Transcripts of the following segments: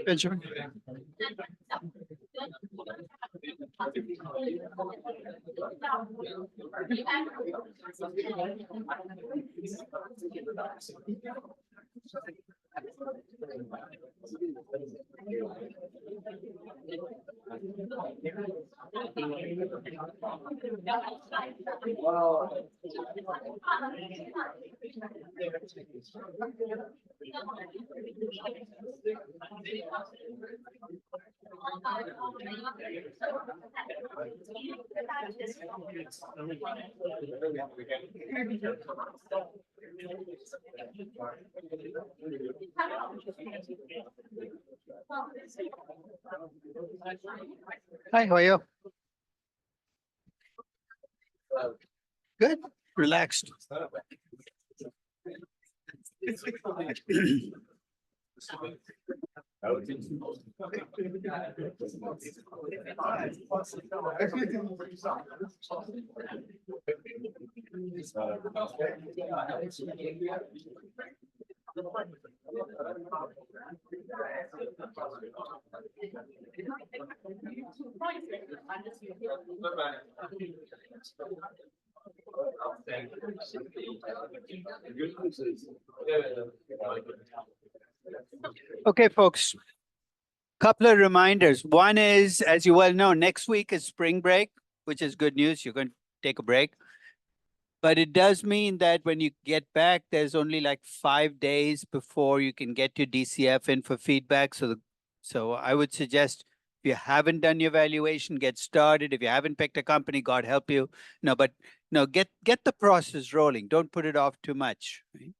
Benjamin. Hi, how are you? Good, relaxed. Okay, folks. Couple of reminders. One is, as you well know, next week is spring break, which is good news. You're going to take a break. But it does mean that when you get back, there's only like 5 days before you can get your DCF in for feedback. So I would suggest if you haven't done your valuation, get started. If you haven't picked a company, God help you. Get the process rolling. Don't put it off too much. Right?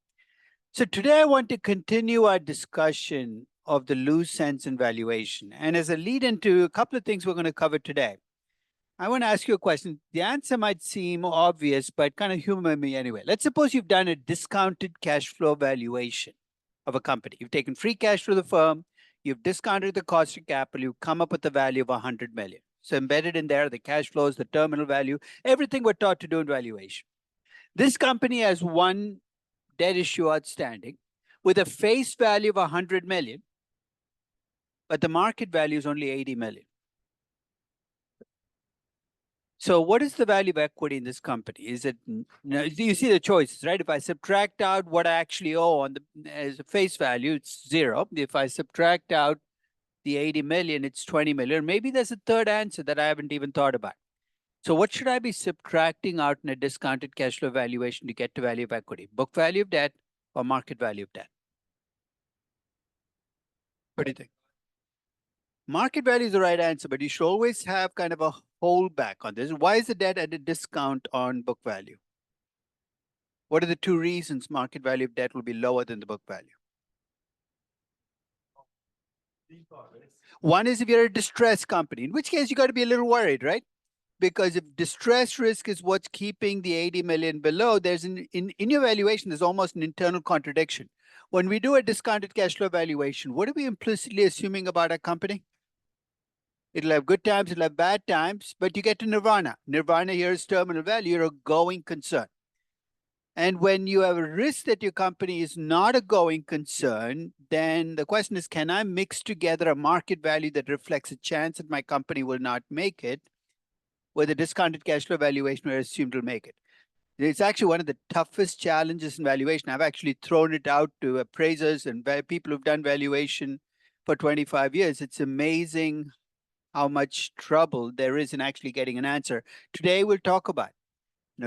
So today I want to continue our discussion of the loose ends in valuation. And as a lead into a couple of things we're going to cover today, I want to ask you a question. The answer might seem obvious, but kind of humor me anyway. Let's suppose you've done a discounted cash flow valuation of a company. You've taken free cash from the firm, you've discounted the cost of capital, you've come up with a value of 100 million. So embedded in there, the cash flows, the terminal value, everything we're taught to do in valuation. This company has one debt issue outstanding with a face value of 100 million, but the market value is only 80 million. So what is the value of equity in this company? Is it, you see the choices, right? If I subtract out what I actually owe on the as a face value, it's 0. If I subtract out the 80 million, it's 20 million. Maybe there's a third answer that I haven't even thought about. So what should I be subtracting out in a discounted cash flow valuation to get to value of equity? Book value of debt or market value of debt? What do you think? Market value is the right answer, but you should always have kind of a holdback on this. Why is the debt at a discount on book value? What are the two reasons market value of debt will be lower than the book value? One is if you're a distressed company, in which case you got to be a little worried, right? Because if distress risk is what's keeping the 80 million below, there's in your valuation, there's almost an internal contradiction. When we do a discounted cash flow valuation, what are we implicitly assuming about a company? It'll have good times, it'll have bad times, but you get to nirvana. Nirvana here is terminal value, you're a going concern. And when you have a risk that your company is not a going concern, then the question is, can I mix together a market value that reflects a chance that my company will not make it with a discounted cash flow valuation where I assume it'll make it? It's actually one of the toughest challenges in valuation. I've actually thrown it out to appraisers and people who've done valuation for 25 years. It's amazing how much trouble there is in actually getting an answer. Today, we'll talk about,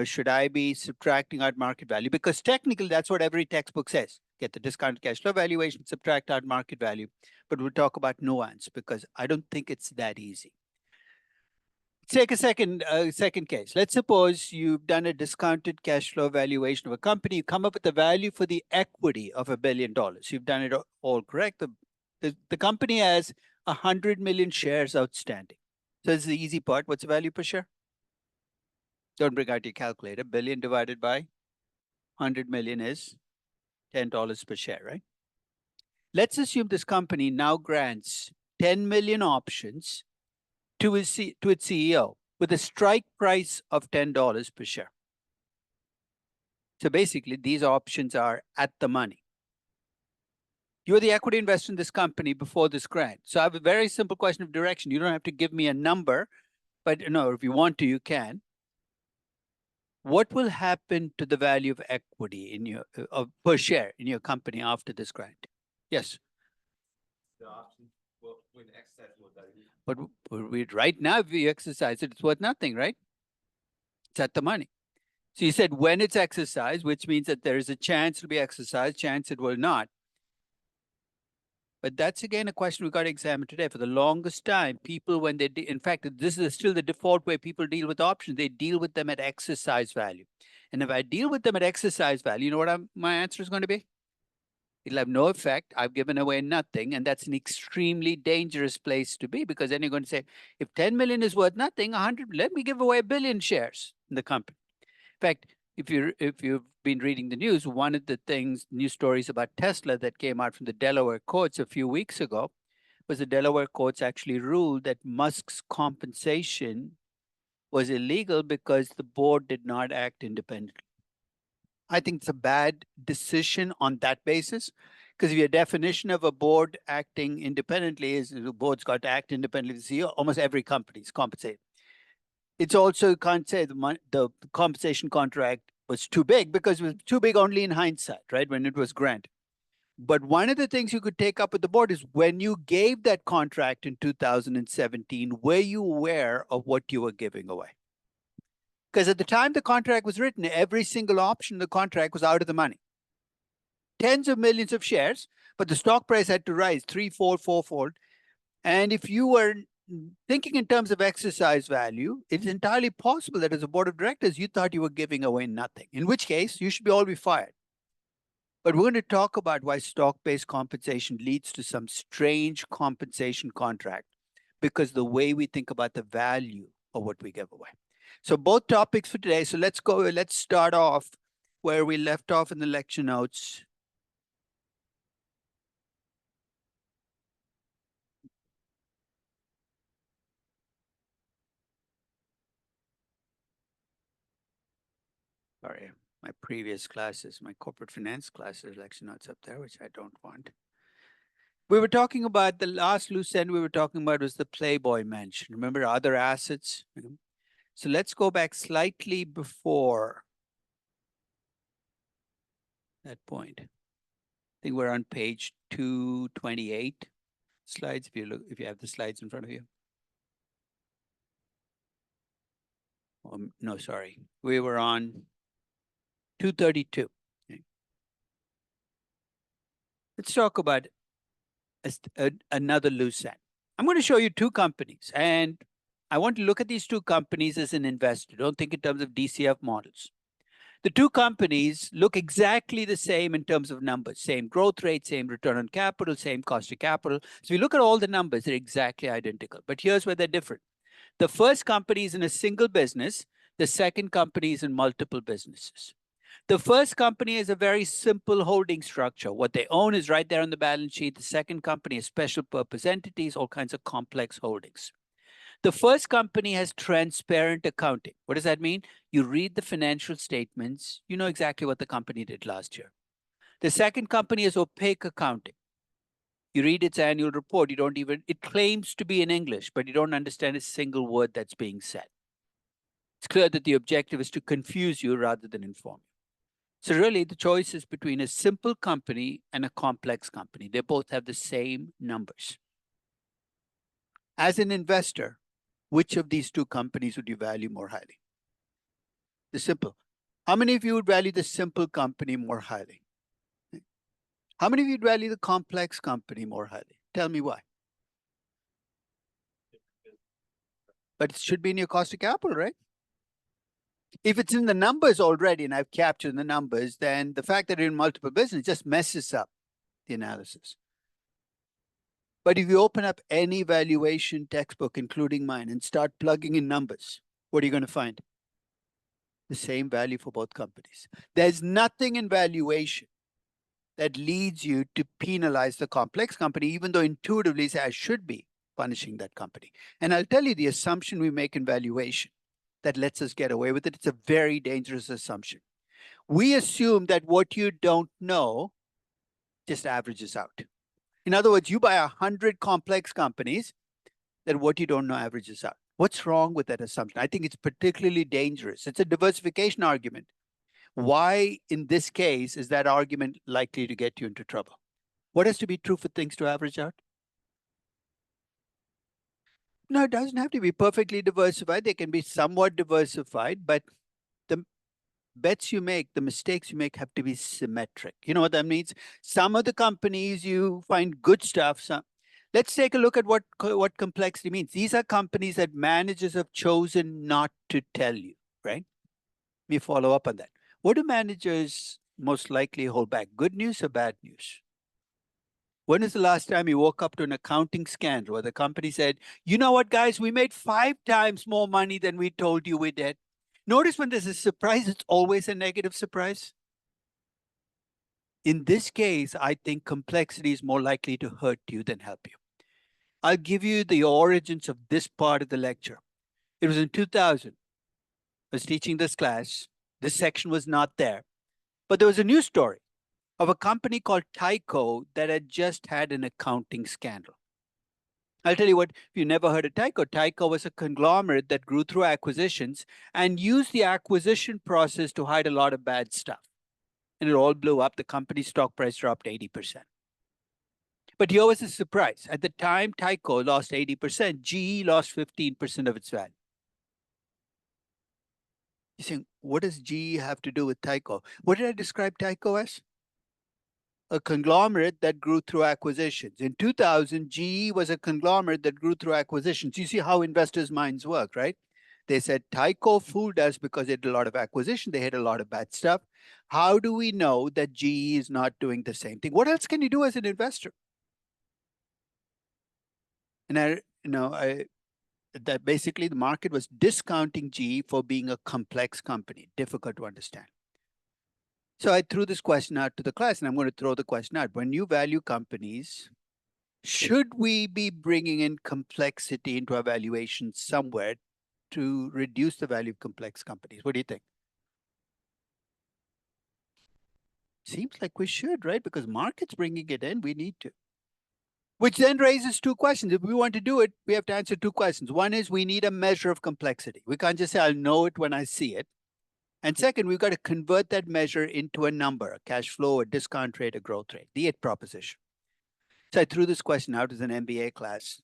should I be subtracting out market value? Because technically, that's what every textbook says. Get the discounted cash flow valuation, subtract out market value. But we'll talk about nuance because I don't think it's that easy. Take a second case. Let's suppose you've done a discounted cash flow valuation of a company. You come up with the value for the equity of $1 billion. You've done it all correct. The company has 100 million shares outstanding. So this is the easy part. What's the value per share? Don't bring out your calculator. Billion divided by 100 million is $10 per share, right? Let's assume this company now grants 10 million options to its CEO with a strike price of $10 per share. So basically, these options are at the money. You're the equity investor in this company before this grant. So I have a very simple question of direction. You don't have to give me a number, but if you want to, you can. What will happen to the value of equity in your per share in your company after this grant? Yes. The option will, when exercise will value. But right now, if you exercise it, it's worth nothing, right? It's at the money. So you said when it's exercised, which means that there is a chance it'll be exercised, chance it will not. But that's again a question we got to examine today. For the longest time, people, when they, in fact, this is still the default way people deal with options. They deal with them at exercise value. And if I deal with them at exercise value, you know what my answer is going to be? It'll have no effect. I've given away nothing. And that's an extremely dangerous place to be, because then you're going to say, if 10 million is worth nothing, 100, let me give away 1 billion shares in the company. In fact, if you've been reading the news, one of the news stories about Tesla that came out from the Delaware courts a few weeks ago was the Delaware courts actually ruled that Musk's compensation was illegal because the board did not act independently. I think it's a bad decision on that basis, because if your definition of a board acting independently is the board's got to act independently of the CEO, almost every company is compensated. It's also, you can't say the compensation contract was too big, because it was too big only in hindsight, right, when it was granted. But one of the things you could take up with the board is when you gave that contract in 2017, were you aware of what you were giving away? Because at the time the contract was written, every single option in the contract was out of the money. Tens of millions of shares, but the stock price had to rise 3-4, 4-fold. And if you were thinking in terms of exercise value, it's entirely possible that as a board of directors, you thought you were giving away nothing, in which case you should all be fired. But we're going to talk about why stock-based compensation leads to some strange compensation contract, because the way we think about the value of what we give away. So both topics for today. So let's start off where we left off in the lecture notes. Sorry, my previous classes, my corporate finance classes, lecture notes up there, which I don't want. We were talking about the last loose end we were talking about was the Playboy Mansion. Remember other assets? So let's go back slightly before that point. I think we're on page 228 slides. If you have the slides in front of you. No, sorry. We were on 232. Okay. Let's talk about another loose end. I'm going to show you two companies, and I want to look at these two companies as an investor. Don't think in terms of DCF models. The two companies look exactly the same in terms of numbers, same growth rate, same return on capital, same cost of capital. So we look at all the numbers, they're exactly identical. But here's where they're different. The first company is in a single business. The second company is in multiple businesses. The first company is a very simple holding structure. What they own is right there on the balance sheet. The second company is special purpose entities, all kinds of complex holdings. The first company has transparent accounting. What does that mean? You read the financial statements, you know exactly what the company did last year. The second company is opaque accounting. You read its annual report, it claims to be in English, but you don't understand a single word that's being said. It's clear that the objective is to confuse you rather than inform you. So really, the choice is between a simple company and a complex company. They both have the same numbers. As an investor, which of these two companies would you value more highly? The simple. How many of you would value the simple company more highly? How many of you would value the complex company more highly? Tell me why. But it should be in your cost of capital, right? If it's in the numbers already, and I've captured the numbers, then the fact that you're in multiple business just messes up the analysis. But if you open up any valuation textbook, including mine, and start plugging in numbers, what are you going to find? the same value for both companies. There's nothing in valuation that leads you to penalize the complex company, even though intuitively I should be punishing that company. And I'll tell you the assumption we make in valuation that lets us get away with it. It's a very dangerous assumption. We assume that what you don't know just averages out. In other words, you buy 100 complex companies, that what you don't know averages out. What's wrong with that assumption? I think it's particularly dangerous. It's a diversification argument. Why, in this case, is that argument likely to get you into trouble? What has to be true for things to average out? No, it doesn't have to be perfectly diversified. They can be somewhat diversified, but the bets you make, the mistakes you make have to be symmetric. You know what that means? Some of the companies you find good stuff. Let's take a look at what complexity means. These are companies that managers have chosen not to tell you, right? Let me follow up on that. What do managers most likely hold back? Good news or bad news? When is the last time you woke up to an accounting scandal where the company said, you know what, guys, we made 5 times more money than we told you we did? Notice when there's a surprise, it's always a negative surprise. In this case, I think complexity is more likely to hurt you than help you. I'll give you the origins of this part of the lecture. It was in 2000. I was teaching this class. This section was not there. But there was a news story of a company called Tyco that had just had an accounting scandal. I'll tell you what, if you never heard of Tyco, Tyco was a conglomerate that grew through acquisitions and used the acquisition process to hide a lot of bad stuff. And it all blew up. The company's stock price dropped 80%. But here was a surprise. At the time, Tyco lost 80%. GE lost 15% of its value. You think, what does GE have to do with Tyco? What did I describe Tyco as? A conglomerate that grew through acquisitions. In 2000, GE was a conglomerate that grew through acquisitions. You see how investors' minds work, right? They said Tyco fooled us because they did a lot of acquisition. They had a lot of bad stuff. How do we know that GE is not doing the same thing? What else can you do as an investor? And that basically the market was discounting GE for being a complex company, difficult to understand. So I threw this question out to the class, and I'm going to throw the question out. When you value companies, should we be bringing in complexity into our valuation somewhere to reduce the value of complex companies? What do you think? Seems like we should, right? Because market's bringing it in, we need to. Which then raises 2 questions. If we want to do it, we have to answer 2 questions. One is we need a measure of complexity. We can't just say, I'll know it when I see it. And second, we've got to convert that measure into a number, a cash flow, a discount rate, a growth rate, the IT proposition. So I threw this question out as an MBA class.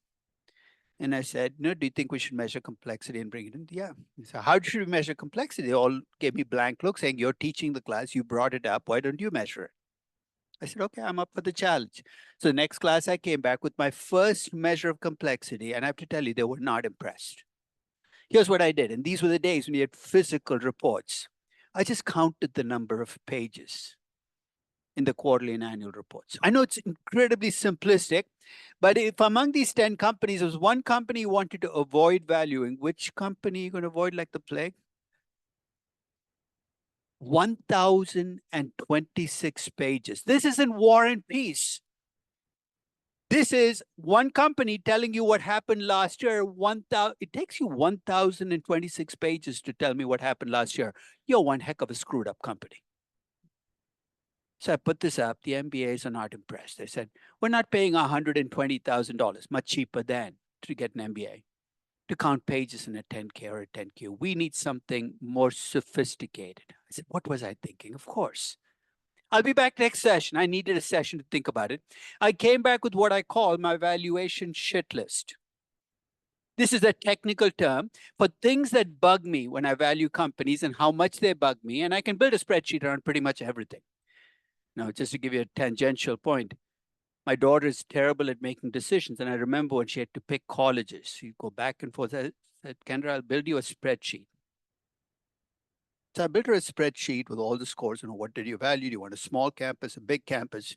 And I said, no, do you think we should measure complexity and bring it in? Yeah. So how should we measure complexity? They all gave me blank looks saying, you're teaching the class, you brought it up, why don't you measure it? I said, okay, I'm up for the challenge. So the next class I came back with my first measure of complexity, and I have to tell you, they were not impressed. Here's what I did, and these were the days when you had physical reports. I just counted the number of pages in the quarterly and annual reports. I know it's incredibly simplistic, but if among these 10 companies, there was one company you wanted to avoid valuing, which company are you going to avoid like the plague? 1,026 pages. This isn't War and Peace. This is one company telling you what happened last year. It takes you 1,026 pages to tell me what happened last year. You're one heck of a screwed up company. So I put this up. The MBAs are not impressed. They said, we're not paying $120,000, much cheaper than to get an MBA, to count pages in a 10K or a 10Q. We need something more sophisticated. I said, what was I thinking? Of course. I'll be back next session. I needed a session to think about it. I came back with what I call my valuation shit list. This is a technical term for things that bug me when I value companies and how much they bug me. And I can build a spreadsheet around pretty much everything. Now, just to give you a tangential point, my daughter is terrible at making decisions. And I remember when she had to pick colleges, she'd go back and forth. I said, Kendra, I'll build you a spreadsheet. So I built her a spreadsheet with all the scores. What did you value? Do you want a small campus, a big campus?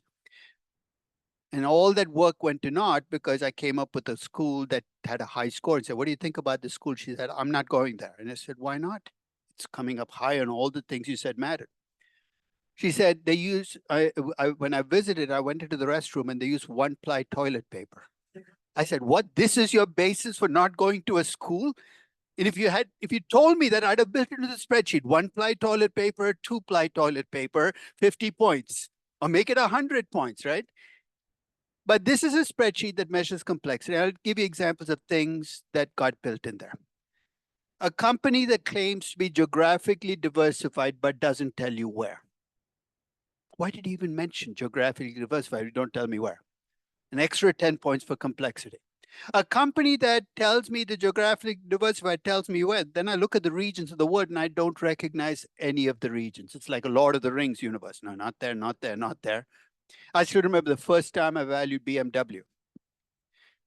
And all that work went to naught because I came up with a school that had a high score and said, what do you think about this school? She said, I'm not going there. And I said, why not? it's coming up high on all the things you said mattered. She said they use, when I visited, I went into the restroom and they use one-ply toilet paper. I said, what? This is your basis for not going to a school? And if you told me that, I'd have built into the spreadsheet, one-ply toilet paper, two-ply toilet paper, 50 points, or make it 100 points, right? But this is a spreadsheet that measures complexity. I'll give you examples of things that got built in there. A company that claims to be geographically diversified but doesn't tell you where. Why did he even mention geographically diversified? You don't tell me where. An extra 10 points for complexity. A company that tells me the geographically diversified tells me where, then I look at the regions of the world and I don't recognize any of the regions. It's like a Lord of the Rings universe. No, not there, not there, not there. I still remember the first time I valued BMW.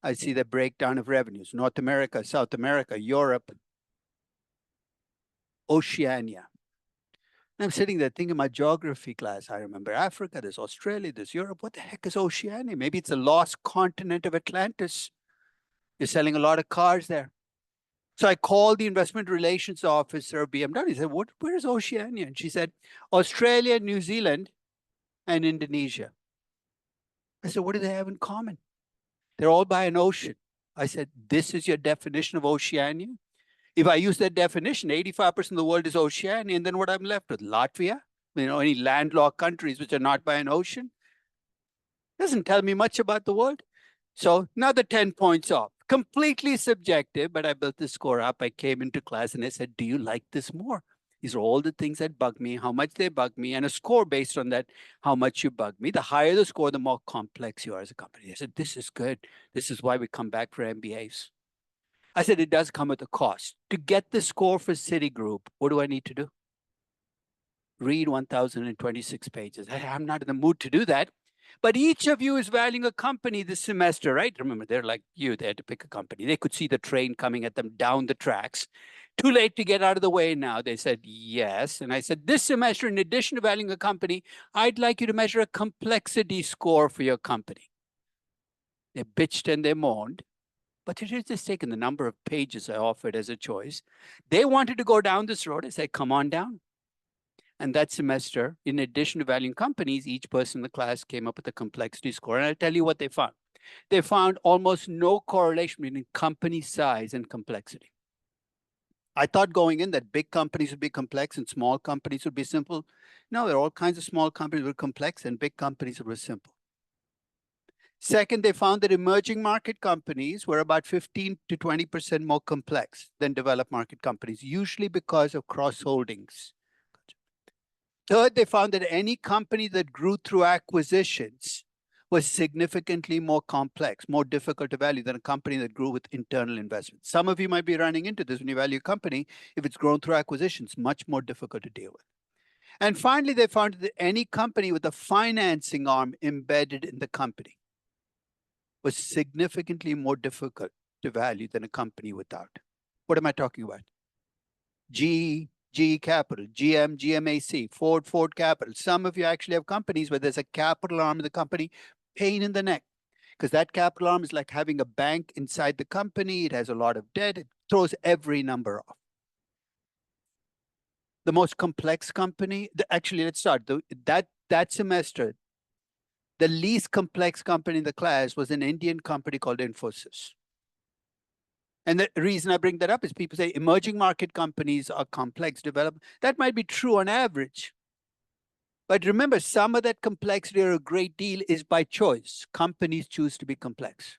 I see the breakdown of revenues, North America, South America, Europe, Oceania. And I'm sitting there thinking my geography class. I remember Africa, there's Australia, there's Europe. What the heck is Oceania? Maybe it's the lost continent of Atlantis. You're selling a lot of cars there. So I called the investment relations officer of BMW. He said, where is Oceania? And she said, Australia, New Zealand, and Indonesia. I said, what do they have in common? They're all by an ocean. I said, this is your definition of Oceania? If I use that definition, 85% of the world is Oceania, and then what I'm left with? Latvia? Any landlocked countries which are not by an ocean? Doesn't tell me much about the world. So another 10 points off. Completely subjective, but I built the score up. I came into class and I said, do you like this more? These are all the things that bug me, how much they bug me, and a score based on that, how much you bug me. The higher the score, the more complex you are as a company. I said, this is good. This is why we come back for MBAs. I said, it does come at a cost. To get the score for Citigroup, what do I need to do? Read 1,026 pages. I'm not in the mood to do that. But each of you is valuing a company this semester, right? Remember, they're like you. They had to pick a company. They could see the train coming at them down the tracks. Too late to get out of the way now. They said, yes. And I said, this semester, in addition to valuing a company, I'd like you to measure a complexity score for your company. They bitched and they moaned. But it has just taken the number of pages I offered as a choice. They wanted to go down this road. I said, come on down. And that semester, in addition to valuing companies, each person in the class came up with a complexity score. And I'll tell you what they found. They found almost no correlation between company size and complexity. I thought going in that big companies would be complex and small companies would be simple. No, there are all kinds of small companies that were complex and big companies that were simple. Second, they found that emerging market companies were about 15 to 20% more complex than developed market companies, usually because of cross holdings. Third, they found that any company that grew through acquisitions was significantly more complex, more difficult to value than a company that grew with internal investment. Some of you might be running into this when you value a company. If it's grown through acquisitions, much more difficult to deal with. And finally, they found that any company with a financing arm embedded in the company was significantly more difficult to value than a company without. What am I talking about? GE Capital, GM, GMAC, Ford Capital. Some of you actually have companies where there's a capital arm of the company, pain in the neck, because that capital arm is like having a bank inside the company. It has a lot of debt. It throws every number off. The most complex company, actually, let's start. That semester, the least complex company in the class was an Indian company called Infosys. And the reason I bring that up is people say emerging market companies are complex developed. That might be true on average. But remember, some of that complexity or a great deal is by choice. Companies choose to be complex.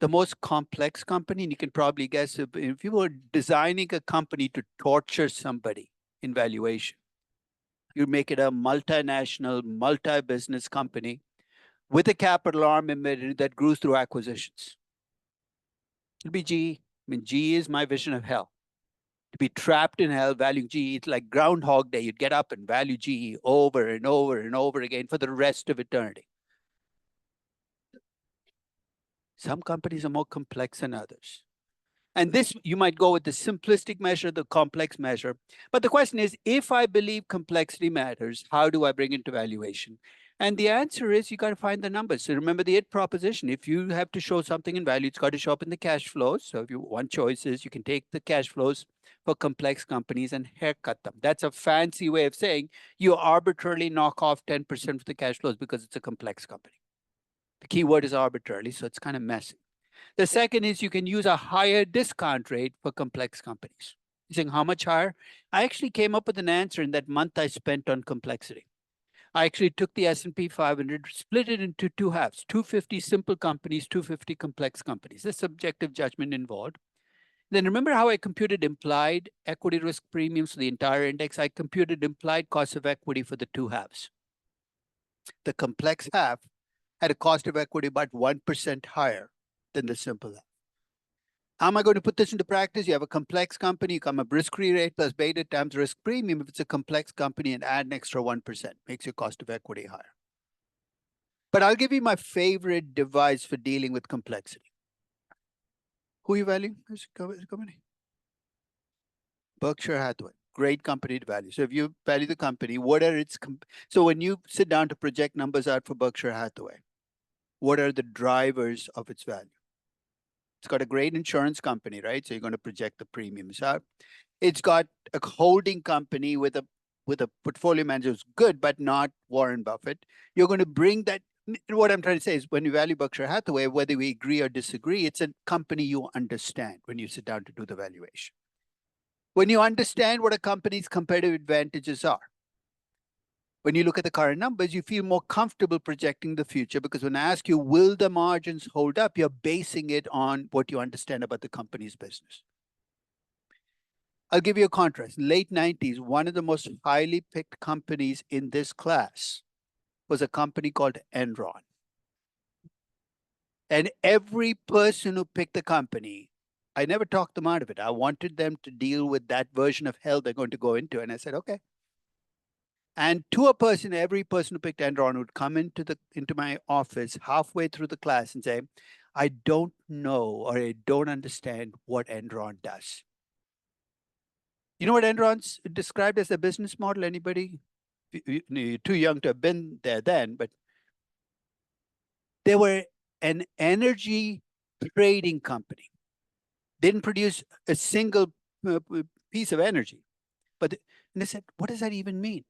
The most complex company, and you can probably guess, if you were designing a company to torture somebody in valuation, you make it a multinational, multi-business company with a capital arm embedded that grew through acquisitions. It'll be GE. I mean, GE is my vision of hell. To be trapped in hell, valuing GE, it's like Groundhog Day. You'd get up and value GE over and over and over again for the rest of eternity. Some companies are more complex than others. And this, you might go with the simplistic measure, the complex measure. But the question is, if I believe complexity matters, how do I bring into valuation? And the answer is you got to find the numbers. So remember the IT proposition. If you have to show something in value, it's got to show up in the cash flows. So if you want choices, you can take the cash flows for complex companies and haircut them. That's a fancy way of saying you arbitrarily knock off 10% of the cash flows because it's a complex company. The key word is arbitrarily, so it's kind of messy. The second is you can use a higher discount rate for complex companies. You're saying how much higher? I actually came up with an answer in that month I spent on complexity. I actually took the S&P 500, split it into two halves, 250 simple companies, 250 complex companies. There's subjective judgment involved. Then remember how I computed implied equity risk premiums for the entire index? I computed implied cost of equity for the two halves. The complex half had a cost of equity about 1% higher than the simple half. How am I going to put this into practice? You have a complex company, you come up risk-free rate plus beta times risk premium. If it's a complex company, and add an extra 1%, makes your cost of equity higher. But I'll give you my favorite device for dealing with complexity. Who are you valuing as a company? Berkshire Hathaway. Great company to value. So if you value the company, what are its so when you sit down to project numbers out for Berkshire Hathaway, what are the drivers of its value? It's got a great insurance company, right? So you're going to project the premiums out. It's got a holding company with a portfolio manager who's good, but not Warren Buffett. You're going to bring that. What I'm trying to say is when you value Berkshire Hathaway, whether we agree or disagree, it's a company you understand when you sit down to do the valuation. When you understand what a company's competitive advantages are, when you look at the current numbers, you feel more comfortable projecting the future because when I ask you, will the margins hold up, you're basing it on what you understand about the company's business. I'll give you a contrast. Late 90s, one of the most highly picked companies in this class was a company called Enron. And every person who picked the company, I never talked them out of it. I wanted them to deal with that version of hell they're going to go into. And I said, okay. And to a person, every person who picked Enron would come into my office halfway through the class and say, I don't know or I don't understand what Enron does. You know what Enron's described as a business model? Anybody? You're too young to have been there then, but they were an energy trading company. They didn't produce a single piece of energy. And they said, what does that even mean?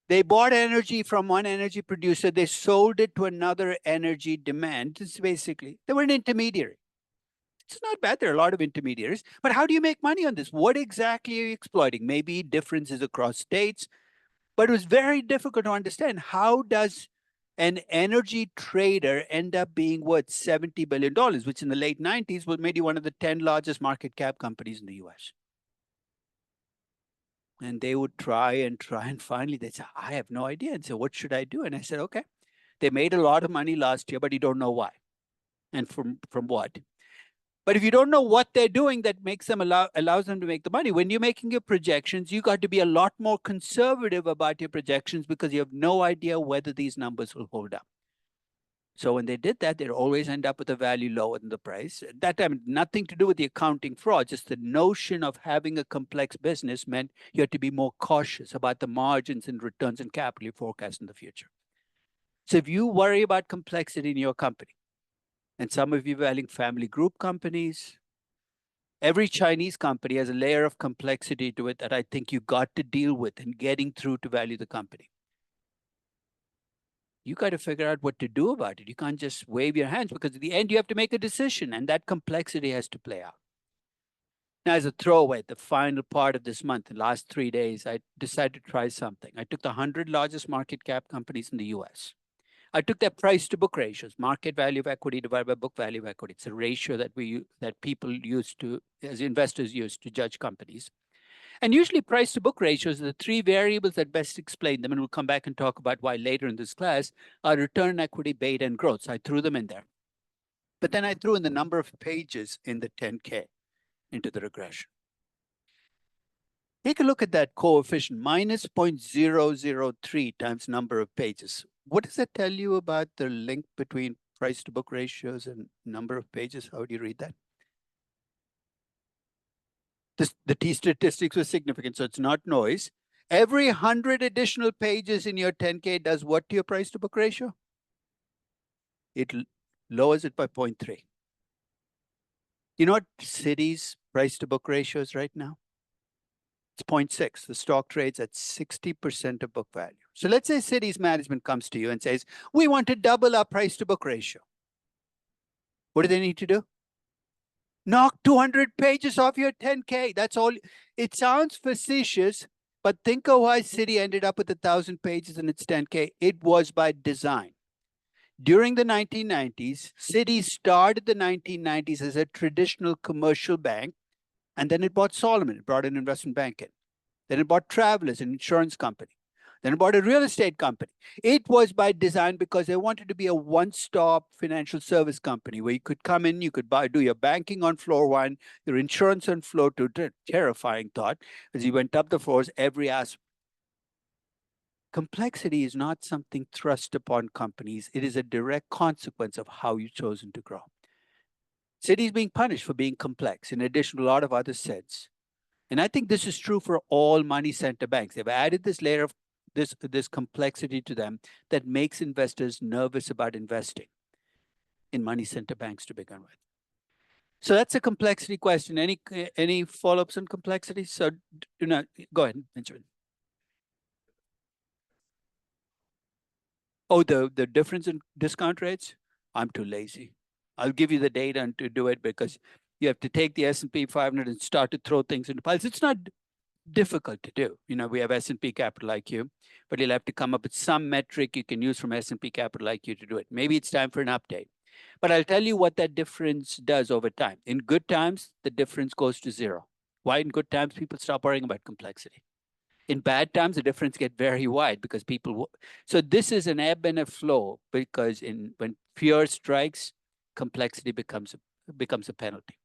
They bought energy from one energy producer. They sold it to another energy demand. It's basically, they were an intermediary. It's not bad. There are a lot of intermediaries. But how do you make money on this? What exactly are you exploiting? Maybe differences across states. But it was very difficult to understand. How does an energy trader end up being worth $70 billion, which in the late 90s was maybe one of the 10 largest market cap companies in the US? And they would try, and finally they said, I have no idea. And so what should I do? And I said, okay, they made a lot of money last year, but you don't know why. And from what? But if you don't know what they're doing, that makes them allows them to make the money. When you're making your projections, you got to be a lot more conservative about your projections because you have no idea whether these numbers will hold up. So when they did that, they'd always end up with a value lower than the price. At that time, nothing to do with the accounting fraud, just the notion of having a complex business meant you had to be more cautious about the margins and returns and capital you forecast in the future. So if you worry about complexity in your company, and some of you valuing family group companies, every Chinese company has a layer of complexity to it that I think you got to deal with in getting through to value the company. You got to figure out what to do about it. You can't just wave your hands because at the end you have to make a decision and that complexity has to play out. Now, as a throwaway, the final part of this month, the last 3 days, I decided to try something. I took the 100 largest market cap companies in the US. I took their price to book ratios, market value of equity divided by book value of equity. It's a ratio that people use to, as investors use to judge companies. And usually price to book ratios are the three variables that best explain them. And we'll come back and talk about why later in this class, return equity, beta, and growth. So I threw them in there. But then I threw in the number of pages in the 10K into the regression. Take a look at that coefficient, minus 0.003 times number of pages. What does that tell you about the link between price to book ratios and number of pages? How do you read that? The t statistics were significant, so it's not noise. Every 100 additional pages in your 10K does what to your price to book ratio? It lowers it by 0.3. You know what Citi's price to book ratio is right now? It's 0.6. The stock trades at 60% of book value. So let's say Citi's management comes to you and says, we want to double our price to book ratio. What do they need to do? Knock 200 pages off your 10K. That's all. It sounds facetious, but think of why Citi ended up with 1,000 pages in its 10K. It was by design. During the 1990s, Citi started the 1990s as a traditional commercial bank, and then it bought Solomon. It brought an investment bank in. Then it bought Travelers, an insurance company. Then it bought a real estate company. It was by design because they wanted to be a one-stop financial service company where you could come in, you could do your banking on floor one, your insurance on floor two. Terrifying thought. As you went up the floors, every aspect. Complexity is not something thrust upon companies. It is a direct consequence of how you've chosen to grow. Citi is being punished for being complex, in addition to a lot of other sins. And I think this is true for all money center banks. They've added this layer of this complexity to them that makes investors nervous about investing in money center banks to begin with. So that's a complexity question. Any follow-ups on complexity? So go ahead, Benjamin. Oh, the difference in discount rates? I'm too lazy. I'll give you the data and to do it because you have to take the S&P 500 and start to throw things into piles. It's not difficult to do. We have S&P Capital IQ, but you'll have to come up with some metric you can use from S&P Capital IQ to do it. Maybe it's time for an update. But I'll tell you what that difference does over time. In good times, the difference goes to zero. Why in good times, people stop worrying about complexity. In bad times, the difference gets very wide because people. So this is an ebb and a flow because when fear strikes, complexity becomes a penalty.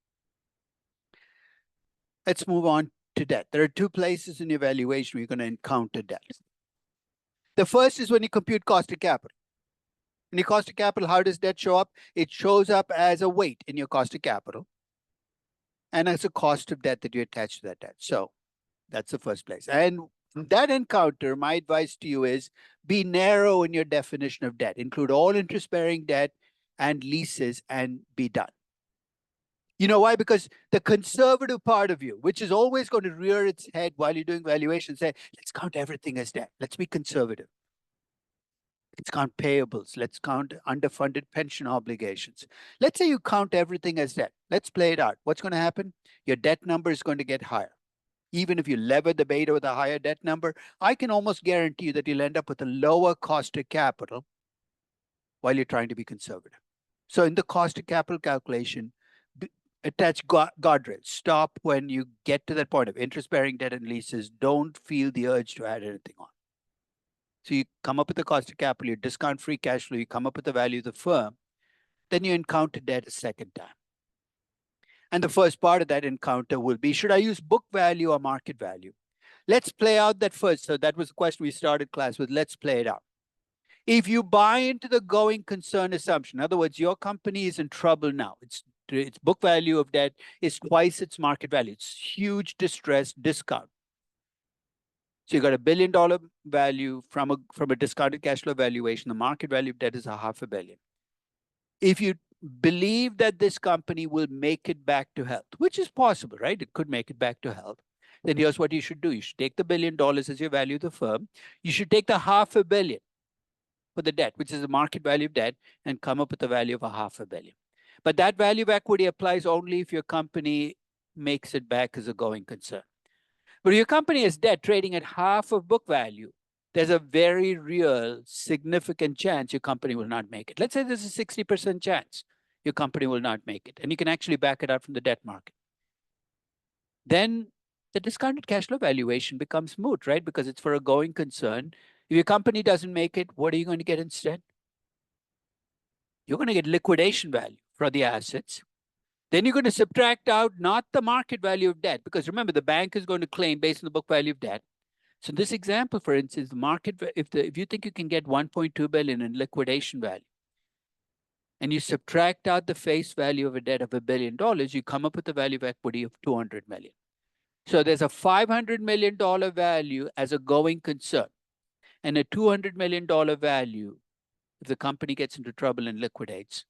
Let's move on to debt. There are two places in your valuation where you're going to encounter debt. The first is when you compute cost of capital. In your cost of capital, how does debt show up? It shows up as a weight in your cost of capital and as a cost of debt that you attach to that debt. So that's the first place. And that encounter, my advice to you is be narrow in your definition of debt. Include all interest-bearing debt and leases and be done. You know why? Because the conservative part of you, which is always going to rear its head while you're doing valuation, say, let's count everything as debt. Let's be conservative. Let's count payables. Let's count underfunded pension obligations. Let's say you count everything as debt. Let's play it out. What's going to happen? Your debt number is going to get higher. Even if you lever the beta with a higher debt number, I can almost guarantee you that you'll end up with a lower cost of capital while you're trying to be conservative. So in the cost of capital calculation, attach guardrails. Stop when you get to that point of interest-bearing debt and leases. Don't feel the urge to add anything on. So you come up with the cost of capital, you discount free cash flow, you come up with the value of the firm, then you encounter debt a second time. And the first part of that encounter will be, should I use book value or market value? Let's play out that first. So that was the question we started class with. Let's play it out. If you buy into the going concern assumption, in other words, your company is in trouble now. Its book value of debt is twice its market value. It's huge distress, discount. So you got $1 billion value from a discounted cash flow valuation. The market value of debt is $500 million. If you believe that this company will make it back to health, which is possible, right? It could make it back to health. Then here's what you should do. You should take the $1 billion as your value of the firm. You should take the $500 million for the debt, which is the market value of debt, and come up with a value of $500 million. But that value of equity applies only if your company makes it back as a going concern. But if your company is debt trading at half of book value, there's a very real, significant chance your company will not make it. Let's say there's a 60% chance your company will not make it. And you can actually back it out from the debt market. Then the discounted cash flow valuation becomes moot, right? Because it's for a going concern. If your company doesn't make it, what are you going to get instead? You're going to get liquidation value for the assets. Then you're going to subtract out not the market value of debt, because remember, the bank is going to claim based on the book value of debt. So in this example, for instance, the market, if you think you can get 1.2 billion in liquidation value, and you subtract out the face value of a debt of $1 billion, you come up with a value of equity of 200 million. So there's a $500 million value as a going concern and a $200 million value if the company gets into trouble and liquidates.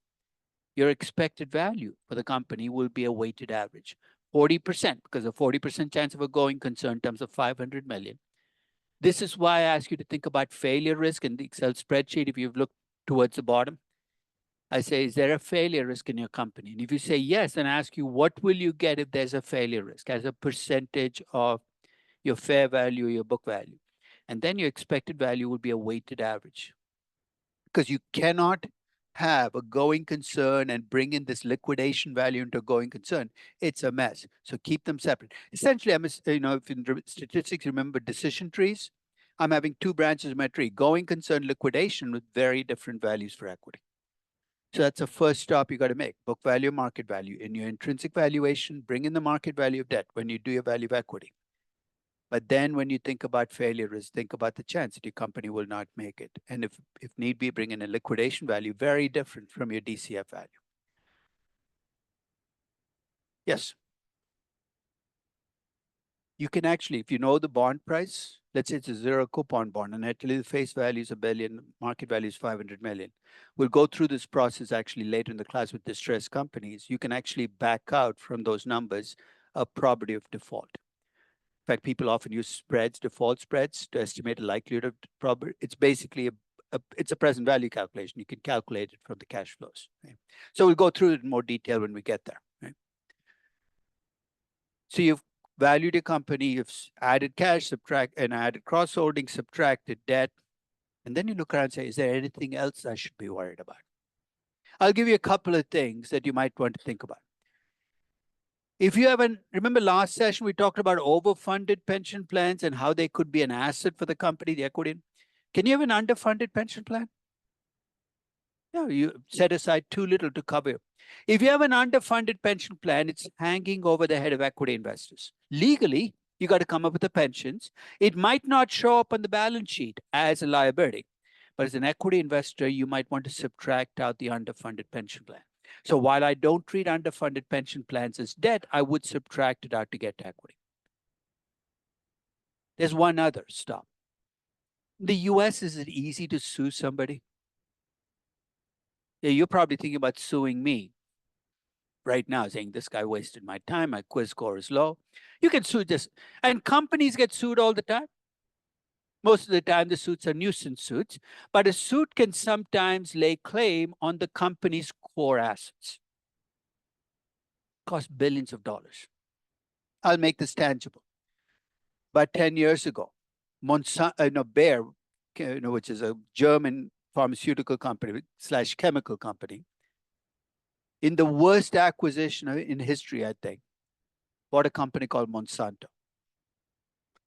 Your expected value for the company will be a weighted average, 40%, because a 40% chance of a going concern in terms of 500 million. This is why I ask you to think about failure risk in the Excel spreadsheet. If you've looked towards the bottom, I say, is there a failure risk in your company? And if you say yes, then I ask you, what will you get if there's a failure risk as a percentage of your fair value, your book value? And then your expected value will be a weighted average, because you cannot have a going concern and bring in this liquidation value into a going concern. It's a mess. So keep them separate. Essentially, if in statistics, remember decision trees, I'm having two branches of my tree, going concern, liquidation, with very different values for equity. So that's the first stop you got to make: book value, market value. In your intrinsic valuation, bring in the market value of debt when you do your value of equity. But then when you think about failure risk, think about the chance that your company will not make it. And if need be, bring in a liquidation value, very different from your DCF value. Yes. You can actually, if you know the bond price, let's say it's a zero coupon bond, and actually the face value is $1 billion, market value is 500 million. We'll go through this process actually later in the class with distressed companies. You can actually back out from those numbers a probability of default. In fact, people often use spreads, default spreads, to estimate a likelihood of probability. It's basically it's a present value calculation. You can calculate it from the cash flows. Right? So we'll go through it in more detail when we get there. Right? So you've valued your company, you've added cash, added cross-holding, subtracted debt, and then you look around and say, is there anything else I should be worried about? I'll give you a couple of things that you might want to think about. If you remember last session, we talked about overfunded pension plans and how they could be an asset for the company, the equity. Can you have an underfunded pension plan? No, you set aside too little to cover. If you have an underfunded pension plan, it's hanging over the head of equity investors. Legally, you got to come up with the pensions. It might not show up on the balance sheet as a liability, but as an equity investor, you might want to subtract out the underfunded pension plan. So while I don't treat underfunded pension plans as debt, I would subtract it out to get to equity. There's one other stop. In the US, is it easy to sue somebody? Yeah, you're probably thinking about suing me right now, saying this guy wasted my time, my quiz score is low. You can sue this. And companies get sued all the time. Most of the time, the suits are nuisance suits, but a suit can sometimes lay claim on the company's core assets. Cost billions of dollars. I'll make this tangible. About 10 years ago, Bayer, which is a German pharmaceutical company / chemical company, in the worst acquisition in history, I think, bought a company called Monsanto.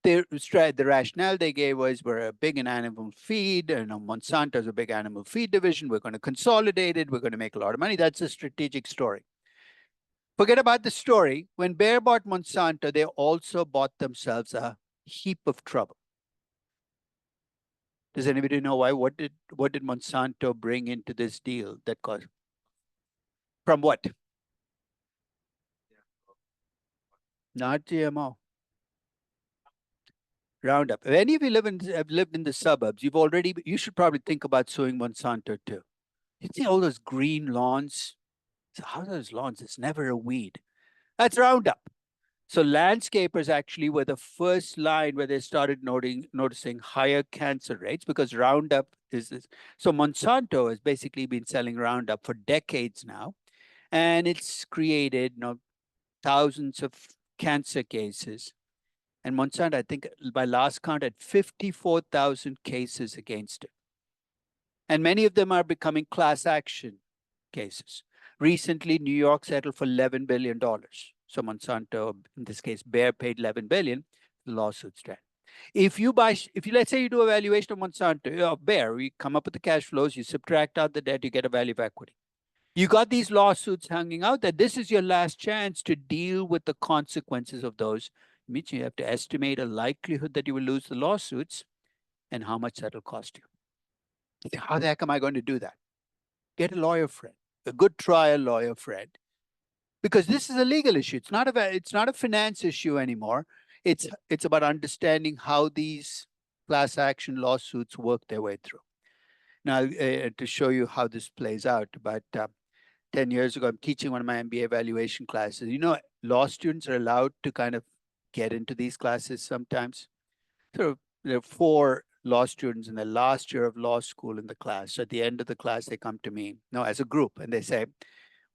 The rationale they gave was, we're big in animal feed, and Monsanto is a big animal feed division. We're going to consolidate it. We're going to make a lot of money. That's a strategic story. Forget about the story. When Bayer bought Monsanto, they also bought themselves a heap of trouble. Does anybody know why? What did Monsanto bring into this deal that caused? From what? Not GMO. Roundup. If any of you have lived in the suburbs, you should probably think about suing Monsanto too. You see all those green lawns? So how are those lawns? It's never a weed. That's Roundup. So landscapers actually were the first line where they started noticing higher cancer rates, because Roundup is this. So Monsanto has basically been selling Roundup for decades now, and it's created thousands of cancer cases. And Monsanto, I think by last count, had 54,000 cases against it. And many of them are becoming class action cases. Recently, New York settled for $11 billion. So Monsanto, in this case, Bayer paid $11 billion. The lawsuit stand. If let's say you do a valuation of Monsanto, Bayer, you come up with the cash flows, you subtract out the debt, you get a value of equity. You got these lawsuits hanging out that this is your last chance to deal with the consequences of those. It means you have to estimate a likelihood that you will lose the lawsuits and how much that'll cost you. How the heck am I going to do that? Get a lawyer friend, a good trial lawyer friend. because this is a legal issue. It's not a finance issue anymore. It's about understanding how these class action lawsuits work their way through. Now, to show you how this plays out, about 10 years ago, I'm teaching one of my MBA evaluation classes. You know, law students are allowed to kind of get into these classes sometimes. So there are 4 law students in the last year of law school in the class. So at the end of the class, they come to me, no, as a group, and they say,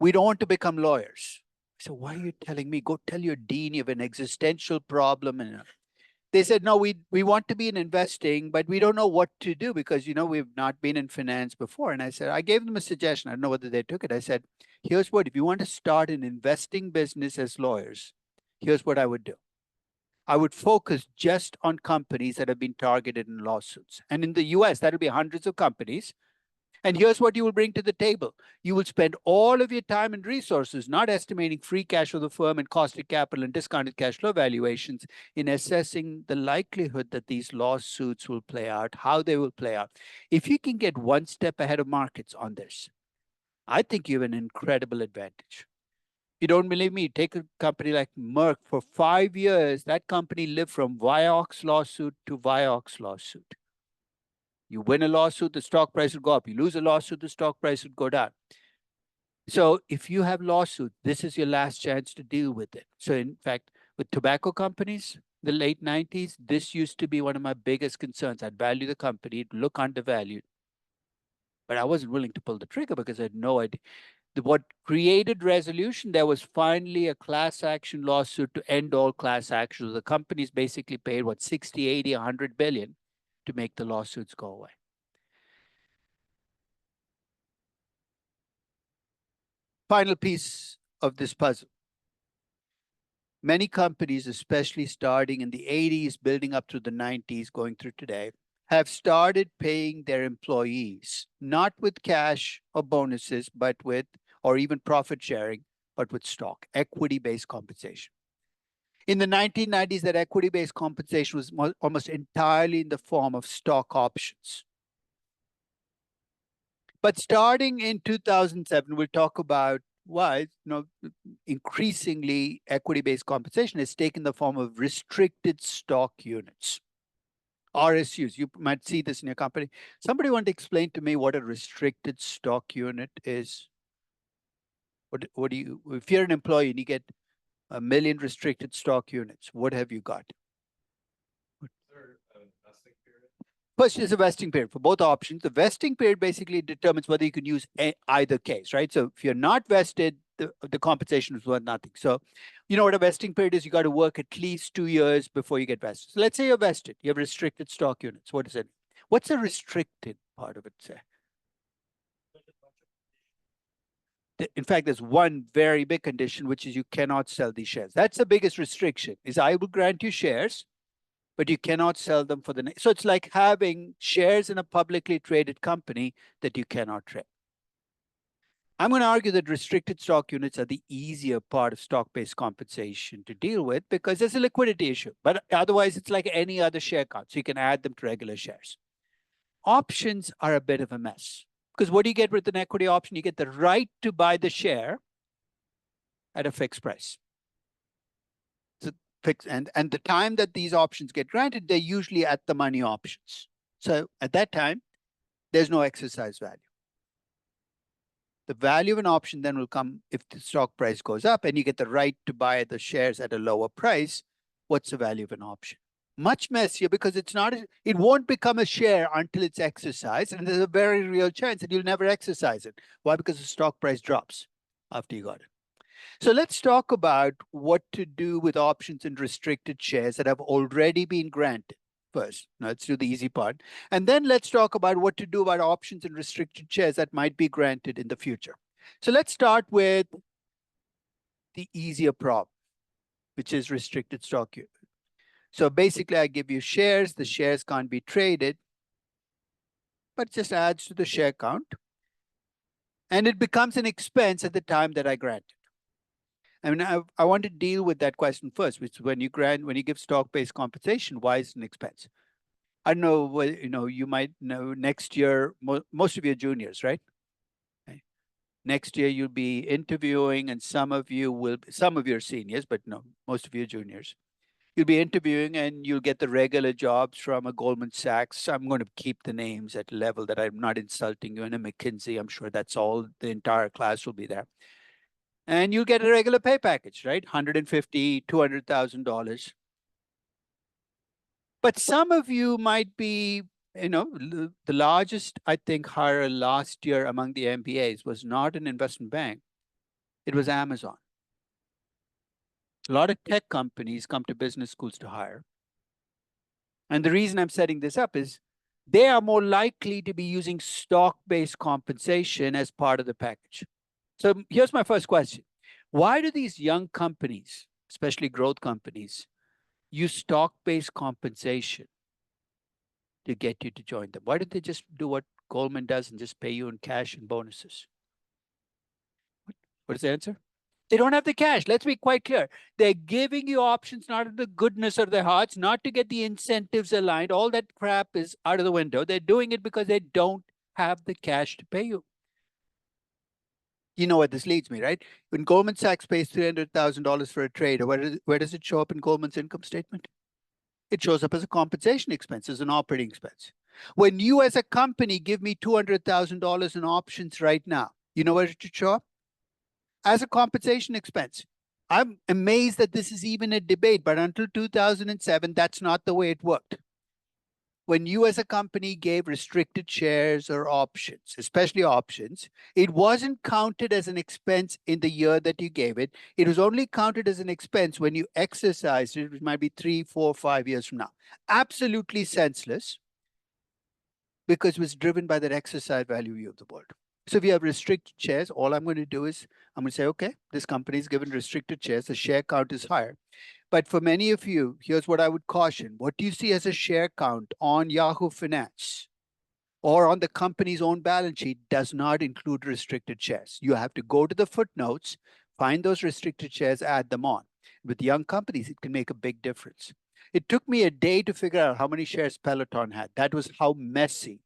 we don't want to become lawyers. So why are you telling me? Go tell your dean you have an existential problem. And they said, no, we want to be in investing, but we don't know what to do because, you know, we've not been in finance before. And I said, I gave them a suggestion. I don't know whether they took it. I said, here's what, if you want to start an investing business as lawyers, here's what I would do. I would focus just on companies that have been targeted in lawsuits. And in the US, that'll be hundreds of companies. And here's what you will bring to the table. You will spend all of your time and resources not estimating free cash of the firm and cost of capital and discounted cash flow valuations in assessing the likelihood that these lawsuits will play out, how they will play out. If you can get one step ahead of markets on this, I think you have an incredible advantage. You don't believe me? Take a company like Merck. For 5 years, that company lived from Vioxx lawsuit to Vioxx lawsuit. You win a lawsuit, the stock price will go up. You lose a lawsuit, the stock price would go down. So if you have lawsuit, this is your last chance to deal with it. So in fact, with tobacco companies, the late 90s, this used to be one of my biggest concerns. I'd value the company, it'd look undervalued. But I wasn't willing to pull the trigger because I had no idea. What created resolution, there was finally a class action lawsuit to end all class actions. The companies basically paid, what, 60, 80, 100 billion to make the lawsuits go away. Final piece of this puzzle. Many companies, especially starting in the 80s, building up through the 90s, going through today, have started paying their employees, not with cash or bonuses, but with, or even profit sharing, but with stock, equity-based compensation. In the 1990s, that equity-based compensation was almost entirely in the form of stock options. But starting in 2007, we'll talk about why, increasingly equity-based compensation has taken the form of restricted stock units, RSUs. You might see this in your company. Somebody want to explain to me what a restricted stock unit is? What do you, if you're an employee and you get 1 million restricted stock units, what have you got? First is a vesting period for both options. The vesting period basically determines whether you can use either case, right? So if you're not vested, the compensation is worth nothing. So you know what a vesting period is? You got to work at least 2 years before you get vested. So let's say you're vested, you have restricted stock units. What is it? What's the restricted part of it say? In fact, there's one very big condition, which is you cannot sell these shares. That's the biggest restriction, is I will grant you shares, but you cannot sell them for the next. So it's like having shares in a publicly traded company that you cannot trade. I'm going to argue that restricted stock units are the easier part of stock-based compensation to deal with because there's a liquidity issue. But otherwise, it's like any other share count. So you can add them to regular shares. Options are a bit of a mess because what do you get with an equity option? You get the right to buy the share at a fixed price. And the time that these options get granted, they're usually at the money options. So at that time, there's no exercise value. The value of an option then will come if the stock price goes up and you get the right to buy the shares at a lower price. What's the value of an option? Much messier because it won't become a share until it's exercised. And there's a very real chance that you'll never exercise it. Why? Because the stock price drops after you got it. So let's talk about what to do with options and restricted shares that have already been granted first. Now, let's do the easy part. And then let's talk about what to do about options and restricted shares that might be granted in the future. So let's start with the easier problem, which is restricted stock unit. So basically, I give you shares. The shares can't be traded, but it just adds to the share count. And it becomes an expense at the time that I grant it. I mean, I want to deal with that question first, which is when you give stock-based compensation, why is it an expense? I don't know, you might know next year, most of your juniors, right? Okay. Next year, you'll be interviewing, and some of your seniors, but no, most of you juniors. You'll be interviewing and you'll get the regular jobs from a Goldman Sachs. I'm going to keep the names at a level that I'm not insulting you. And a McKinsey, I'm sure that's all, the entire class will be there. And you'll get a regular pay package, right? $150,000, $200,000. But some of you might be, the largest, I think, hire last year among the MBAs was not an investment bank. It was Amazon. A lot of tech companies come to business schools to hire. And the reason I'm setting this up is they are more likely to be using stock-based compensation as part of the package. So here's my first question. Why do these young companies, especially growth companies, use stock-based compensation to get you to join them? Why don't they just do what Goldman does and just pay you in cash and bonuses? What is the answer? They don't have the cash. Let's be quite clear. They're giving you options, not of the goodness of their hearts, not to get the incentives aligned. All that crap is out of the window. They're doing it because they don't have the cash to pay you. You know what this leads me, right? When Goldman Sachs pays $300,000 for a trader, where does it show up in Goldman's income statement? It shows up as a compensation expense, as an operating expense. When you as a company give me $200,000 in options right now, you know where it should show up? As a compensation expense. I'm amazed that this is even a debate, but until 2007, that's not the way it worked. When you as a company gave restricted shares or options, especially options, it wasn't counted as an expense in the year that you gave it. It was only counted as an expense when you exercised it, which might be 3, 4, 5 years from now. Absolutely senseless because it was driven by that exercise value view of the world. So if you have restricted shares, all I'm going to do is I'm going to say, okay, this company is given restricted shares. The share count is higher. But for many of you, here's what I would caution. What do you see as a share count on Yahoo Finance or on the company's own balance sheet does not include restricted shares. You have to go to the footnotes, find those restricted shares, add them on. With young companies, it can make a big difference. It took me a day to figure out how many shares Peloton had. That was how messy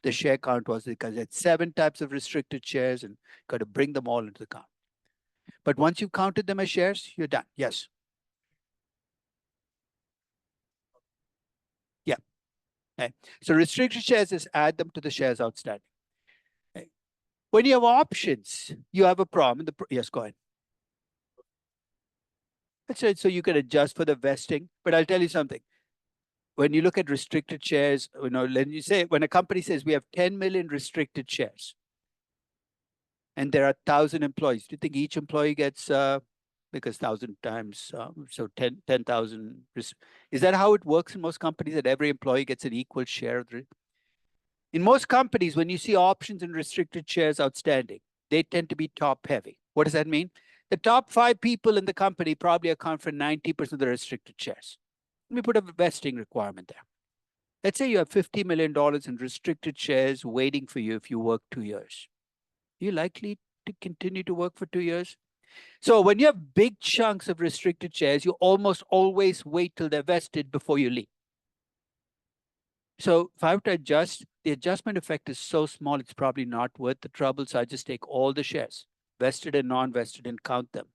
the share count was, because it's 7 types of restricted shares and got to bring them all into the count. But once you've counted them as shares, you're done. Yes. Yeah. Okay. So restricted shares is add them to the shares outstanding. Okay. When you have options, you have a problem. Yes, go ahead. That's right. So you can adjust for the vesting. But I'll tell you something. When you look at restricted shares, when a company says we have 10 million restricted shares, and there are 1,000 employees, do you think each employee gets, because 1,000 times, so 10,000, is that how it works in most companies, that every employee gets an equal share of the? In most companies, when you see options and restricted shares outstanding, they tend to be top heavy. What does that mean? The top 5 people in the company probably account for 90% of the restricted shares. Let me put a vesting requirement there. Let's say you have $50 million in restricted shares waiting for you if you work 2 years. Are you likely to continue to work for 2 years? So when you have big chunks of restricted shares, you almost always wait till they're vested before you leave. So if I were to adjust, the adjustment effect is so small, it's probably not worth the trouble. So I just take all the shares, vested and non-vested, and count them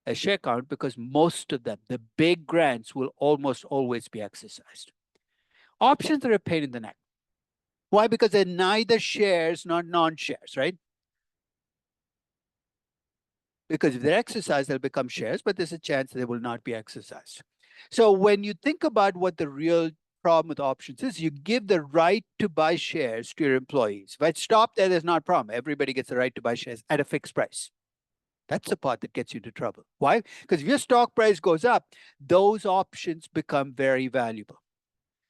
as share count, because most of them, the big grants, will almost always be exercised. Options are a pain in the neck. Why? Because they're neither shares nor non-shares, right? Because if they're exercised, they'll become shares, but there's a chance they will not be exercised. So when you think about what the real problem with options is, you give the right to buy shares to your employees. If I stop there, there's not a problem. Everybody gets the right to buy shares at a fixed price. That's the part that gets you into trouble. Why? Because if your stock price goes up, those options become very valuable.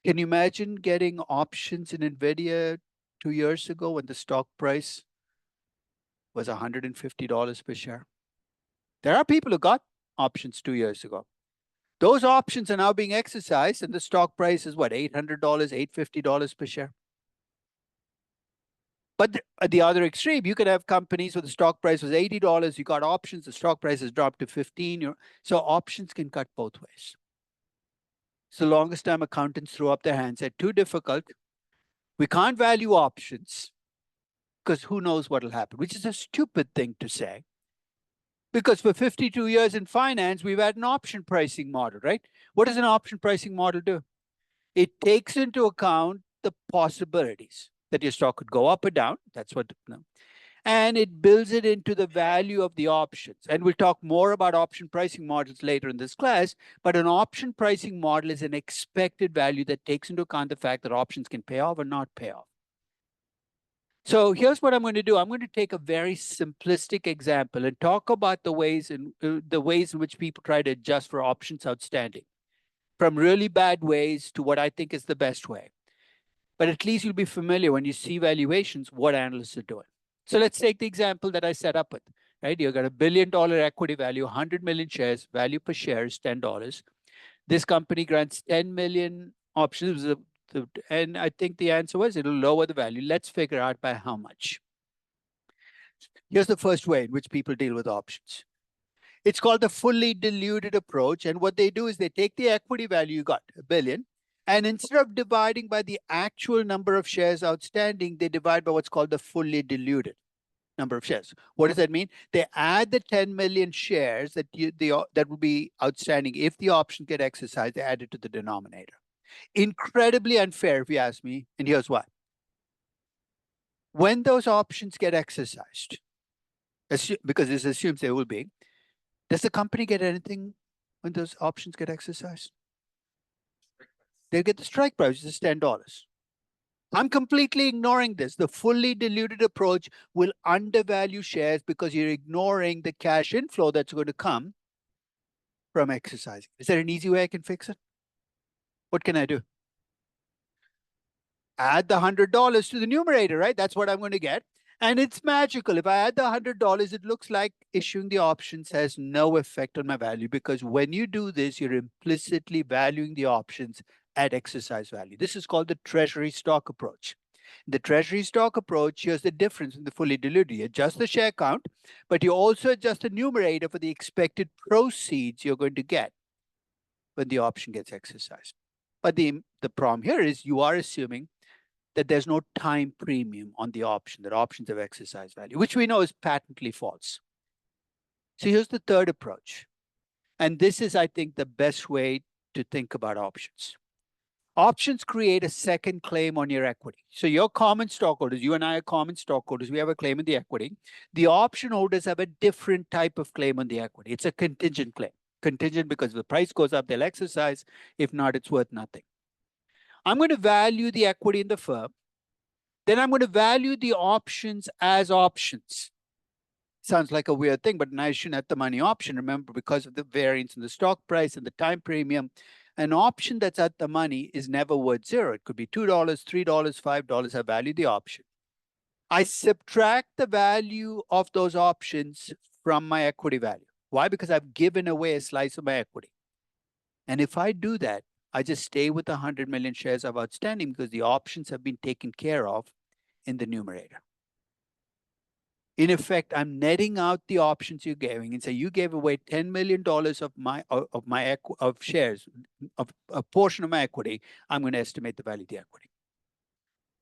Can you imagine getting options in NVIDIA 2 years ago when the stock price was $150 per share? There are people who got options 2 years ago. Those options are now being exercised, and the stock price is what, $800, $850 per share. But at the other extreme, you could have companies where the stock price was $80, you got options, the stock price has dropped to 15. So options can cut both ways. It's the longest time accountants threw up their hands, said, too difficult. We can't value options. because who knows what will happen, which is a stupid thing to say. Because for 52 years in finance, we've had an option pricing model, right? What does an option pricing model do? It takes into account the possibilities that your stock could go up or down. That's what, and it builds it into the value of the options. And we'll talk more about option pricing models later in this class, but an option pricing model is an expected value that takes into account the fact that options can pay off or not pay off. So here's what I'm going to do. I'm going to take a very simplistic example and talk about the ways in which people try to adjust for options outstanding, from really bad ways to what I think is the best way. But at least you'll be familiar when you see valuations, what analysts are doing. So let's take the example that I set up with, right? You've got $1 billion equity value, 100 million shares, value per share is $10. This company grants 10 million options. And I think the answer was it'll lower the value. Let's figure out by how much. Here's the first way in which people deal with options. It's called the fully diluted approach. And what they do is they take the equity value you got, $1 billion, and instead of dividing by the actual number of shares outstanding, they divide by what's called the fully diluted number of shares. What does that mean? They add the 10 million shares that that will be outstanding if the options get exercised. They add it to the denominator. Incredibly unfair, if you ask me, and here's why. When those options get exercised, because this assumes they will be, does the company get anything when those options get exercised? They get the strike price, which is $10. I'm completely ignoring this. The fully diluted approach will undervalue shares because you're ignoring the cash inflow that's going to come from exercising. Is there an easy way I can fix it? What can I do? Add the $100 to the numerator, right? That's what I'm going to get. And it's magical. If I add the $100, it looks like issuing the options has no effect on my value, because when you do this, you're implicitly valuing the options at exercise value. This is called the treasury stock approach. The treasury stock approach, here's the difference in the fully diluted. You adjust the share count, but you also adjust the numerator for the expected proceeds you're going to get when the option gets exercised. But the problem here is you are assuming that there's no time premium on the option, that options have exercise value, which we know is patently false. So here's the third approach. And this is, I think, the best way to think about options. Options create a second claim on your equity. So your common stockholders, you and I are common stockholders, we have a claim on the equity. The option holders have a different type of claim on the equity. It's a contingent claim. Contingent because if the price goes up, they'll exercise. If not, it's worth nothing. I'm going to value the equity in the firm. Then I'm going to value the options as options. Sounds like a weird thing, but now you shouldn't have the money option. Remember, because of the variance in the stock price and the time premium, an option that's at the money is never worth zero. It could be $2, $3, $5. I value the option. I subtract the value of those options from my equity value. Why? Because I've given away a slice of my equity. And if I do that, I just stay with the 100 million shares of outstanding because the options have been taken care of in the numerator. In effect, I'm netting out the options you're giving and say you gave away $10 million of shares, of a portion of my equity. I'm going to estimate the value of the equity.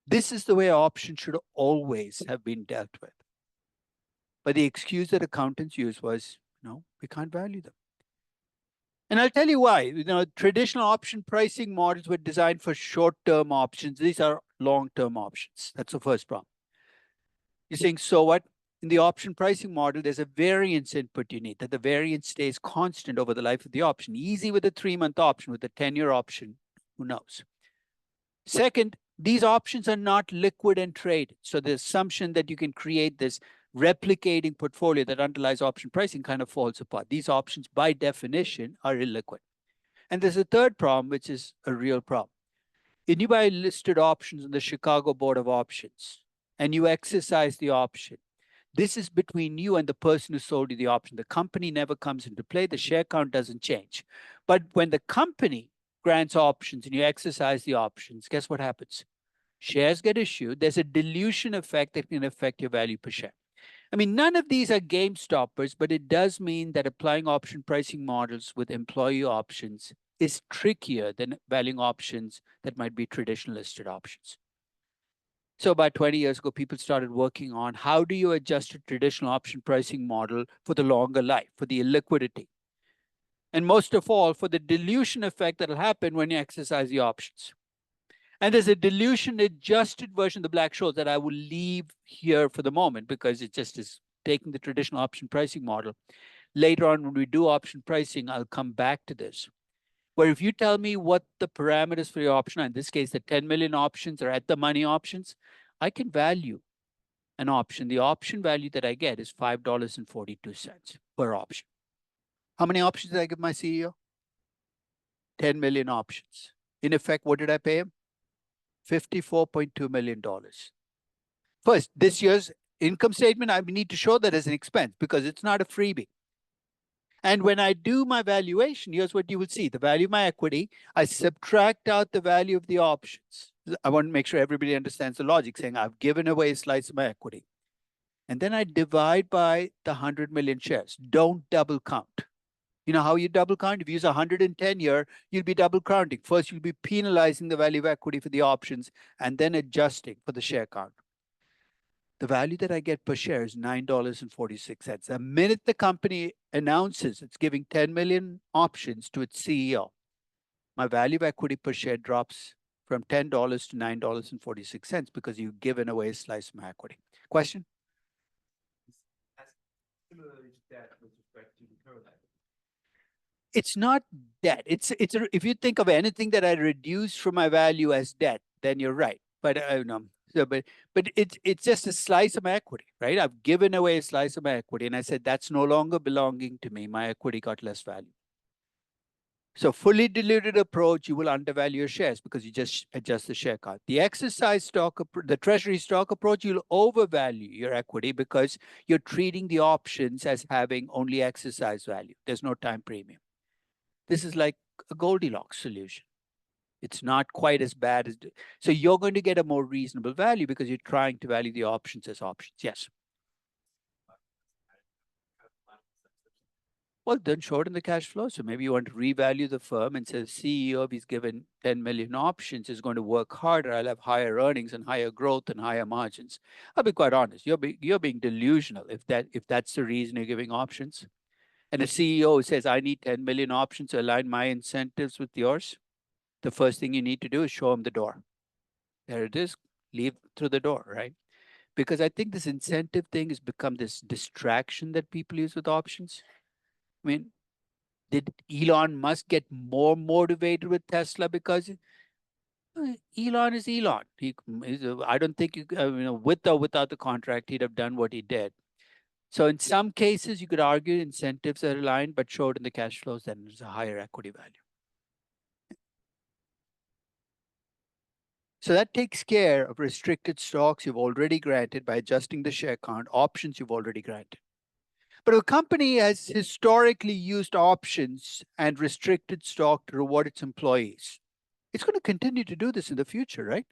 This is the way options should always have been dealt with. But the excuse that accountants used was, no, we can't value them. And I'll tell you why. Traditional option pricing models were designed for short-term options. These are long-term options. That's the first problem. You're saying, so what? In the option pricing model, there's a variance input you need, that the variance stays constant over the life of the option. Easy with a 3-month option, with a 10-year option, who knows? Second, these options are not liquid and traded. So the assumption that you can create this replicating portfolio that underlies option pricing kind of falls apart. These options, by definition, are illiquid. And there's a third problem, which is a real problem. If you buy listed options on the Chicago Board of Options and you exercise the option, this is between you and the person who sold you the option. The company never comes into play. The share count doesn't change. But when the company grants options and you exercise the options, guess what happens? Shares get issued. There's a dilution effect that can affect your value per share. I mean, none of these are game stoppers, but it does mean that applying option pricing models with employee options is trickier than valuing options that might be traditional listed options. So about 20 years ago, people started working on how do you adjust a traditional option pricing model for the longer life, for the illiquidity, and most of all, for the dilution effect that'll happen when you exercise the options. And there's a dilution adjusted version of the Black-Scholes that I will leave here for the moment because it just is taking the traditional option pricing model. Later on, when we do option pricing, I'll come back to this. Where if you tell me what the parameters for your option are, in this case, the 10 million options or at the money options, I can value an option. The option value that I get is $5.42 per option. How many options did I give my CEO? 10 million options. In effect, what did I pay him? $54.2 million. First, this year's income statement, I need to show that as an expense because it's not a freebie. And when I do my valuation, here's what you will see. The value of my equity, I subtract out the value of the options. I want to make sure everybody understands the logic, saying I've given away a slice of my equity. And then I divide by the 100 million shares. Don't double count. You know how you double count? If you use 110 here, you'll be double counting. First, you'll be penalizing the value of equity for the options and then adjusting for the share count. The value that I get per share is $9.46. The minute the company announces it's giving 10 million options to its CEO, my value of equity per share drops from $10 to $9.46 because you've given away a slice of my equity. Question? As similarly to that with respect to the current liability. It's not debt. If you think of anything that I reduce from my value as debt, then you're right. But no. So, but it's just a slice of my equity, right? I've given away a slice of my equity, and I said that's no longer belonging to me. My equity got less value. So fully diluted approach, you will undervalue your shares because you just adjust the share count. The exercise stock, the treasury stock approach, you'll overvalue your equity because you're treating the options as having only exercise value. There's no time premium. This is like a Goldilocks solution. It's not quite as bad as, so you're going to get a more reasonable value because you're trying to value the options as options. Yes. Well, then show it in the cash flow. So maybe you want to revalue the firm and say the CEO, if he's given 10 million options, is going to work harder. I'll have higher earnings and higher growth and higher margins. I'll be quite honest. You're being delusional if that's the reason you're giving options. And a CEO says, I need 10 million options to align my incentives with yours. The first thing you need to do is show them the door. There it is. Leave through the door, right? Because I think this incentive thing has become this distraction that people use with options. I mean, did Elon Musk get more motivated with Tesla because Elon is Elon? I don't think with or without the contract, he'd have done what he did. So in some cases, you could argue incentives are aligned, but showed in the cash flows, then there's a higher equity value. So that takes care of restricted stocks you've already granted by adjusting the share count, options you've already granted. But a company has historically used options and restricted stock to reward its employees. It's going to continue to do this in the future, right?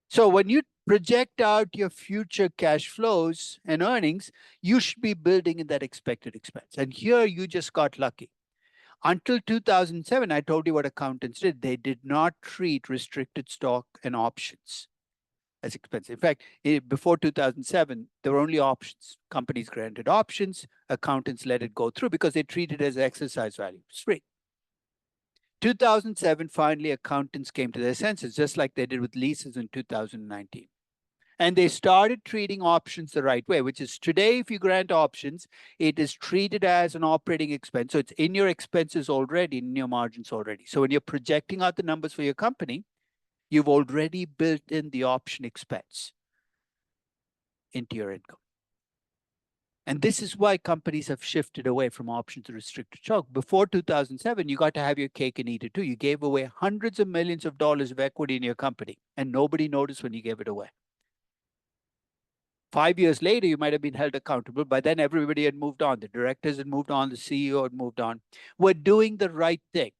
So when you project out your future cash flows and earnings, you should be building in that expected expense. And here you just got lucky. Until 2007, I told you what accountants did. They did not treat restricted stock and options as expensive. In fact, before 2007, there were only options. Companies granted options, accountants let it go through because they treated it as exercise value. It's free. 2007, finally, accountants came to their senses, just like they did with leases in 2019. And they started treating options the right way, which is today, if you grant options, it is treated as an operating expense. So it's in your expenses already, in your margins already. So when you're projecting out the numbers for your company, you've already built in the option expense into your income. And this is why companies have shifted away from options to restricted stock. Before 2007, you got to have your cake and eat it too. You gave away hundreds of millions of dollars of equity in your company, and nobody noticed when you gave it away. 5 years later, you might have been held accountable. By then, everybody had moved on. The directors had moved on. The CEO had moved on. We're doing the right thing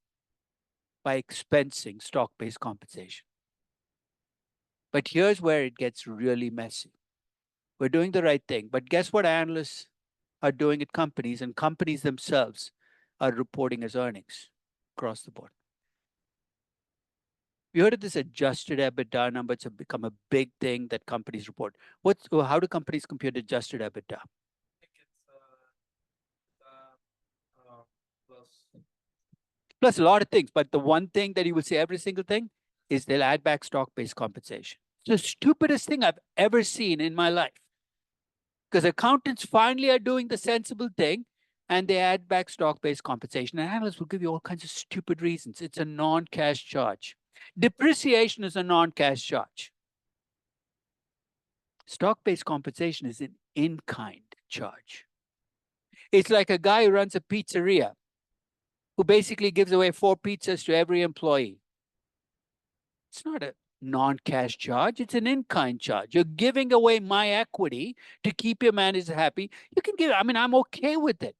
by expensing stock-based compensation. But here's where it gets really messy. We're doing the right thing. But guess what analysts are doing at companies, and companies themselves are reporting as earnings across the board. You heard of this adjusted EBITDA number? It's become a big thing that companies report. How do companies compute adjusted EBITDA? think it's plus Plus a lot of things, but the one thing that you will see every single thing is they'll add back stock-based compensation. It's the stupidest thing I've ever seen in my life. Because accountants finally are doing the sensible thing and they add back stock-based compensation. And analysts will give you all kinds of stupid reasons. It's a non-cash charge. Depreciation is a non-cash charge. Stock-based compensation is an in-kind charge. It's like a guy who runs a pizzeria who basically gives away 4 pizzas to every employee. It's not a non-cash charge. It's an in-kind charge. You're giving away my equity to keep your managers happy. You can give, I mean, I'm okay with it.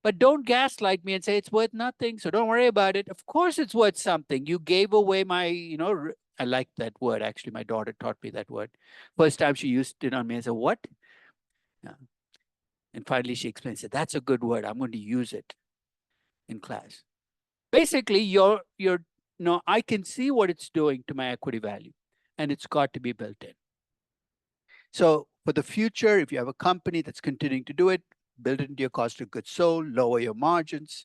But don't gaslight me and say it's worth nothing. So don't worry about it. Of course it's worth something. You gave away my, I like that word. Actually, my daughter taught me that word. First time she used it on me, I said, what? Yeah. And finally she explained, said, that's a good word. I'm going to use it in class. Basically, I can see what it's doing to my equity value, and it's got to be built in. So for the future, if you have a company that's continuing to do it, build it into your cost of goods sold, lower your margins.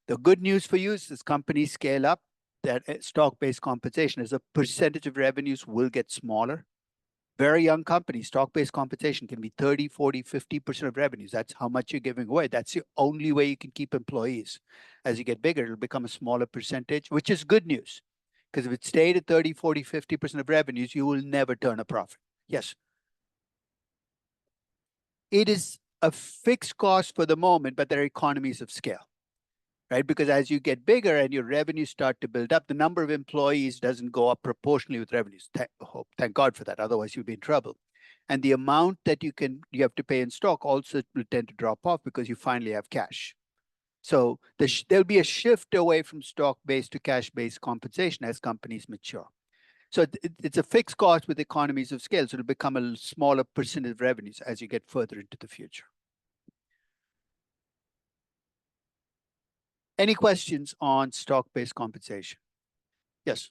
The good news for you is as companies scale up, that stock-based compensation as a percentage of revenues will get smaller. Very young companies, stock-based compensation can be 30, 40, 50% of revenues. That's how much you're giving away. That's the only way you can keep employees. As you get bigger, it'll become a smaller percentage, which is good news. Because if it stayed at 30, 40, 50% of revenues, you will never turn a profit. Yes. It is a fixed cost for the moment, but there are economies of scale, right? Because as you get bigger and your revenues start to build up, the number of employees doesn't go up proportionally with revenues. Thank God for that. Otherwise, you'd be in trouble. And the amount that you have to pay in stock also will tend to drop off because you finally have cash. So there'll be a shift away from stock-based to cash-based compensation as companies mature. So it's a fixed cost with economies of scale. So it'll become a smaller percentage of revenues as you get further into the future. Any questions on stock-based compensation? Yes.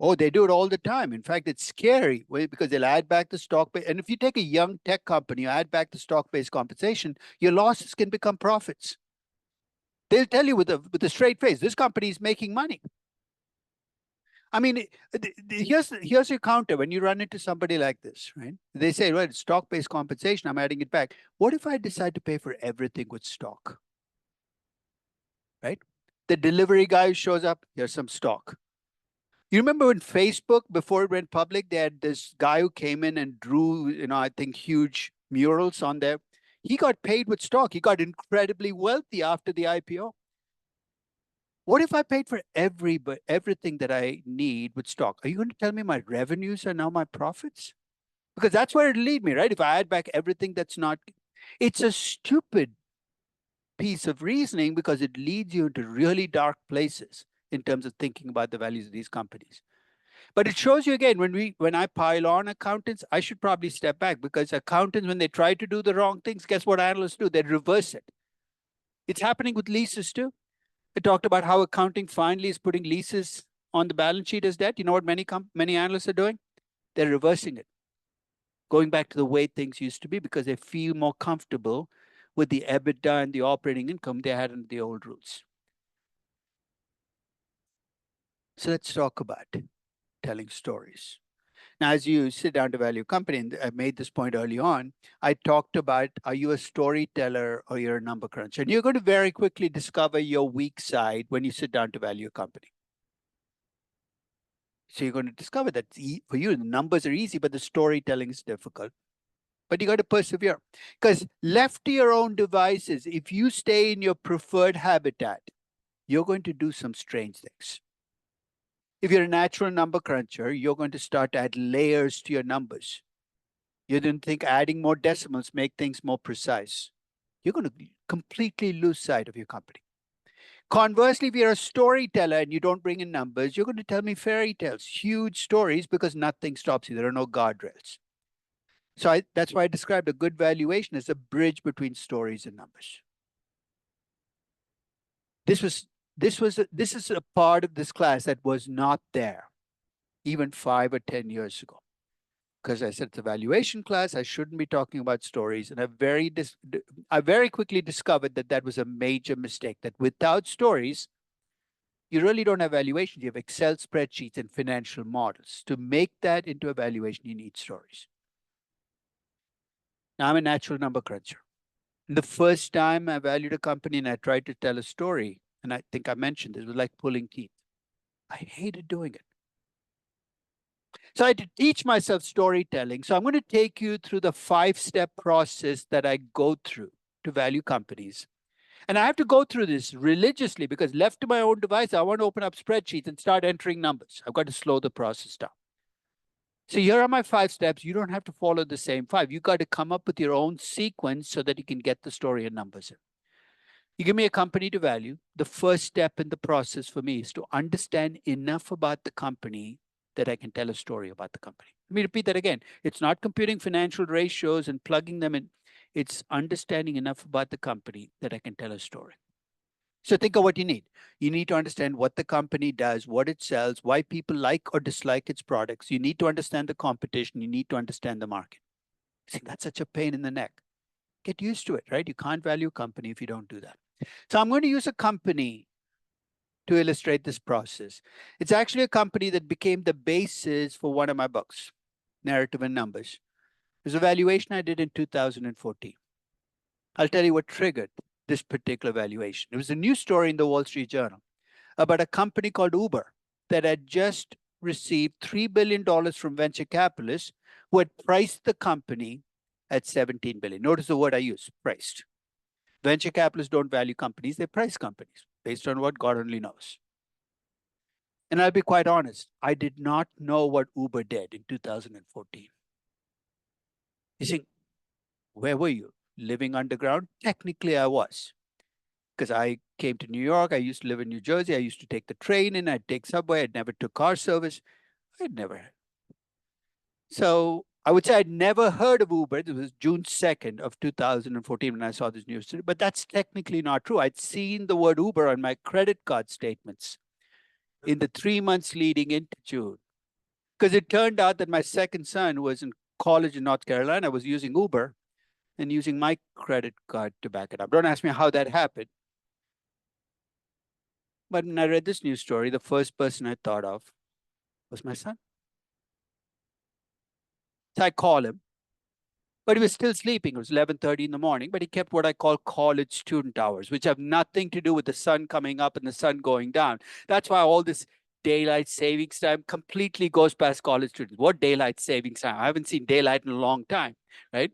Oh, they do it all the time. In fact, it's scary because they'll add back the stock. And if you take a young tech company, you add back the stock-based compensation, your losses can become profits. They'll tell you with a straight face, this company is making money. I mean, here's your counter when you run into somebody like this, right? They say, well, it's stock-based compensation, I'm adding it back. What if I decide to pay for everything with stock? Right? The delivery guy shows up, here's some stock. You remember when Facebook, before it went public, they had this guy who came in and drew, I think huge murals on there. He got paid with stock. He got incredibly wealthy after the IPO. What if I paid for everything that I need with stock? Are you going to tell me my revenues are now my profits? Because that's where it'll lead me, right? If I add back everything that's not, it's a stupid piece of reasoning because it leads you into really dark places in terms of thinking about the values of these companies. But it shows you again, when I pile on accountants, I should probably step back because accountants, when they try to do the wrong things, guess what analysts do? They reverse it. It's happening with leases too. I talked about how accounting finally is putting leases on the balance sheet as debt. You know what many analysts are doing? They're reversing it, going back to the way things used to be because they feel more comfortable with the EBITDA and the operating income they had under the old rules. So let's talk about telling stories. Now, as you sit down to value a company, and I made this point early on, I talked about, are you a storyteller or you're a number cruncher? And you're going to very quickly discover your weak side when you sit down to value a company. So you're going to discover that for you, the numbers are easy, but the storytelling is difficult. But you got to persevere. Because left to your own devices, if you stay in your preferred habitat, you're going to do some strange things. If you're a natural number cruncher, you're going to start to add layers to your numbers. You didn't think adding more decimals make things more precise. You're going to completely lose sight of your company. Conversely, if you're a storyteller and you don't bring in numbers, you're going to tell me fairy tales, huge stories, because nothing stops you. There are no guardrails. So that's why I described a good valuation as a bridge between stories and numbers. This is a part of this class that was not there even 5 or 10 years ago. Because I said it's a valuation class, I shouldn't be talking about stories. And I very quickly discovered that that was a major mistake, that without stories, you really don't have valuations. You have Excel spreadsheets and financial models. To make that into a valuation, you need stories. Now, I'm a natural number cruncher. The first time I valued a company and I tried to tell a story, and I think I mentioned this, was like pulling teeth. I hated doing it. So I had to teach myself storytelling. So I'm going to take you through the 5-step process that I go through to value companies. And I have to go through this religiously because left to my own device, I want to open up spreadsheets and start entering numbers. I've got to slow the process down. So here are my 5 steps. You don't have to follow the same 5. You got to come up with your own sequence so that you can get the story and numbers in. You give me a company to value. The first step in the process for me is to understand enough about the company that I can tell a story about the company. Let me repeat that again. It's not computing financial ratios and plugging them in. It's understanding enough about the company that I can tell a story. So think of what you need. You need to understand what the company does, what it sells, why people like or dislike its products. You need to understand the competition. You need to understand the market. See, that's such a pain in the neck. Get used to it, right? You can't value a company if you don't do that. So I'm going to use a company to illustrate this process. It's actually a company that became the basis for one of my books, Narrative and Numbers. It was a valuation I did in 2014. I'll tell you what triggered this particular valuation. It was a news story in the Wall Street Journal about a company called Uber that had just received $3 billion from venture capitalists who had priced the company at $17 billion. Notice the word I use, priced. Venture capitalists don't value companies, they price companies based on what God only knows. And I'll be quite honest, I did not know what Uber did in 2014. You see, where were you? Living underground? Technically, I was. Because I came to New York, I used to live in New Jersey, I used to take the train and I'd take subway, I'd never took car service. I'd never. So I would say I'd never heard of Uber. It was June 2nd of 2014 when I saw this news story, but that's technically not true. I'd seen the word Uber on my credit card statements in the 3 months leading into June. Because it turned out that my second son was in college in North Carolina, was using Uber and using my credit card to back it up. Don't ask me how that happened. But when I read this news story, the first person I thought of was my son. So I call him, but he was still sleeping. It was 11:30 in the morning, but he kept what I call college student hours, which have nothing to do with the sun coming up and the sun going down. That's why all this daylight savings time completely goes past college students. What daylight savings time? I haven't seen daylight in a long time, right?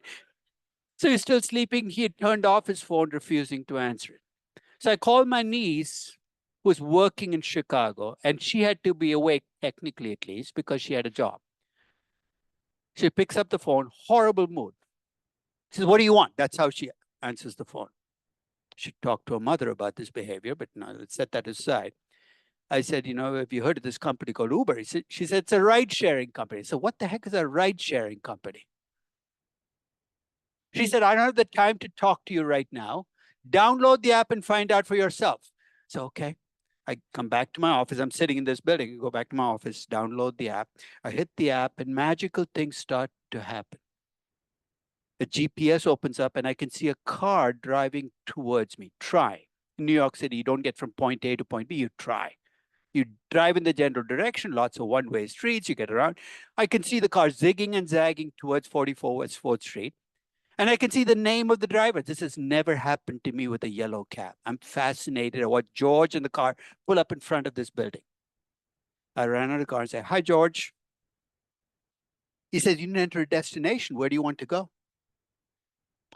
So he's still sleeping. He had turned off his phone, refusing to answer it. So I called my niece, who was working in Chicago, and she had to be awake, technically at least, because she had a job. She picks up the phone, horrible mood. She says, "What do you want?" That's how she answers the phone. She talked to her mother about this behavior, but no, let's set that aside. I said, have you heard of this company called Uber? She said, it's a ride-sharing company. So what the heck is a ride-sharing company? She said, I don't have the time to talk to you right now. Download the app and find out for yourself. So, okay. I come back to my office. I'm sitting in this building. I go back to my office, download the app. I hit the app and magical things start to happen. The GPS opens up and I can see a car driving towards me. Try. In New York City, you don't get from point A to point B, you try. You drive in the general direction, lots of one-way streets, you get around. I can see the car zigging and zagging towards 44 West 4th Street. And I can see the name of the driver. This has never happened to me with a yellow cab. I'm fascinated. I watch George and the car pull up in front of this building. I ran out of the car and said, "Hi, George." He says, "You didn't enter a destination. Where do you want to go?"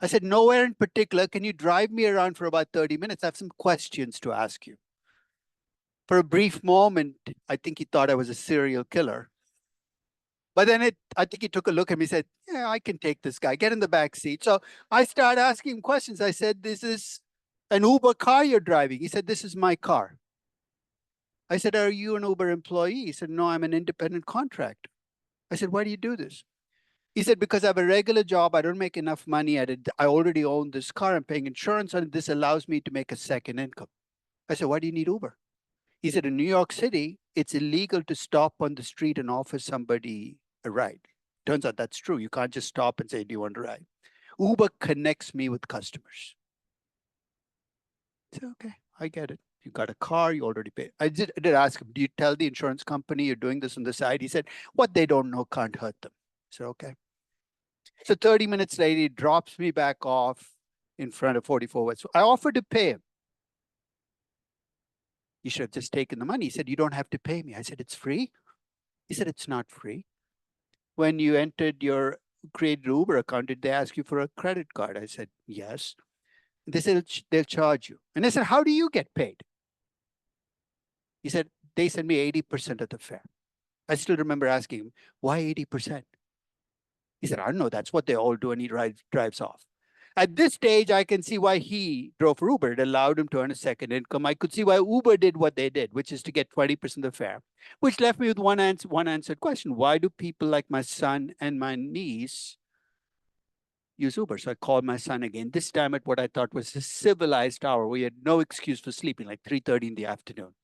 I said, "Nowhere in particular. Can you drive me around for about 30 minutes? I have some questions to ask you." For a brief moment, I think he thought I was a serial killer. But then I think he took a look at me and said, "Yeah, I can take this guy. Get in the back seat." So I started asking him questions. I said, "This is an Uber car you're driving." He said, "This is my car." I said, "Are you an Uber employee?" He said, "No, I'm an independent contractor." I said, "Why do you do this?" He said, "Because I have a regular job. I don't make enough money at it. I already own this car. I'm paying insurance on it. This allows me to make a second income." I said, why do you need Uber? He said, in New York City, it's illegal to stop on the street and offer somebody a ride. Turns out that's true. You can't just stop and say, do you want a ride? Uber connects me with customers. I said, okay, I get it. You got a car, you already paid. I did ask him, do you tell the insurance company you're doing this on the side? He said, what they don't know can't hurt them. I said, okay. So 30 minutes later, he drops me back off in front of 44 West. I offered to pay him. You should have just taken the money. He said, you don't have to pay me. I said, it's free. He said, it's not free. When you entered your created Uber account, did they ask you for a credit card? I said, yes. They said, they'll charge you. And I said, how do you get paid? He said, they send me 80% of the fare. I still remember asking him, why 80%? He said, I don't know. That's what they all do. And he drives off. At this stage, I can see why he drove for Uber. It allowed him to earn a second income. I could see why Uber did what they did, which is to get 20% of the fare, which left me with one answered question. Why do people like my son and my niece use Uber? So I called my son again, this time at what I thought was a civilized hour. We had no excuse for sleeping, like 3:30 in the afternoon.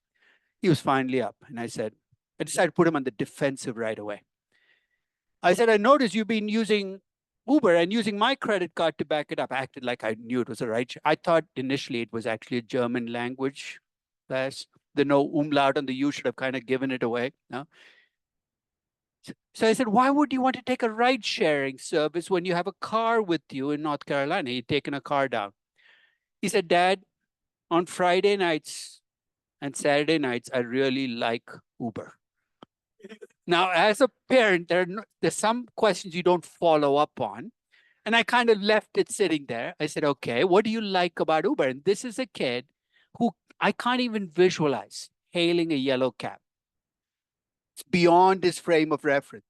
He was finally up. And I decided to put him on the defensive right away. I said, I noticed you've been using Uber and using my credit card to back it up. I acted like I knew it was a right. I thought initially it was actually a German language class. The no umlaut on the U should have kind of given it away. No? So I said, why would you want to take a ride sharing service when you have a car with you in North Carolina? He'd taken a car down. He said, Dad, on Friday nights and Saturday nights, I really like Uber. Now, as a parent, there's some questions you don't follow up on. And I kind of left it sitting there. I said, okay, what do you like about Uber? And this is a kid who I can't even visualize hailing a yellow cab. It's beyond his frame of reference.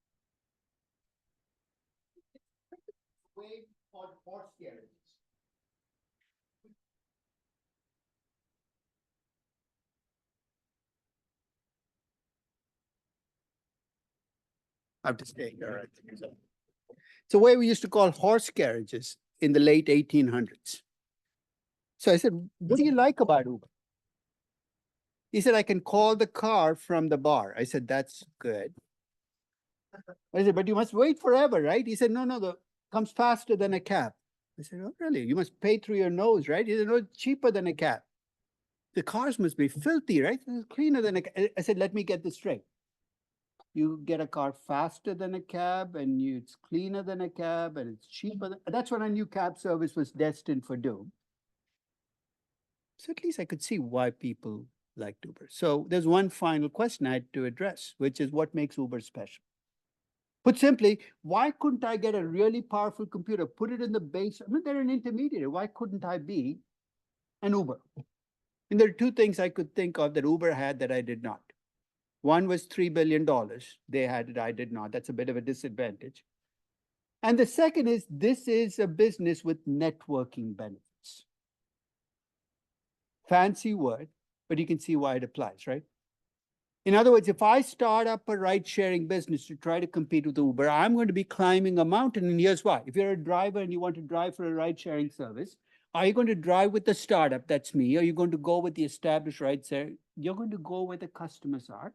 I'm just saying, all right. It's a way we used to call horse carriages in the late 1800s. So I said, what do you like about Uber? He said, I can call the car from the bar. I said, that's good. I said, but you must wait forever, right? He said, no, the comes faster than a cab. I said, oh, really? You must pay through your nose, right? He said, no, it's cheaper than a cab. The cars must be filthy, right? It's cleaner than a cab. I said, let me get this straight. You get a car faster than a cab, and it's cleaner than a cab, and it's cheaper. That's when I knew cab service was destined for doom. So at least I could see why people liked Uber. So there's one final question I had to address, which is what makes Uber special? Put simply, why couldn't I get a really powerful computer, put it in the base? I mean, they're an intermediary. Why couldn't I be an Uber? And there are two things I could think of that Uber had that I did not. One was $3 billion. They had it, I did not. That's a bit of a disadvantage. And the second is, this is a business with networking benefits. Fancy word, but you can see why it applies, right? In other words, if I start up a ride-sharing business to try to compete with Uber, I'm going to be climbing a mountain, and here's why. If you're a driver and you want to drive for a ride-sharing service, are you going to drive with the startup? That's me. Are you going to go with the established ride-share? You're going to go where the customers are.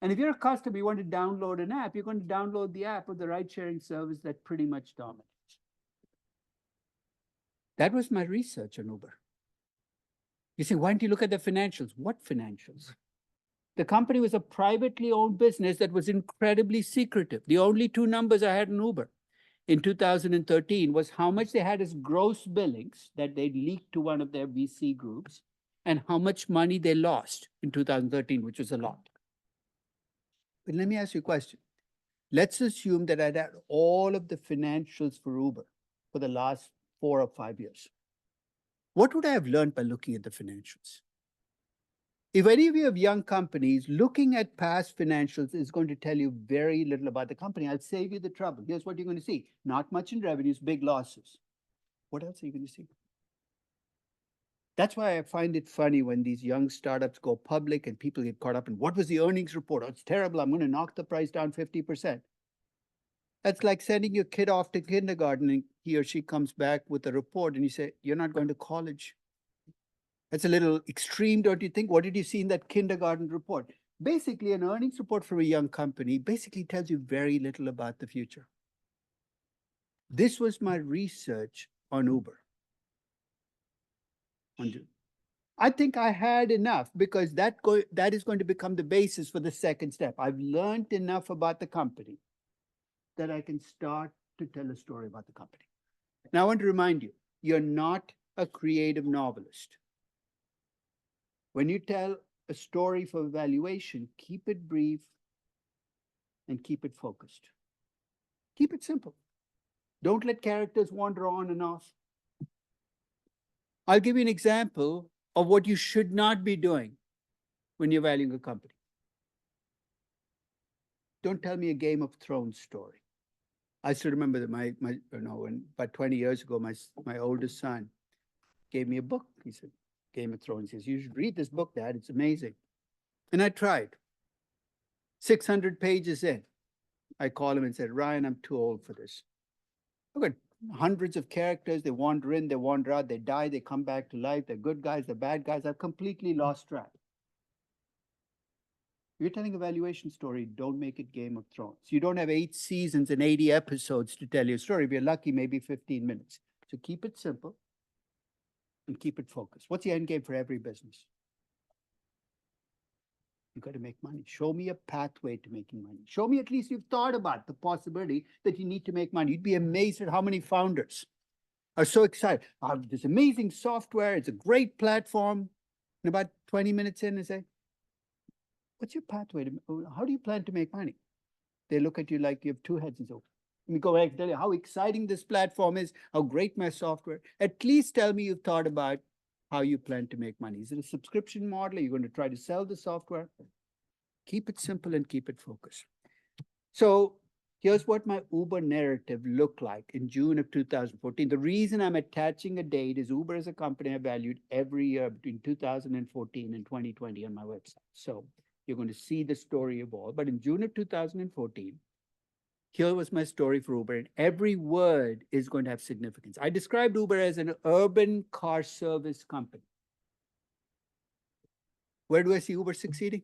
And if you're a customer, you want to download an app, you're going to download the app of the ride-sharing service that pretty much dominates. That was my research on Uber. You say, why don't you look at the financials? What financials? The company was a privately owned business that was incredibly secretive. The only two numbers I had in Uber in 2013 was how much they had as gross billings that they leaked to one of their VC groups, and how much money they lost in 2013, which was a lot. But let me ask you a question. Let's assume that I'd had all of the financials for Uber for the last 4 or 5 years. What would I have learned by looking at the financials? If any of you have young companies, looking at past financials is going to tell you very little about the company. I'll save you the trouble. Here's what you're going to see. Not much in revenues, big losses. What else are you going to see? That's why I find it funny when these young startups go public and people get caught up in what was the earnings report? Oh, it's terrible. I'm going to knock the price down 50%. That's like sending your kid off to kindergarten and he or she comes back with a report and you say, you're not going to college. That's a little extreme, don't you think? What did you see in that kindergarten report? Basically, an earnings report from a young company basically tells you very little about the future. This was my research on Uber. I think I had enough because that is going to become the basis for the second step. I've learned enough about the company that I can start to tell a story about the company. Now, I want to remind you, you're not a creative novelist. When you tell a story for valuation, keep it brief and keep it focused. Keep it simple. Don't let characters wander on and off. I'll give you an example of what you should not be doing when you're valuing a company. Don't tell me a Game of Thrones story. I still remember that when about 20 years ago, my oldest son gave me a book. He said, Game of Thrones. He says, you should read this book, Dad. It's amazing. And I tried. 600 pages in, I called him and said, Ryan, I'm too old for this. I've got hundreds of characters. They wander in, they wander out, they die, they come back to life. They're good guys, they're bad guys. I've completely lost track. You're telling a valuation story, don't make it Game of Thrones. You don't have 8 seasons and 80 episodes to tell your story. If you're lucky, maybe 15 minutes. So keep it simple and keep it focused. What's the end game for every business? You've got to make money. Show me a pathway to making money. Show me at least you've thought about the possibility that you need to make money. You'd be amazed at how many founders are so excited. Oh, this amazing software. It's a great platform. And about 20 minutes in, they say, what's your pathway? How do you plan to make money? They look at you like you have 2 heads and so. Let me go back and tell you how exciting this platform is, how great my software. At least tell me you've thought about how you plan to make money. Is it a subscription model? Are you going to try to sell the software? Keep it simple and keep it focused. So here's what my Uber narrative looked like in June of 2014. The reason I'm attaching a date is Uber is a company I valued every year between 2014 and 2020 on my website. So you're going to see the story evolve. But in June of 2014, here was my story for Uber, and every word is going to have significance. I described Uber as an urban car service company. Where do I see Uber succeeding?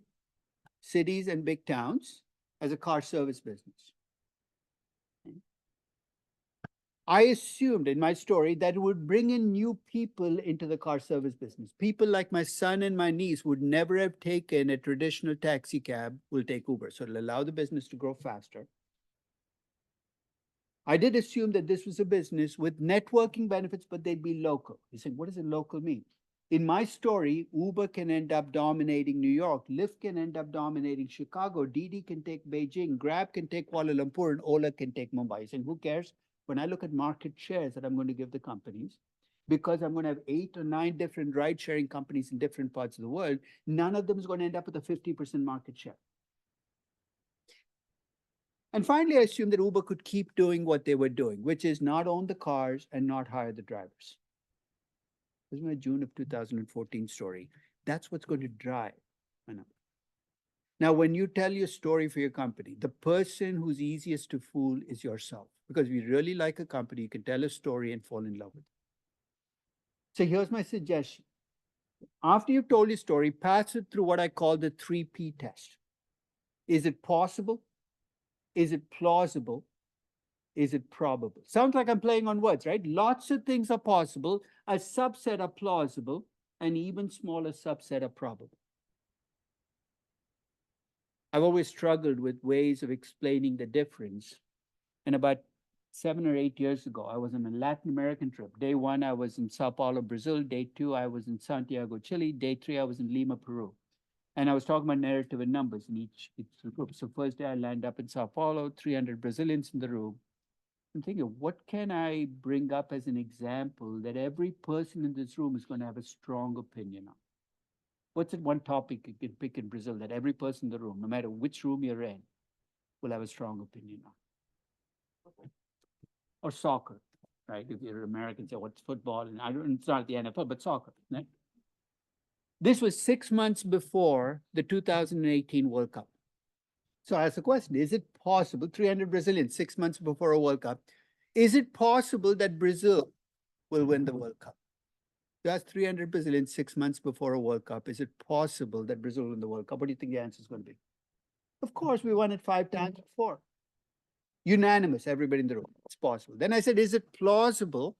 Cities and big towns as a car service business. I assumed in my story that it would bring in new people into the car service business. People like my son and my niece would never have taken a traditional taxi cab, will take Uber. So it'll allow the business to grow faster. I did assume that this was a business with networking benefits, but they'd be local. You say, what does a local mean? In my story, Uber can end up dominating New York, Lyft can end up dominating Chicago, Didi can take Beijing, Grab can take Kuala Lumpur, and Ola can take Mumbai. And who cares? When I look at market shares that I'm going to give the companies, because I'm going to have 8 or 9 different ride-sharing companies in different parts of the world, none of them is going to end up with a 50% market share. And finally, I assumed that Uber could keep doing what they were doing, which is not own the cars and not hire the drivers. This is my June of 2014 story. That's what's going to drive my number. Now, when you tell your story for your company, the person who's easiest to fool is yourself. Because if you really like a company, you can tell a story and fall in love with it. So here's my suggestion. After you've told your story, pass it through what I call the 3P test. Is it possible? Is it plausible? Is it probable? Sounds like I'm playing on words, right? Lots of things are possible, a subset are plausible, an even smaller subset are probable. I've always struggled with ways of explaining the difference. And about 7 or 8 years ago, I was on a Latin American trip. Day 1, I was in Sao Paulo, Brazil. Day 2, I was in Santiago, Chile. Day 3, I was in Lima, Peru. And I was talking about narrative and numbers in each group. So first day I land up in Sao Paulo, 300 Brazilians in the room. I'm thinking, what can I bring up as an example that every person in this room is going to have a strong opinion on? What's it one topic you can pick in Brazil that every person in the room, no matter which room you're in, will have a strong opinion on? Or soccer, right? If you're American, say what's football, and it's not the NFL, but soccer, right? This was 6 months before the 2018 World Cup. So I asked the question, is it possible, 300 Brazilians, 6 months before a World Cup, is it possible that Brazil will win the World Cup? That's 300 Brazilians 6 months before a World Cup. Is it possible that Brazil will win the World Cup? What do you think the answer is going to be? Of course, we won it 5 times before. Unanimous, everybody in the room. It's possible. Then I said, is it plausible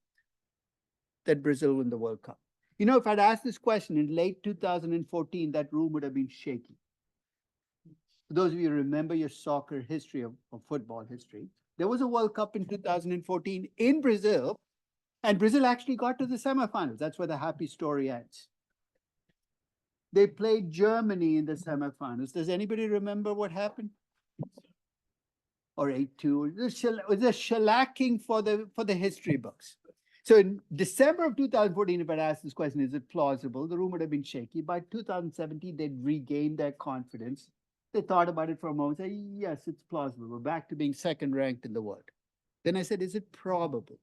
that Brazil win the World Cup? You know, if I'd asked this question in late 2014, that room would have been shaky. For those of you who remember your soccer history or football history, there was a World Cup in 2014 in Brazil, and Brazil actually got to the semifinals. That's where the happy story ends. They played Germany in the semifinals. Does anybody remember what happened? Or 8-2. It was a shellacking for the history books. So in December of 2014, if I'd asked this question, is it plausible? The room would have been shaky. By 2017, they'd regained their confidence. They thought about it for a moment, say, yes, it's plausible. We're back to being second ranked in the world. Then I said, is it probable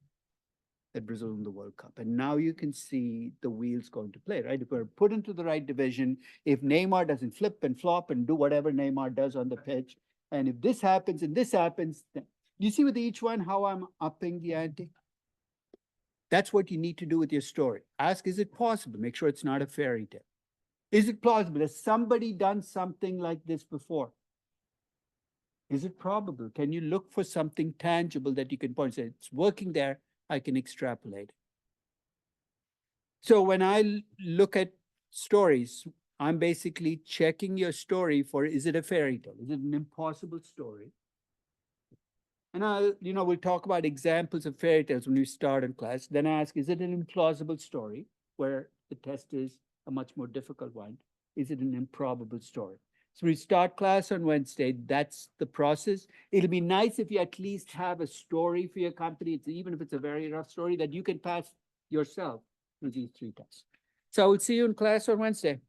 that Brazil win the World Cup? And now you can see the wheels going to play, right? If we're put into the right division, if Neymar doesn't flip and flop and do whatever Neymar does on the pitch, and if this happens and this happens, then you see with each one how I'm upping the ante? That's what you need to do with your story. Ask, is it possible? Make sure it's not a fairy tale. Is it plausible? Has somebody done something like this before? Is it probable? Can you look for something tangible that you can point, say, it's working there, I can extrapolate. So when I look at stories, I'm basically checking your story for, is it a fairy tale? Is it an impossible story? And we'll talk about examples of fairy tales when we start in class. Then I ask, is it an implausible story where the test is a much more difficult one? Is it an improbable story? So we start class on Wednesday. That's the process. It'll be nice if you at least have a story for your company, even if it's a very rough story, that you can pass yourself through these 3 tests. So I will see you in class on Wednesday.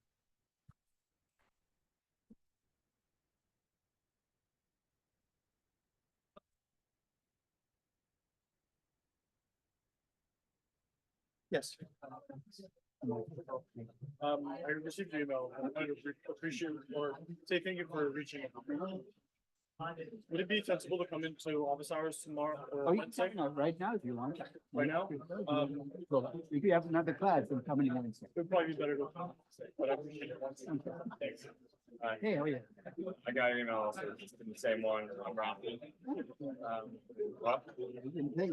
Yes. I received your email. I appreciate or say thank you for reaching out. Would it be sensible to come into office hours tomorrow or Wednesday? Right now if you want. Right now? If you have another class, then come in Wednesday. It would probably be better to come, but I appreciate it. Thanks. Hey, how are you? I got an email also, just in the same one. I'm Rafi. What?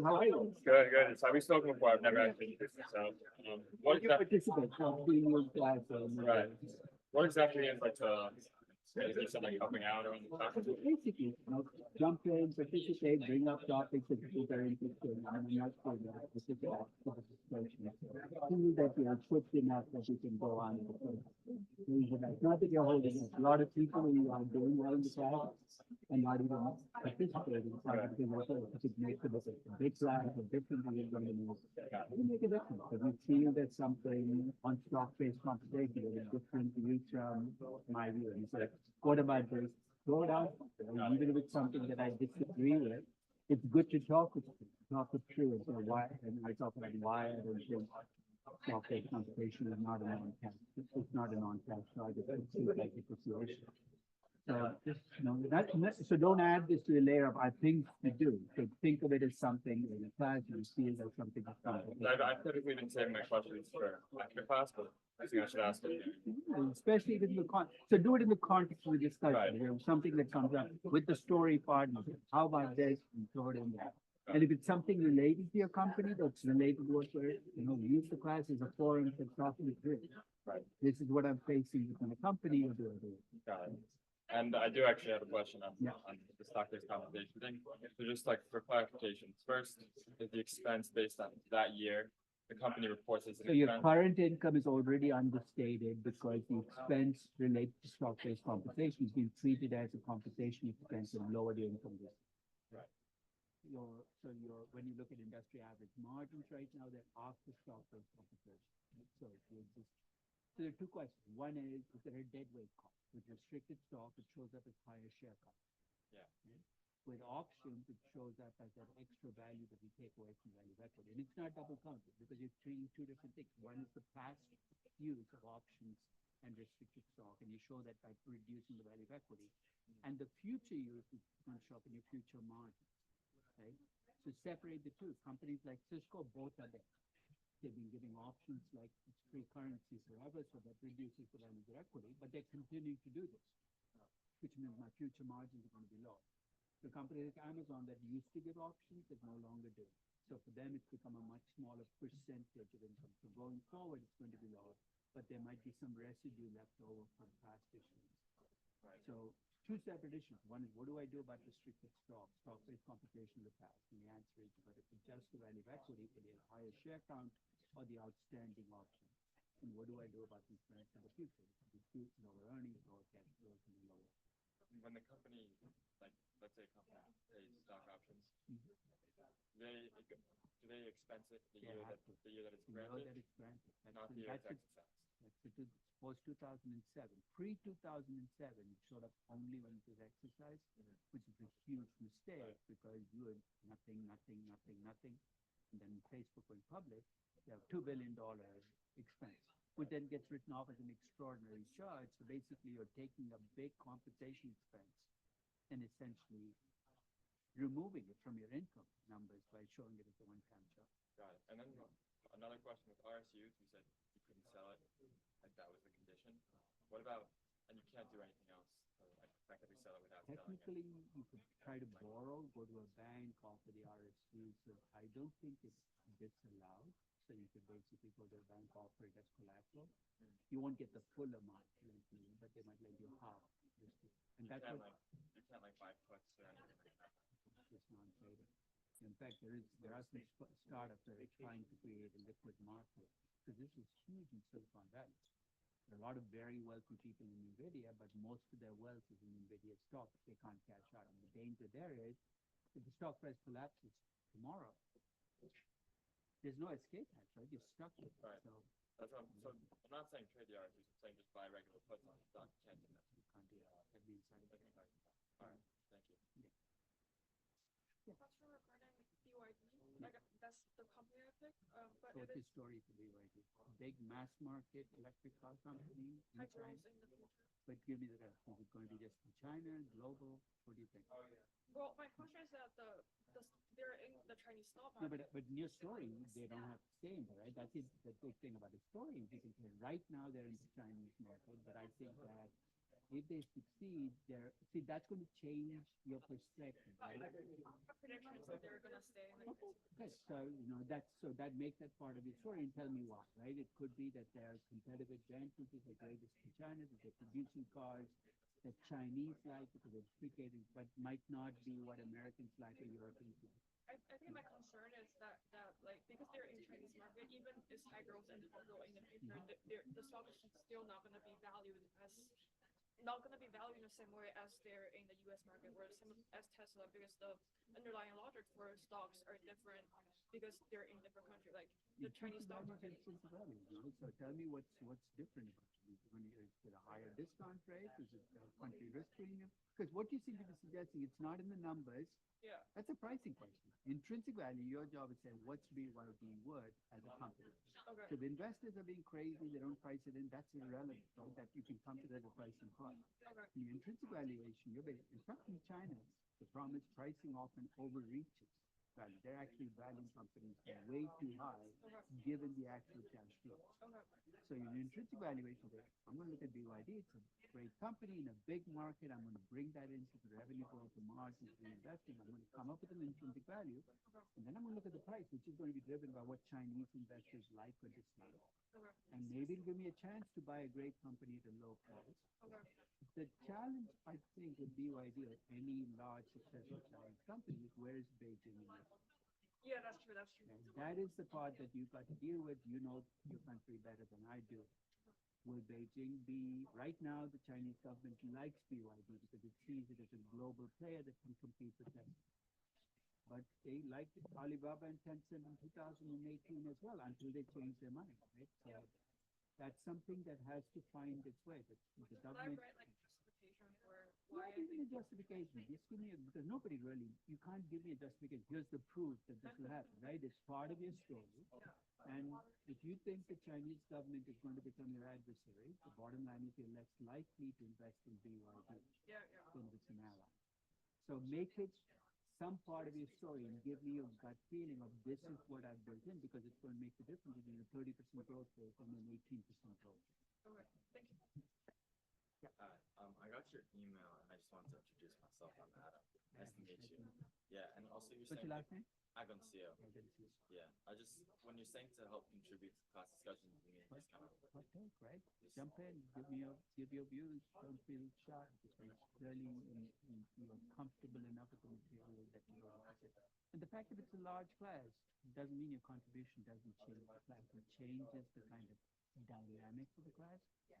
How are you? Good, good. So we've spoken before. I've never actually used this. So, what You exactly? participate, being your class. Right. What exactly is like is there something helping out or on the top? Basically, jump in, participate, bring up topics that people are interested in. I'm not sure that this is a discussion. Feel that you're equipped enough that you can go on. It's not that you're holding it. A lot of people who are doing well in the class and not even participating. It's like it makes a difference. A big class, a different thing is going to make. It make a difference. If you feel that something on stock-based compensation that is different to you from my view, and you say, what about this? Throw it out, even if it's something that I disagree with. It's good to talk with true. So why? And I talk about why I don't think stock-based compensation is not a non-cash. It's not a non-cash target. It's like depreciation. So just so don't add this to a layer of I think to do. So think of it as something in the class. You see it as something. I've typically been saving my questions for after class, but I think I should ask it. Especially in the so do it in the context of the discussion. Right. Something that comes up with the story partner. How about this? And throw it in there. And if it's something related to your company, that's related to what we're, use the class as a forum for talking through. Right. This is what I'm facing within a company or do. Got it. And I do actually have a question on the stock-based compensation thing. So just like for clarifications, first, is the expense based on that year? The company reports as an So your current income is already understated because the expense related to stock-based compensation is being treated as a compensation expense and lower the income. Right. When you look at industry average margins right now, they're after stock-based compensation. So there are 2 questions. One is there a dead weight cost? With restricted stock, it shows up as higher share cost. Yeah. Right? With options, it shows up as that extra value that we take away from value of equity. And it's not double counted because you're treating 2 different things. One is the past use of options and restricted stock, and you show that by reducing the value of equity. And the future use is going to show up in your future margins. Right? So separate the 2. Companies like Cisco, both are there. they've been giving options like it's free currency forever, so that reduces the value of their equity, but they're continuing to do this, which means my future margins are going to be low. The company like Amazon that used to give options is no longer doing. So for them, it's become a much smaller percentage of income. So going forward, it's going to be lower, but there might be some residue left over from past issues. Right. So two separate issues. One is, what do I do about restricted stock-based compensation in the past? And the answer is, you got to adjust the value of equity for the higher share count or the outstanding option. And what do I do about these plans in the future? Lower earnings, lower cash flows, and lower. When the company, like, let's say a company pays stock options, do they expense it the year that it's granted? That it's granted. Not the year it's exercised. That's post 2007. Pre 2007, it showed up only when it was exercised, which is a huge mistake because you had nothing. And then Facebook went public, you have $2 billion expense, which then gets written off as an extraordinary charge. So basically, you're taking a big compensation expense and essentially removing it from your income numbers by showing it as a one-time charge. Got it. And then another question with RSUs, you said you couldn't sell it, like that was the condition. What about, and you can't do anything else, like effectively sell it without selling it? Technically, you could try to borrow, go to a bank, offer the RSUs. So I don't think it's disallowed. So you could basically go to a bank, offer it as collateral. You won't get the full amount, but they might lend you half. And that's what you can't like buy puts or anything like that. It's non-tradable. In fact, there are some startups that are trying to create a liquid market because this is huge in Silicon Valley. There are a lot of very wealthy people in NVIDIA, but most of their wealth is in NVIDIA stock. They can't cash out. And the danger there is if the stock price collapses tomorrow, there's no escape hatch, right? You're stuck with it. Right. So I'm not saying trade the RSUs. I'm saying just buy regular puts on the stock. You can't do that. You can't do that. That'd be inside. All right. Thank you. Question regarding BYD. Like that's the company I picked. But So what's the story for BYD? Big mass market electric car company in high China. growth in the future. But give me the rest. Is it going to be just in China, global? What do you think? Well, my question is that they're in the Chinese stock No, market. but in your story, they don't have to stay in there, right? That's the big thing about the story. You can say right now they're in the Chinese market, but I think that if they succeed, that's going to change your perspective, right? A prediction is that they're gonna stay in the Okay, so that makes that part of your story and tell me why, right? It could be that their competitive advantages are greatest in China, that they're producing cars that Chinese like because they're sophisticated, but might not be what Americans like or Europeans like. I think my concern is that like because they're in Chinese market, even as high growth and global in the future, the stock is still not gonna be valued in the same way as they're in the U.S. market, where as Tesla, because the underlying logic for stocks are different because they're in different countries. Like the Chinese stock market. So tell me what's different about it. Is it a higher discount rate? Is it a country risk premium? Because what you seem to be suggesting, it's not in the numbers. Yeah. That's a pricing question. Intrinsic value, your job is saying what's BYD worth as a company. Okay. So the investors are being crazy, they don't price it in, that's irrelevant, right? That you can come to that as a pricing cost. Okay. In your intrinsic valuation, in fact in China, the problem is pricing often overreaches value. They're actually valuing companies way too high given the actual cash flow. Okay. So your intrinsic valuation there, I'm going to look at BYD, it's a great company in a big market, I'm going to bring that into the revenue growth, the margins, the investing, I'm going to come up with an intrinsic value, and then I'm going to look at the price, which is going to be driven by what Chinese investors like or dislike. Okay. And maybe it'll give me a chance to buy a great company at a low price. Okay. The challenge, I think, with BYD or any large successful Chinese company is where is Beijing in this? Yeah, that's true. That's true. And that is the part that you've got to deal with. You know your country better than I do. Will Beijing be, right now, the Chinese government likes BYD because it sees it as a global player that can compete with them. But they liked Alibaba and Tencent in 2018 as well until they changed their mind, right? So that's something that has to find its way. The government. Like justification for Not why. even a justification. Just give me because nobody really, you can't give me a justification. Here's the proof that this will happen, right? It's part of your story. And if you think the Chinese government is going to become your adversary, the bottom line is you're less likely to invest in BYD Yeah. than it's an ally. So make it some part of your story and give me your gut feeling of this is what I've built in, because it's going to make the difference between a 30% growth rate and an 18% growth rate. Okay, thank you. I got your email and I just wanted to introduce myself. I'm Adam. Nice to meet you. Yeah, and also you're What's saying your last name? Agoncio. Yeah, when you're saying to help contribute to class discussions, you mean just kind of. What take, right? Jump in, give your views, don't feel shy. Really, you're comfortable enough with the material that you're interested. And the fact that it's a large class doesn't mean your contribution doesn't change the class. It changes the kind of dynamic of the class. Yeah.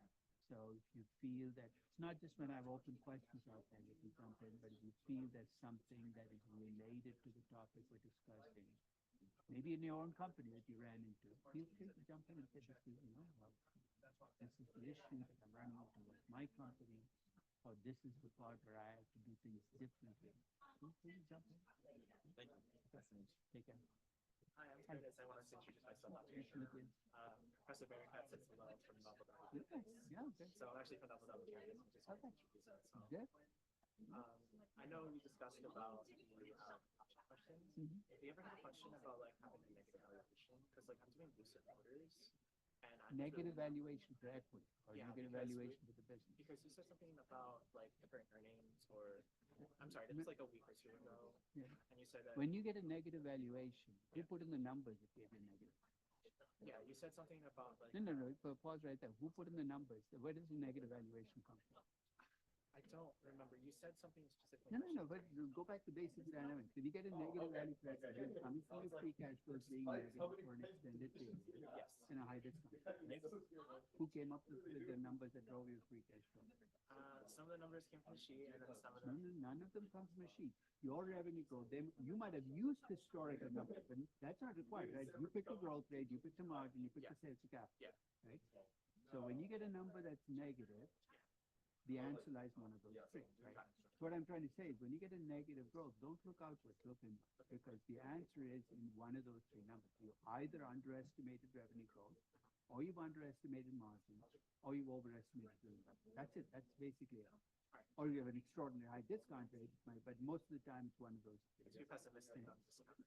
So if you feel that, it's not just when I have open questions out there that you jump in, but if you feel there's something that is related to the topic we're discussing, maybe in your own company that you ran into, feel free to jump in and say, this is, this is the issue that I'm running into with my company, or this is the part where I have to do things differently. Feel free to jump in. Thank you. Take care. Hi, I'm Curtis. I wanted to introduce myself to you. Professor Barakat sits below from Undergrad. Yeah, okay. So I'm actually from Undergrad campus, which is Okay. Good. I know we discussed about the option questions. If you ever had a question about like having a negative valuation, because like I'm doing lucid motors, and I'm Negative valuation for equity, or negative valuation for the business. because you said something about like the current earnings, or I'm sorry, it was like a week or two ago, Yeah. and you said that. When you get a negative valuation, you put in the numbers if you have a negative. Yeah, you said something about like. No. Pause right there. Who put in the numbers? Where does the negative valuation come from? I don't remember. You said something specifically. No. But go back to basic dynamics. If you get a negative value for equity, it's coming from your free cash flows being negative for an extended period. Yes. In a high discount. Who came up with the numbers that drove your free cash flow? Some of the numbers came from the sheet, and then some of No, them. none of them comes from a sheet. Your revenue growth, you might have used historical numbers, but that's not required, right? You pick the growth rate, you pick the margin, you pick the sales to cap. Yeah. Right? So when you get a number that's negative, the answer lies in one of those three, right? So what I'm trying to say is when you get a negative growth, don't look outwards, look inward, because the answer is in one of those three numbers. You either underestimated revenue growth, or you've underestimated margin, or you've overestimated revenue. That's it. That's basically it. Or you have an extraordinary high discount rate, but most of the time it's one of those three. Too pessimistic.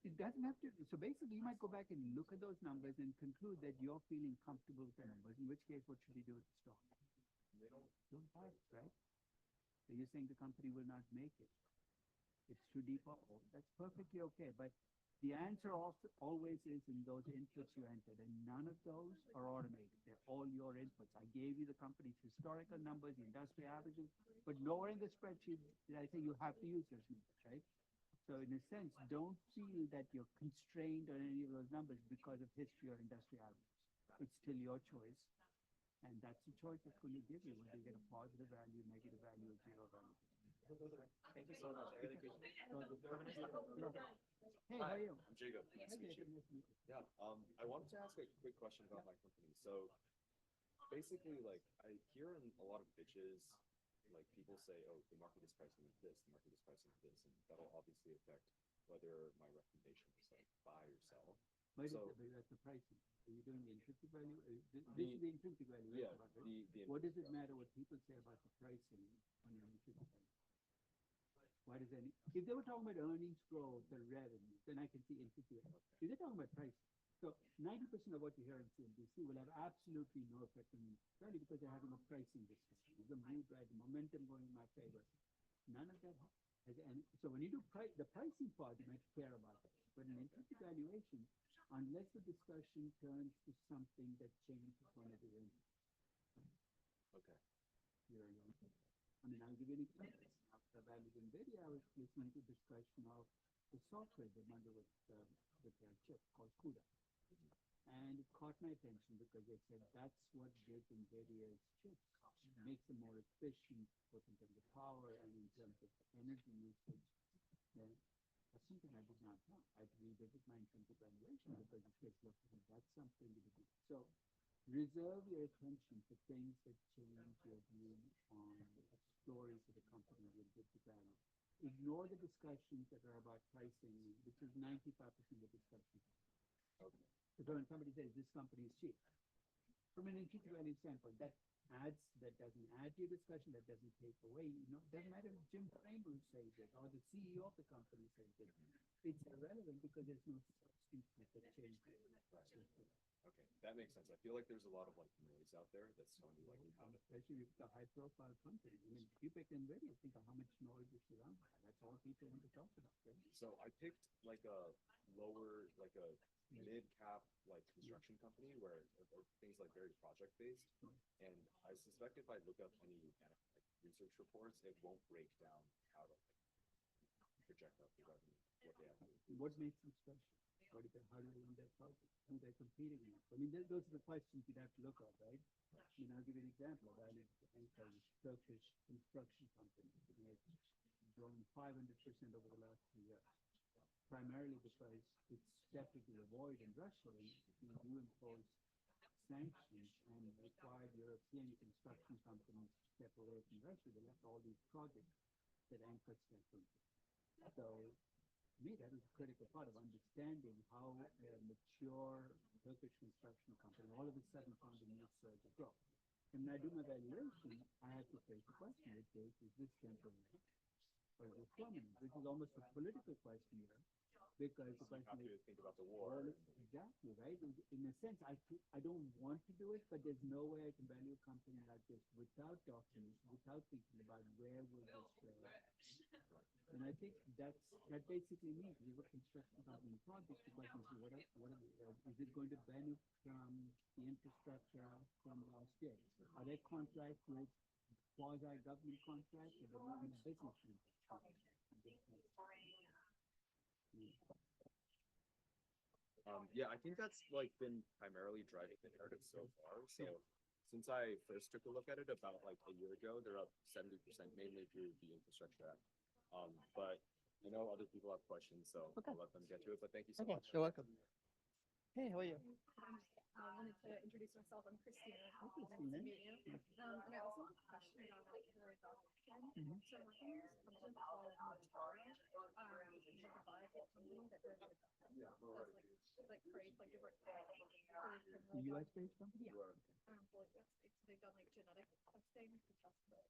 It doesn't have to. So basically, you might go back and look at those numbers and conclude that you're feeling comfortable with the numbers. In which case, what should you do with the stock? Don't buy it, right? So you're saying the company will not make it. It's too deep. That's perfectly okay. But the answer also always is in those inputs you entered, and none of those are automated. They're all your inputs. I gave you the company's historical numbers, the industry averages, but nowhere in the spreadsheet did I say you have to use those numbers, right? So in a sense, don't feel that you're constrained on any of those numbers because of history or industry averages. It's still your choice. And that's the choice it's going to give you whether you get a positive value, negative value, or zero value. Thank you so much. I really appreciate it. Hey, how are you? I'm Jacob. Nice to meet you. Yeah. I wanted to ask a quick question about my company. So basically, like I hear in a lot of pitches, like people say, "Oh, the market is pricing at this, the market is pricing at this," and that'll obviously affect whether my recommendation is like buy or sell. But So- that's the pricing. Are you doing the intrinsic value? This is the intrinsic value. Yeah. Right? What does it matter what people say about the pricing on your intrinsic value? Why does any? If they were talking about earnings growth or revenue, then I can see intrinsic value. If they're talking about pricing, so 90% of what you hear in CNBC will have absolutely no effect on value because they're having a pricing discussion. The mood, right? The momentum going in my favor. None of that has any. So when you do the pricing part, you might care about it. But in intrinsic valuation, unless the discussion turns to something that changes one of the inputs. Okay. I mean, I'll give you an example. After I valued NVIDIA, I was listening to discussion of the software they bundle with their chip called CUDA. And it caught my attention because they said that's what gives NVIDIA's chips. Makes them more efficient, both in terms of power and in terms of energy usage. Then that's something I did not know. I had to revisit my intrinsic valuation because it says, look, that's something to do. So reserve your attention to things that change your view on stories of the company with intrinsic value. Ignore the discussions that are about pricing, which is 95% of the discussion. Okay. So when somebody says this company is cheap, from an intrinsic value standpoint, that adds, that doesn't add to your discussion, that doesn't take away, doesn't matter if Jim Cramer says it or the CEO of the company says it. It's irrelevant because there's no substance that changes. Okay, that makes sense. I feel like there's a lot of like noise out there that's going to be like Especially with the high profile company. I mean, if you pick NVIDIA, think of how much noise is around that. That's all people want to talk about, right? So I picked like a lower, like a mid cap like construction company where things like very project based. And I suspect if I look up any like research reports, it won't break down how to like, project out the revenue, what they have to do. What makes them special? How do they win their project? Who they're competing with? I mean, those are the questions you'd have to look at, right? I'll give you an example. I mean, Turkish construction company. It's grown 500% over the last 2 years. Primarily because it's stepped to avoid in Russia, and you impose sanctions and required European construction companies to step away from Russia. They left all these projects that Anchor stepped into. So, to me, that is a critical part of understanding how a mature Turkish construction company all of a sudden found a new surge of growth. And when I do my valuation, I have to face the question, is this temporary or is this permanent? Which is almost a political question here. Because the You question have to is, think about the war. exactly, right? In a sense, I don't want to do it, but there's no way I can value a company like this without documents, without thinking about where will this go. And I think that basically means you have a construction company project. The question is, is it going to benefit from the infrastructure from last year? Are there contracts with quasi-government contracts or are they business contracts? Yeah, I think that's like been primarily driving the narrative so far. So since I first took a look at it about like a year ago, they're up 70%, mainly through the infrastructure act. But I know other people have questions, so I'll let them get to it. But thank you so much. You're welcome. Hey, how are you? I wanted to introduce myself. I'm Christina. Nice to Christina. meet you. And I also have a question about like your adoption. So I'm working with this company called Notara, which is like a biotech company that does like create like different The US-based company? yeah. For like they've done like genetic testing to test the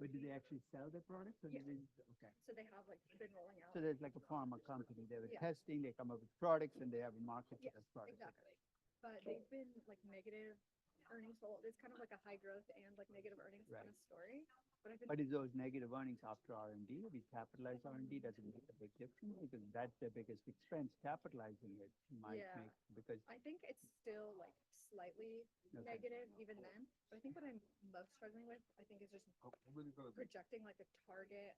But do they actually sell their products? Or Yeah. do they, okay. so they have like been rolling out. So there's like a pharma company. They were Yeah. testing, they come up with products, and they have a market for Yes, those products. exactly. But they've been like negative earnings. Well, it's kind of like a high growth and like negative earnings kind of story. But I've been But is those negative earnings after R&D? Have you capitalized R&D? Does it make a big difference? Because that's their biggest expense. Capitalizing it might Yeah. make, because I think it's still like slightly Okay. negative even then. But I think what I'm most struggling with, I think, is just projecting like a target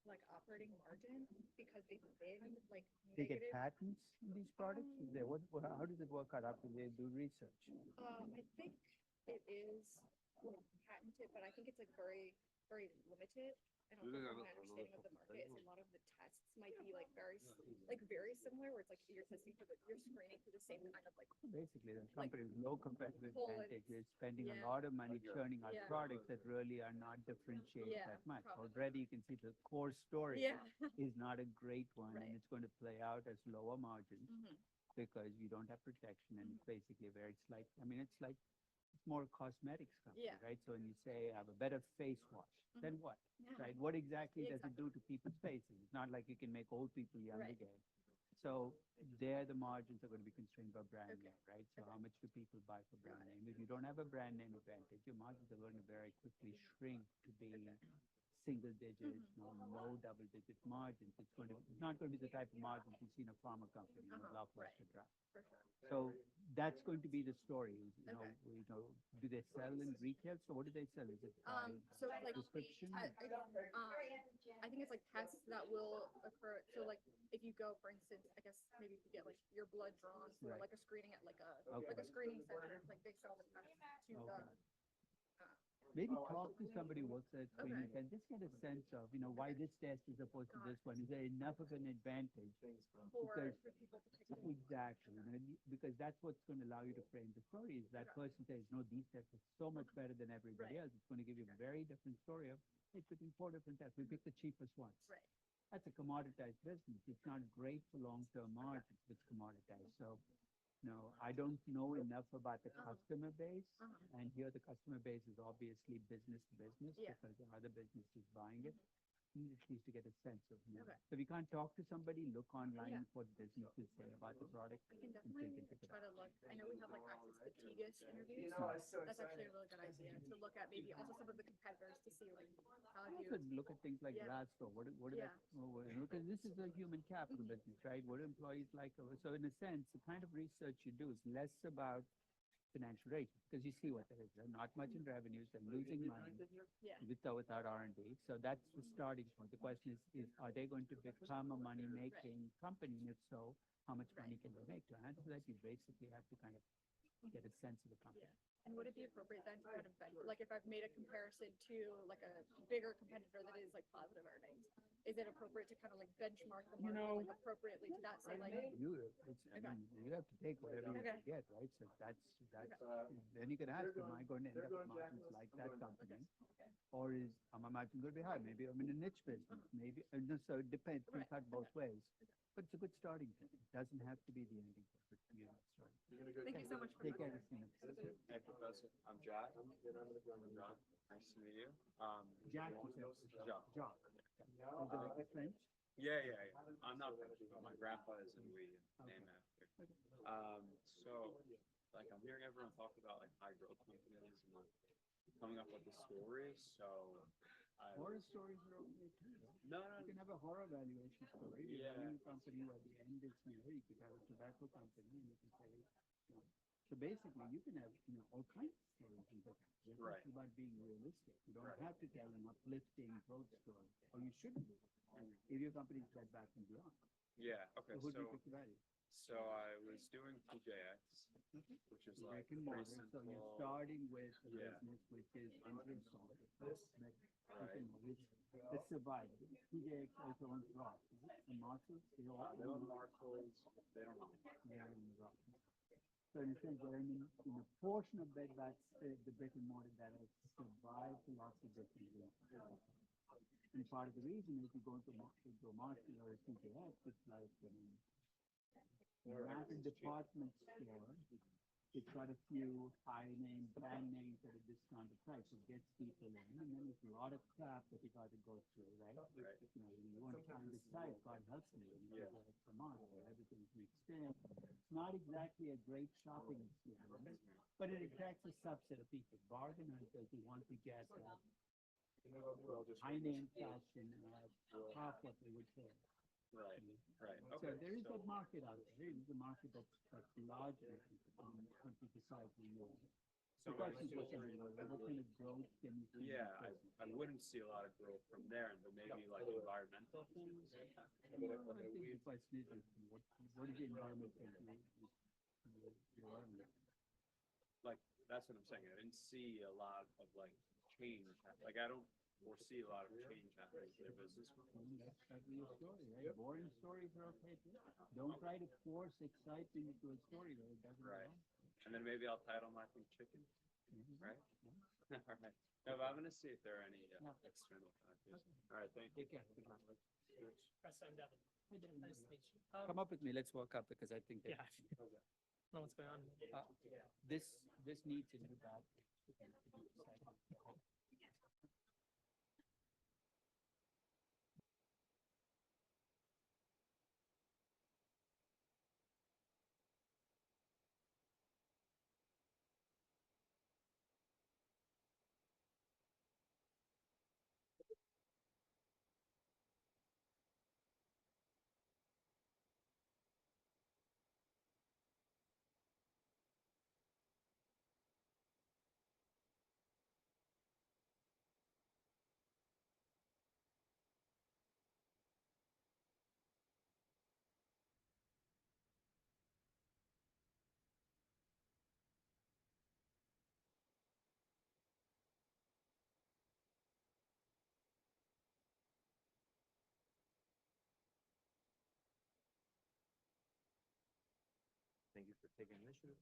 like operating margin because they've been like they get negative. patents in these products? Is there, how does it work out after they do research? I think it is like patented, but I think it's like very, very limited. And also from my understanding of the market is a lot of the tests might be like very similar, where it's like you're testing for you're screening for the same kind of like Basically, the company with low competitive Whole advantage is spending a yeah. lot of money churning out Yeah. products that really are not differentiated Yeah, that much. probably. Already you can see the core story yeah. is not a great one, and Right. it's going to play out as lower margins Mhm. because you don't have protection, and it's basically very slight. I mean, it's more a cosmetics company, Yeah. right? So when you say I have a better face wash, then what? Yeah. Right? What exactly does it Exactly. do to people's faces? It's not like you can make old people young Right. again. So there the margins are going to be constrained by brand Okay. name, right? So Okay. how much do people buy for brand Got it. name? If you don't have a brand name advantage, your margins are going to very quickly shrink to be single digits, low double digit margins. It's not going to be the type of margins you see in a pharma company, blockbuster drug. For sure. So that's going to be the story. Okay. Do they sell in retail? So what do they sell? Is it So like prescription? I think it's like tests that will occur. So like if you go, for instance, I guess maybe if you get like your blood drawn for Right. like a screening at like a Okay. screening center, like they sell the test to the Okay. Maybe talk to somebody who works at screening and just get a sense of, why this test as opposed to this one. Is there enough of an advantage? for Because people to pick up. exactly, because that's what's going to allow you to frame the story. Is that person says, no, these tests are so much better than everybody Right. else. It's going to give you a very different story of, hey, picking 4 different tests. We pick the cheapest ones. Right. That's a commoditized business. It's not great for long-term margins if it's commoditized. So No, I don't know enough about the customer base. And here the customer base is obviously business to business Yeah. because there are other businesses buying it. You need at least to get a sense of, Okay. so we can't talk to somebody, look online Yeah. what businesses say about the product. I can and take definitely it to try to look, I know we have like access to Tigas interviews. You know, I was so That's actually a excited. really good idea to look at maybe also some of the competitors to see like how You do, could look at things like Yeah. Glassdoor. What do Yeah. because this is a human capital business, right? What do employees like? So in a sense, the kind of research you do is less about financial ratio because you see what there is. They're not much in revenues. They're losing money yeah, without R&D. So that's the starting point. The question is are they going to become a money-making company? And if so, how much money can they make? To answer that, you basically have to kind of get a sense of the company. yeah. And would it be appropriate then to kind of like if I've made a comparison to like a bigger competitor that is like positive earnings, is it appropriate to kind of like benchmark the market like appropriately to that? Say like, I mean, you have to take whatever you Okay. get, right? So that's then you can ask, am I going to end up with margins like that company? Or is my margin going to be high? Maybe I'm in a niche business. Maybe so it depends. You can cut both ways. But it's a good starting point. It doesn't have to be the ending point. But, thank you so much for take coming. everything. Hey, Professor, I'm Jack. I'm John. Nice to meet you. Jack, Jacques. Jock. French? Yeah. I'm not French, but my grandpa is, and we name after. So, like, I'm hearing everyone talk about like high growth companies and like coming up with the stories. So, Horror stories are okay too. no, You can have a horror valuation story. You're Yeah. running a company where the end is near. You could have a tobacco company and you can say, so basically you can have, all kinds of stories in business. It's Right. about being realistic. You don't Right. have to tell an uplifting growth story, or you shouldn't do it. If your company is Bed Bath and Beyond, yeah. Okay, so who do you so pick the value? so I was doing TJX, which is like Brick and mortar. pretty So you're simple. starting with a Yeah. business which is interest only. Right. It's survival. TJX also owns Ross. And Marshall, they all They own Marshalls. They don't own. they are in Ross. So in a sense, they're in a portion of Bed Bath, the brick and mortar that has survived lots of different things. And part of the reason is you go into a Marshall or a TJX, it's like massive department store. It's got a few high-name brand names at a discounted price. It gets people in, and then there's a lot of crap that you got to go through, right? Right. You want to find the site, God helps you, and you Yeah. get it from us, where everything's mixed in. It's not exactly a great shopping experience, but it attracts a subset of people, bargain hunters who want to get high-name fashion at half what they would pay. Right. Right. So Okay. there is a market out there. There is a market that's larger than people decide to use. So The question is what kind of growth can you see? yeah, I wouldn't see a lot of growth from there, but maybe like environmental things. I think the question is what is the environment that you are in? Like that's what I'm saying. I didn't see a lot of like change. Like I don't foresee a lot of change happening to their business. That's probably your story, right? Boring stories are okay too. Don't try to force excitement into a story where it doesn't Right. belong. And then maybe I'll title my thing chicken. Right. All right. No, but I'm gonna see if there are any external factors. All right. Thank you. Take care. Press I'm Devin. Nice to meet you. Come up with me. Let's walk up because I think that Yeah. Know what's going on. this needs a new bag. Thank you for taking initiative.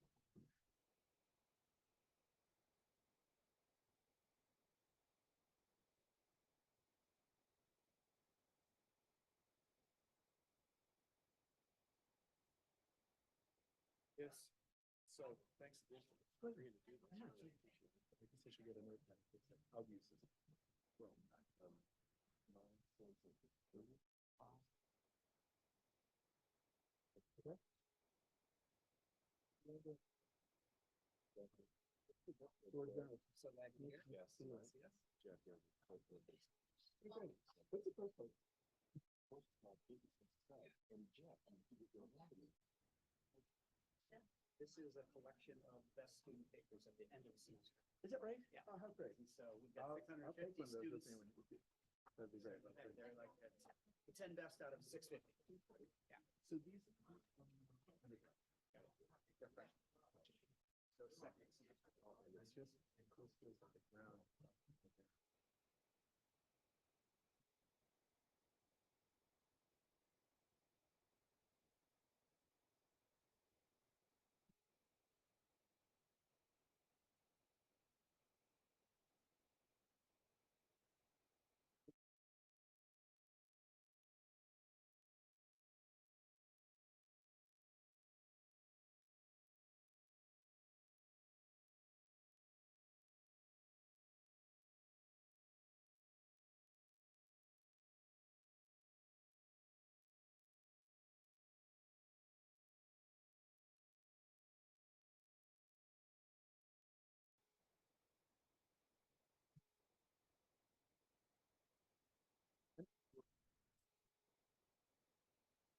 Yes. So thanks again for agreeing to do this. I really appreciate it. I guess I should get a notepad. I'll use this. Well, my source of okay. So that here? Yes. Yes. Jeff, yeah. What's the first one? And Jeff, This is a collection of best student papers at the end of the semester. Is it right? Yeah. Oh, how great. And so we've got 650 students. That'd be great. They're like the 10 best out of 650. Yeah. So these. They're freshmen. So second semester. Oh, and it's just close to the ground. Okay.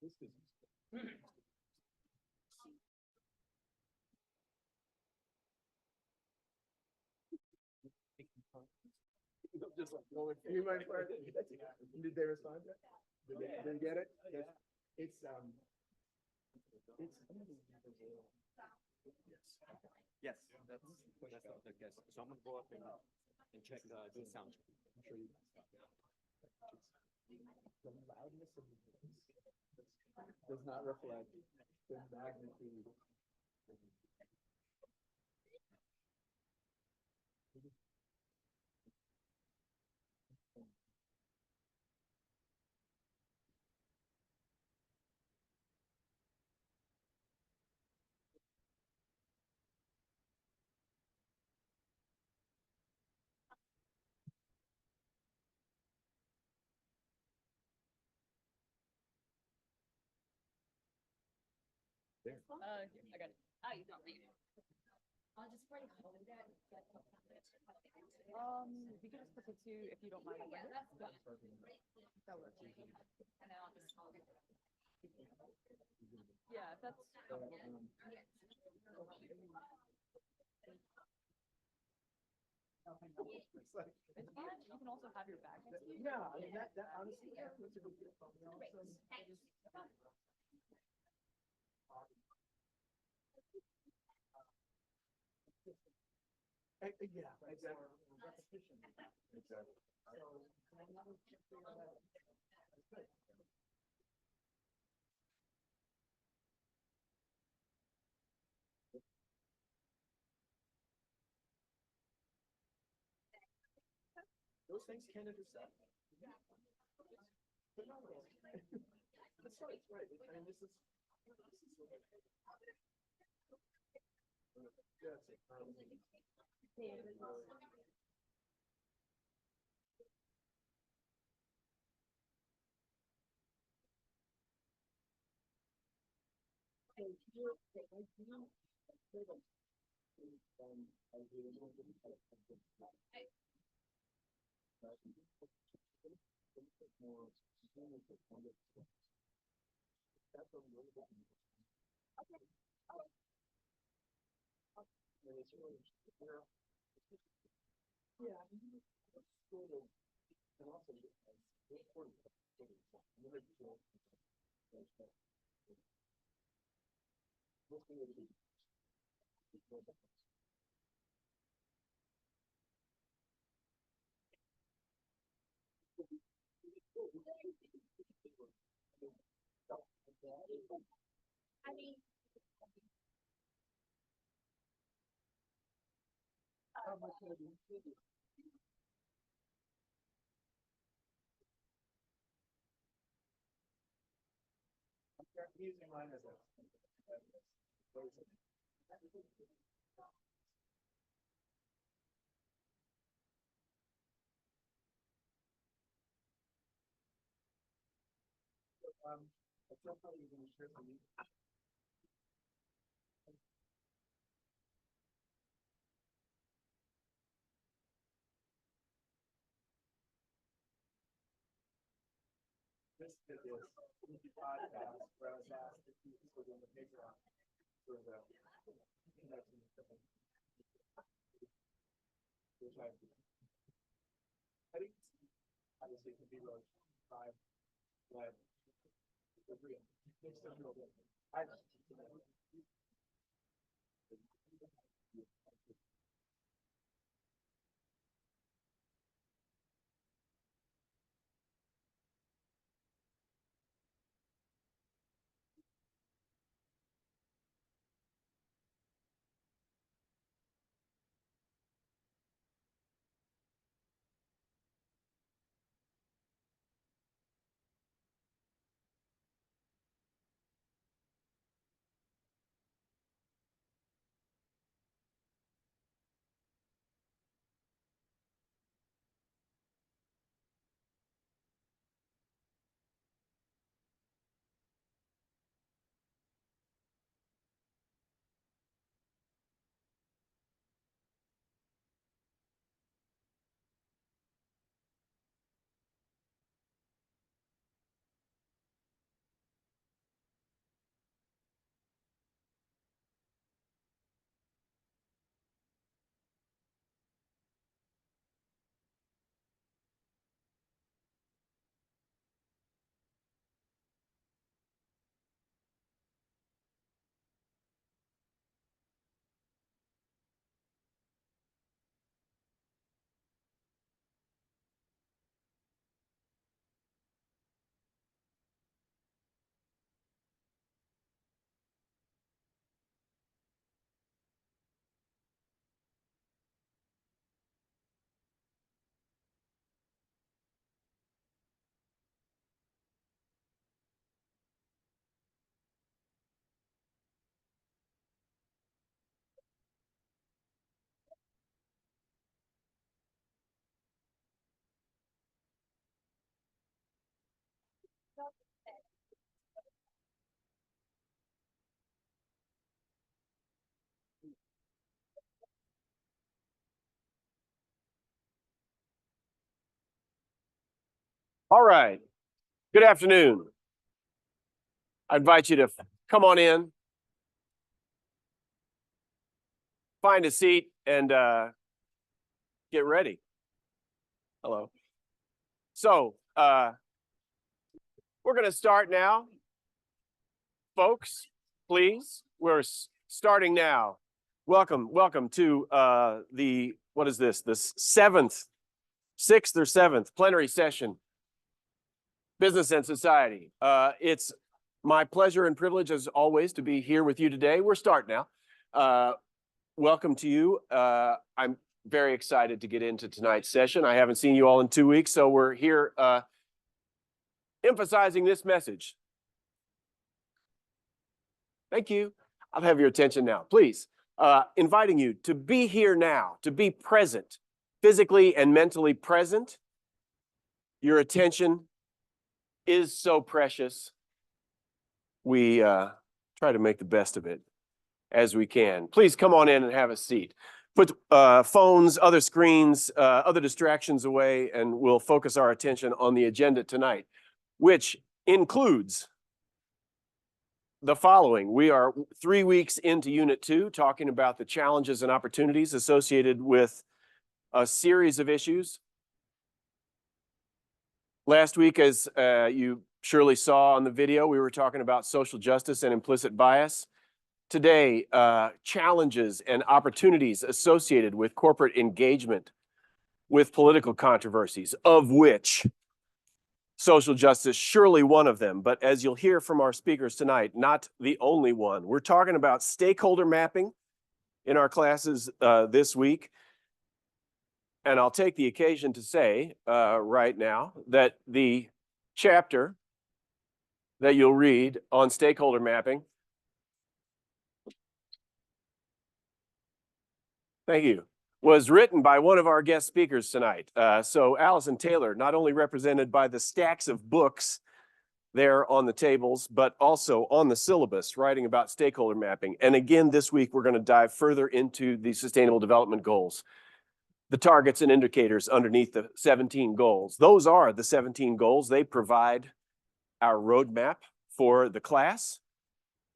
This is. Just like going. You mind? Did they respond? Did they get it? Yes. It's Yes, that's the guess. So I'm gonna go up and check do a sound check. I'm sure you. The loudness of the voice does not reflect the magnitude. There. I got it. Oh, you got me. I'll just write home that. We can just put it to if you don't mind. Yeah, that's good. That works. And then I'll just. Yeah, that's. It's like, It's fine. You can also have your bag. yeah, I mean, that honestly, that's a good deal. Yeah, exactly. Repetition. Exactly. Those things can intersect. Phenomenal. That's right, it's right. I mean, this is. Yeah. And also, I mean. how much of it is I'm using mine as a. All right. Good afternoon. I invite you to come on in, find a seat, and get ready. Hello. So, we're going to start now. Folks, please, we're starting now. Welcome to what is this? The sixth or seventh plenary session, Business and Society. It's my pleasure and privilege, as always, to be here with you today. We're starting now. Welcome to you. I'm very excited to get into tonight's session. I haven't seen you all in 2 weeks, so we're here emphasizing this message. Thank you. I'll have your attention now, please. Inviting you to be here now, to be present, physically and mentally present. Your attention is so precious. We try to make the best of it as we can. Please come on in and have a seat. Put phones, other screens, other distractions away, and we'll focus our attention on the agenda tonight, which includes the following. We are 3 weeks into Unit 2, talking about the challenges and opportunities associated with a series of issues. Last week, as you surely saw on the video, we were talking about social justice and implicit bias. Today, challenges and opportunities associated with corporate engagement with political controversies, of which social justice surely one of them, but as you'll hear from our speakers tonight, not the only one. We're talking about stakeholder mapping in our classes this week. And I'll take the occasion to say right now that the chapter that you'll read on stakeholder mapping Thank you, was written by one of our guest speakers tonight. So Allison Taylor, not only represented by the stacks of books there on the tables, but also on the syllabus, writing about stakeholder mapping. And again, this week, we're going to dive further into the Sustainable Development Goals, the targets and indicators underneath the 17 goals. Those are the 17 goals. They provide our roadmap for the class.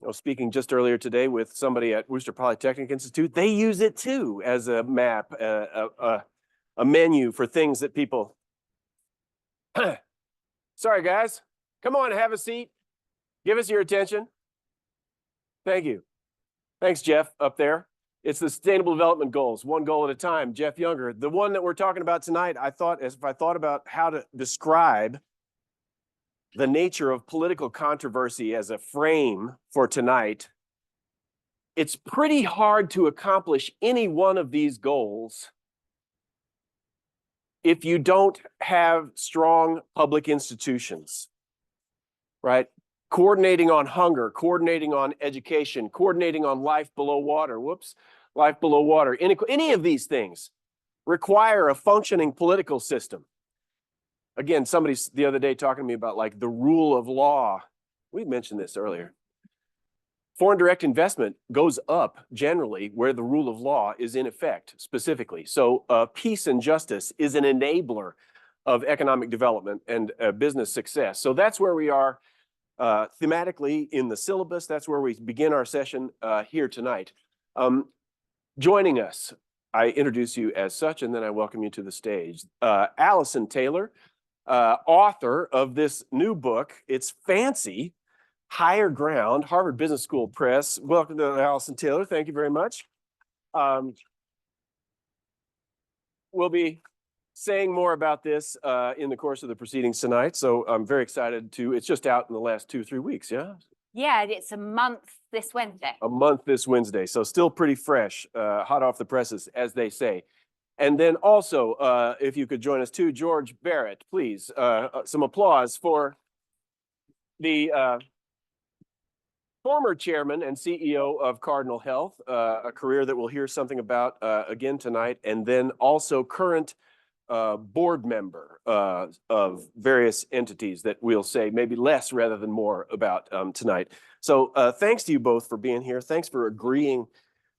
I was speaking just earlier today with somebody at Worcester Polytechnic Institute. They use it too as a map, a menu for things that people. Sorry, guys. Come on, have a seat. Give us your attention. Thank you. Thanks, Jeff, up there. It's the Sustainable Development Goals, one goal at a time. Jeff Younger. The one that we're talking about tonight, I thought, as if I thought about how to describe the nature of political controversy as a frame for tonight, it's pretty hard to accomplish any one of these goals if you don't have strong public institutions, right? Coordinating on hunger, coordinating on education, coordinating on life below water, life below water. Any of these things require a functioning political system. Again, somebody's the other day talking to me about like the rule of law. We mentioned this earlier. Foreign direct investment goes up generally where the rule of law is in effect specifically. So peace and justice is an enabler of economic development and business success. So that's where we are thematically in the syllabus. That's where we begin our session here tonight. Joining us, I introduce you as such, and then I welcome you to the stage. Allison Taylor, author of this new book. It's fancy, Higher Ground, Harvard Business School Press. Welcome to Allison Taylor. Thank you very much. We'll be saying more about this in the course of the proceedings tonight. So I'm very excited to, it's just out in the last 2-3 weeks, yeah? Yeah, it's a month this Wednesday. A month this Wednesday. So still pretty fresh, hot off the presses, as they say. And then also, if you could join us too, George Barrett, please. Some applause for the former chairman and CEO of Cardinal Health, a career that we'll hear something about again tonight, and then also current board member of various entities that we'll say maybe less rather than more about tonight. So thanks to you both for being here. Thanks for agreeing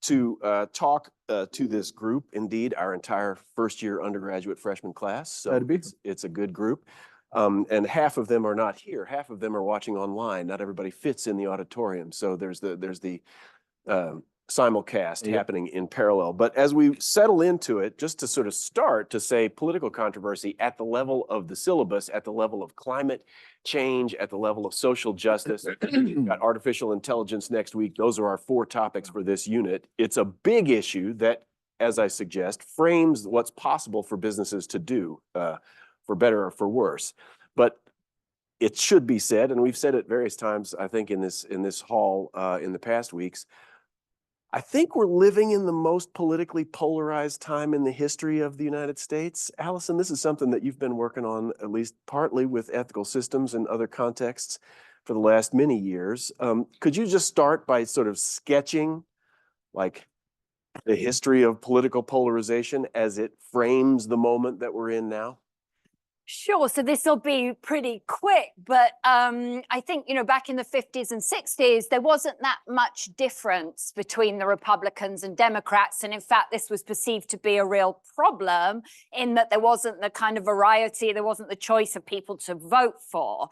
to talk to this group. Indeed, our entire first-year undergraduate freshman class. So it's a good group. And half of them are not here. Half of them are watching online. Not everybody fits in the auditorium. So there's the simulcast happening in parallel. But as we settle into it, just to sort of start to say political controversy at the level of the syllabus, at the level of climate change, at the level of social justice. We've got artificial intelligence next week. Those are our 4 topics for this unit. It's a big issue that, as I suggest, frames what's possible for businesses to do, for better or for worse. But it should be said, and we've said it various times, I think, in this hall in the past weeks, I think we're living in the most politically polarized time in the history of the United States. Allison, this is something that you've been working on, at least partly with ethical systems and other contexts for the last many years. Could you just start by sort of sketching like the history of political polarization as it frames the moment that we're in now? Sure. So this will be pretty quick, but I think, back in the 50s and 60s, there wasn't that much difference between the Republicans and Democrats. And in fact, this was perceived to be a real problem in that there wasn't the kind of variety, there wasn't the choice of people to vote for.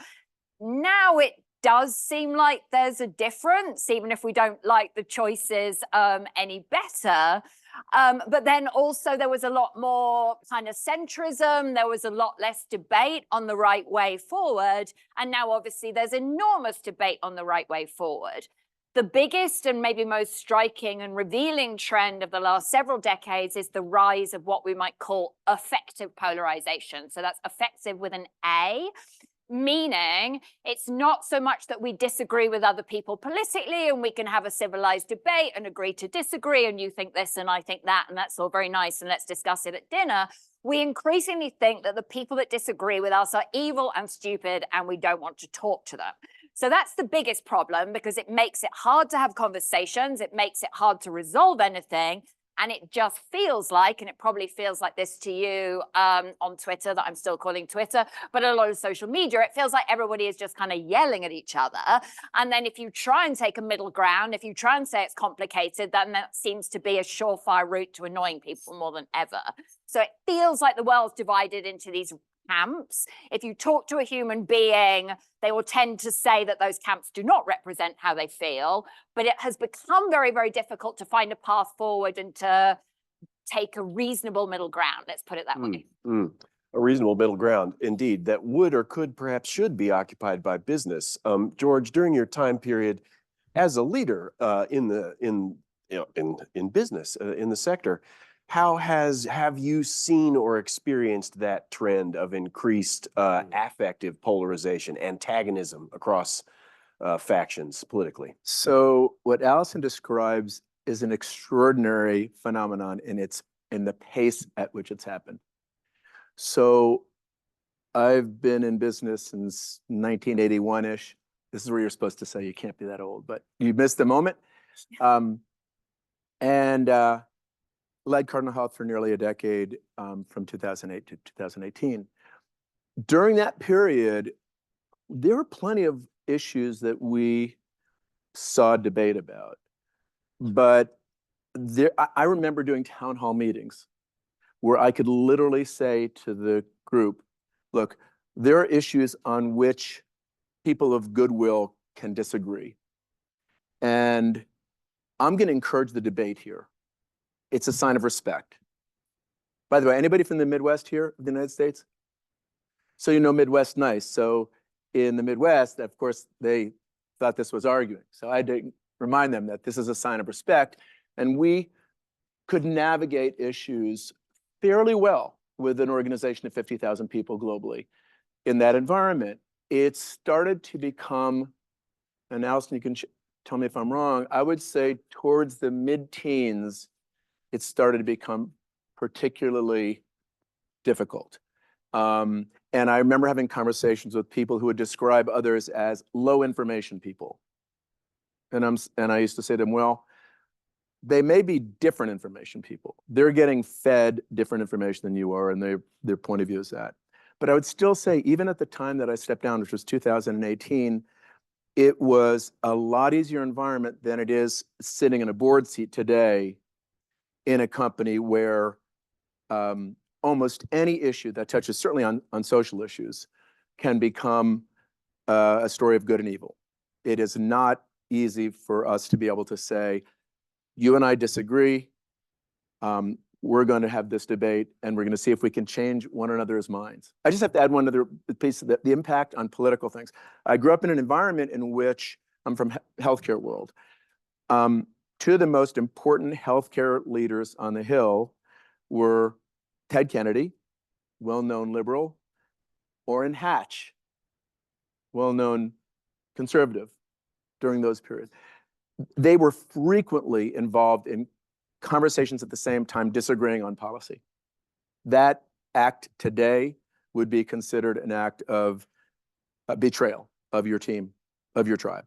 Now it does seem like there's a difference, even if we don't like the choices any better. But then also there was a lot more kind of centrism. There was a lot less debate on the right way forward. And now obviously there's enormous debate on the right way forward. The biggest and maybe most striking and revealing trend of the last several decades is the rise of what we might call affective polarization. So that's affective with an A. Meaning it's not so much that we disagree with other people politically and we can have a civilized debate and agree to disagree, and you think this and I think that, and that's all very nice, and let's discuss it at dinner. We increasingly think that the people that disagree with us are evil and stupid and we don't want to talk to them. So that's the biggest problem, because it makes it hard to have conversations. It makes it hard to resolve anything. And it just feels like, and it probably feels like this to you on Twitter, that I'm still calling Twitter, but a lot of social media, it feels like everybody is just kind of yelling at each other. And then if you try and take a middle ground, if you try and say it's complicated, then that seems to be a surefire route to annoying people more than ever. So it feels like the world's divided into these camps. If you talk to a human being, they will tend to say that those camps do not represent how they feel, but it has become very, very difficult to find a path forward and to take a reasonable middle ground. Let's put it that way. A reasonable middle ground, indeed, that would or could perhaps should be occupied by business. George, during your time period as a leader in business in the sector, how have you seen or experienced that trend of increased affective polarization, antagonism across factions politically? So what Allison describes is an extraordinary phenomenon in the pace at which it's happened. So I've been in business since 1981-ish. This is where you're supposed to say you can't be that old, but you missed the moment. Led Cardinal Health for nearly a decade, from 2008 to 2018. During that period, there were plenty of issues that we saw debate about. But I remember doing town hall meetings where I could literally say to the group, look, there are issues on which people of goodwill can disagree. And I'm going to encourage the debate here. It's a sign of respect. By the way, anybody from the Midwest here, the United States? So you know Midwest nice. So in the Midwest, of course, they thought this was arguing. So I had to remind them that this is a sign of respect. And we could navigate issues fairly well with an organization of 50,000 people globally. In that environment, it started to become, and Allison, you can tell me if I'm wrong, I would say towards the mid-teens, it started to become particularly difficult. And I remember having conversations with people who would describe others as low information people. And I used to say to them, well, they may be different information people. They're getting fed different information than you are, and their point of view is that. But I would still say, even at the time that I stepped down, which was 2018, it was a lot easier environment than it is sitting in a board seat today in a company where almost any issue that touches, certainly on social issues, can become a story of good and evil. It is not easy for us to be able to say, you and I disagree, we're going to have this debate, and we're going to see if we can change one another's minds. I just have to add one other piece of the impact on political things. I grew up in an environment in which, I'm from healthcare world. Two of the most important healthcare leaders on the Hill were Ted Kennedy, well-known liberal, Orrin Hatch, well-known conservative during those periods. They were frequently involved in conversations at the same time disagreeing on policy. That act today would be considered an act of betrayal of your team, of your tribe.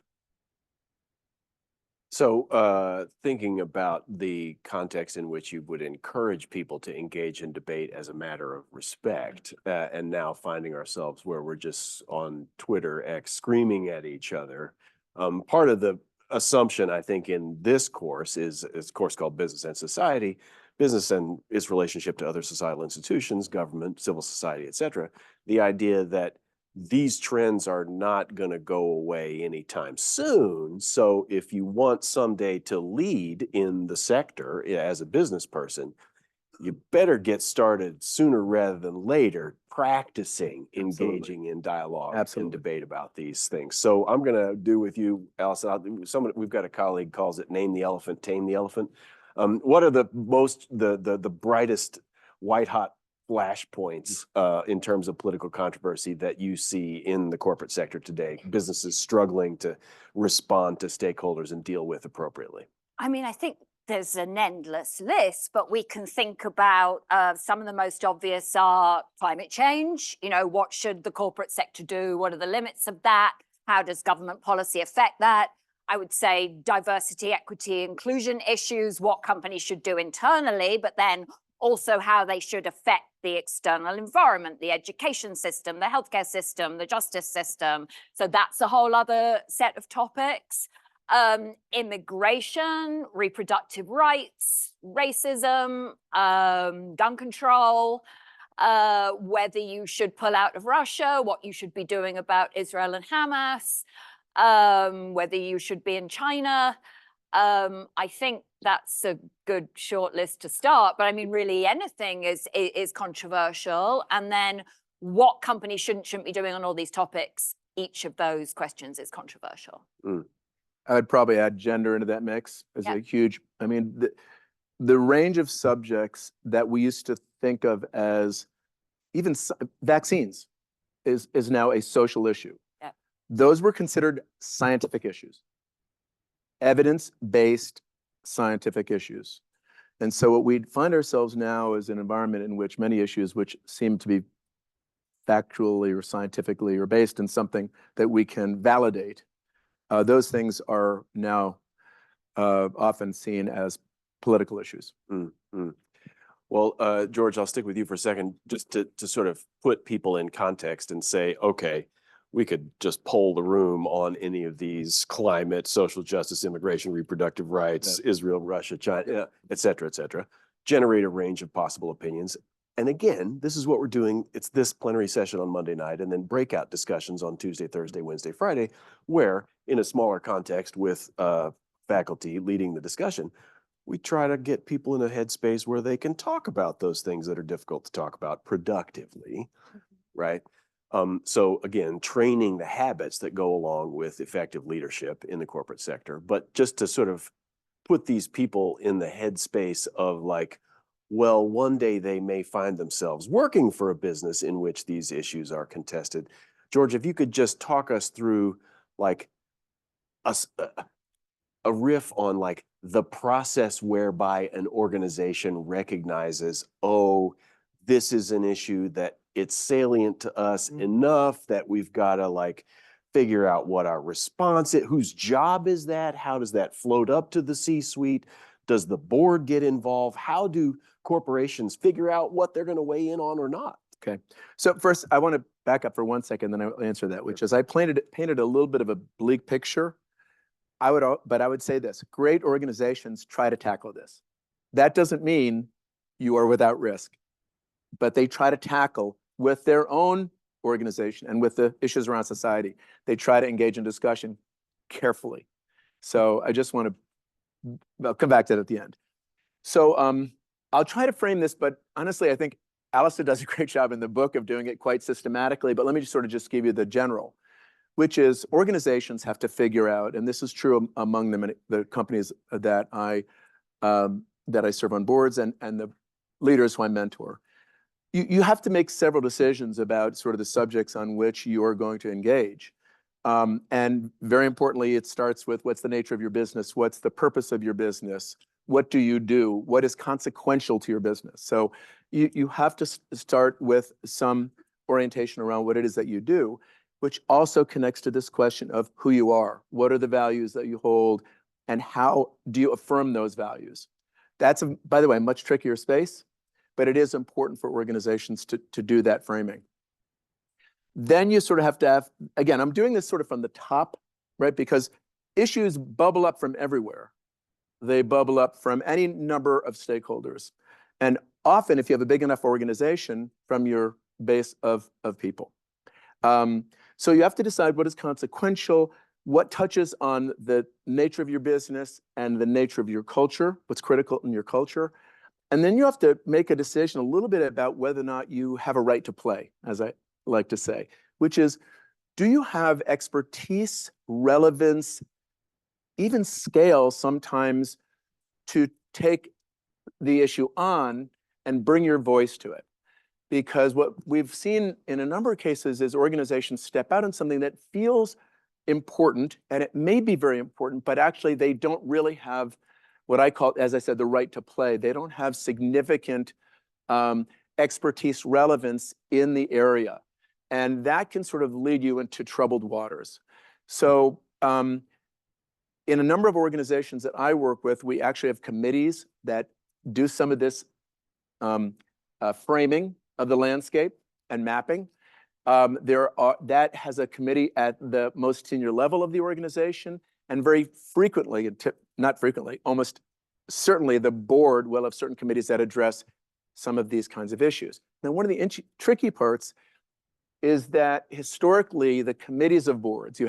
So thinking about the context in which you would encourage people to engage in debate as a matter of respect, and now finding ourselves where we're just on Twitter X screaming at each other, part of the assumption, I think, in this course is a course called Business and Society, business and its relationship to other societal institutions, government, civil society, et cetera. The idea that these trends are not going to go away anytime soon. So if you want someday to lead in the sector as a business person, you better get started sooner rather than later practicing engaging in dialogue and debate about these things. So I'm going to do with you, Allison, we've got a colleague calls it name the elephant, tame the elephant. What are the brightest white hot flashpoints in terms of political controversy that you see in the corporate sector today, businesses struggling to respond to stakeholders and deal with appropriately? I mean, I think there's an endless list, but we can think about some of the most obvious are climate change. You know, what should the corporate sector do? What are the limits of that? How does government policy affect that? I would say, diversity, equity, inclusion issues, what companies should do internally, but then also how they should affect the external environment, the education system, the healthcare system, the justice system. So that's a whole other set of topics. Immigration, reproductive rights, racism, gun control, whether you should pull out of Russia, what you should be doing about Israel and Hamas, whether you should be in China. I think that's a good short list to start, but I mean, really anything is controversial. And then what companies shouldn't be doing on all these topics, each of those questions is controversial. I would probably add gender into that mix as a huge, I mean, the range of subjects that we used to think of as even vaccines is now a social issue. Yeah. Those were considered scientific issues, evidence-based scientific issues. And so what we find ourselves now is an environment in which many issues which seem to be factually or scientifically or based in something that we can validate, those things are now often seen as political issues. Well, George, I'll stick with you for a second, just to sort of put people in context and say, okay, we could just poll the room on any of these: climate, social justice, immigration, reproductive rights, Israel, Russia, China, et cetera, generate a range of possible opinions. And again, this is what we're doing. It's this plenary session on Monday night, and then breakout discussions on Tuesday, Thursday, Wednesday, Friday, where in a smaller context with faculty leading the discussion, we try to get people in a headspace where they can talk about those things that are difficult to talk about productively, right? So again, training the habits that go along with effective leadership in the corporate sector, but just to sort of put these people in the headspace of like, well, one day they may find themselves working for a business in which these issues are contested. George, if you could just talk us through like a riff on like the process whereby an organization recognizes, oh, this is an issue that it's salient to us enough that we've got to like figure out what our response is, whose job is that? How does that float up to the C-suite? Does the board get involved? How do corporations figure out what they're going to weigh in on or not? Okay. So first, I want to back up for 1 second, then I'll answer that, which is I painted a little bit of a bleak picture. But I would say this: great organizations try to tackle this. That doesn't mean you are without risk, but they try to tackle with their own organization and with the issues around society. They try to engage in discussion carefully. So I just want to, I'll come back to that at the end. So I'll try to frame this, but honestly, I think Alistair does a great job in the book of doing it quite systematically, but let me just sort of just give you the general, which is organizations have to figure out, and this is true among them, the companies that I serve on boards and the leaders who I mentor. You have to make several decisions about sort of the subjects on which you are going to engage. And very importantly, it starts with what's the nature of your business? What's the purpose of your business? What do you do? What is consequential to your business? So you have to start with some orientation around what it is that you do, which also connects to this question of who you are. What are the values that you hold, and how do you affirm those values? That's, by the way, a much trickier space, but it is important for organizations to do that framing. Then you sort of have to have, again, I'm doing this sort of from the top, right? Because issues bubble up from everywhere. They bubble up from any number of stakeholders. And often, if you have a big enough organization, from your base of people. So you have to decide what is consequential, what touches on the nature of your business and the nature of your culture, what's critical in your culture. And then you have to make a decision a little bit about whether or not you have a right to play, as I like to say, which is, do you have expertise, relevance, even scale sometimes to take the issue on and bring your voice to it? Because what we've seen in a number of cases is organizations step out on something that feels important, and it may be very important, but actually they don't really have what I call, as I said, the right to play. They don't have significant expertise, relevance in the area. And that can sort of lead you into troubled waters. So in a number of organizations that I work with, we actually have committees that do some of this framing of the landscape and mapping. That has a committee at the most senior level of the organization, and very frequently, not frequently, almost certainly the board will have certain committees that address some of these kinds of issues. Now, one of the tricky parts is that historically the committees of boards,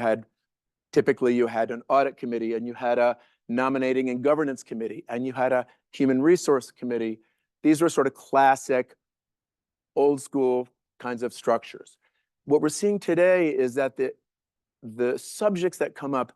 typically you had an audit committee, and you had a nominating and governance committee, and you had a human resource committee. These were sort of classic, old school kinds of structures. What we're seeing today is that the subjects that come up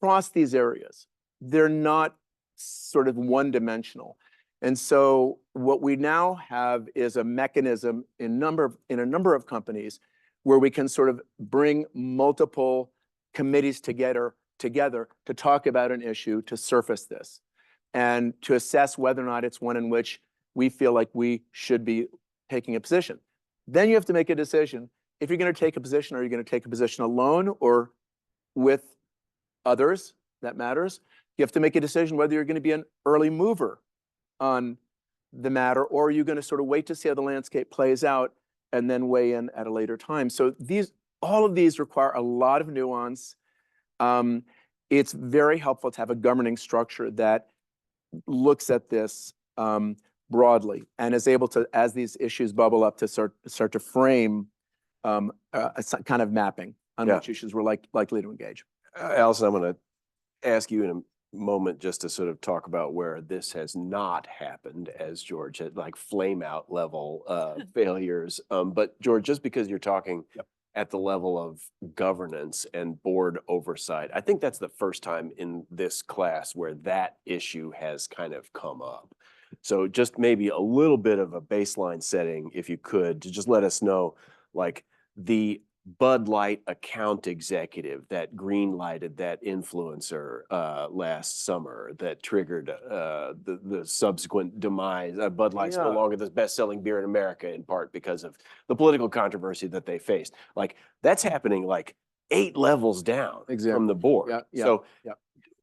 cross these areas. They're not sort of one-dimensional. And so what we now have is a mechanism in a number of companies where we can sort of bring multiple committees together to talk about an issue, to surface this, and to assess whether or not it's one in which we feel like we should be taking a position. Then you have to make a decision. If you're going to take a position, are you going to take a position alone or with others? That matters. You have to make a decision whether you're going to be an early mover on the matter, or are you going to sort of wait to see how the landscape plays out and then weigh in at a later time. So all of these require a lot of nuance. It's very helpful to have a governing structure that looks at this broadly and is able to, as these issues bubble up, to start to frame a kind of mapping on which issues we're likely to engage. Allison, I'm going to ask you in a moment just to sort of talk about where this has not happened, as George had, like flame out level failures. But George, just because you're talking at the level of governance and board oversight, I think that's the first time in this class where that issue has kind of come up. So just maybe a little bit of a baseline setting, if you could, to just let us know, like the Bud Light account executive that green-lighted that influencer last summer that triggered the subsequent demise. Bud Light's no longer the best-selling beer in America, in part because of the political controversy that they faced. Like, that's happening like 8 levels down from the board. So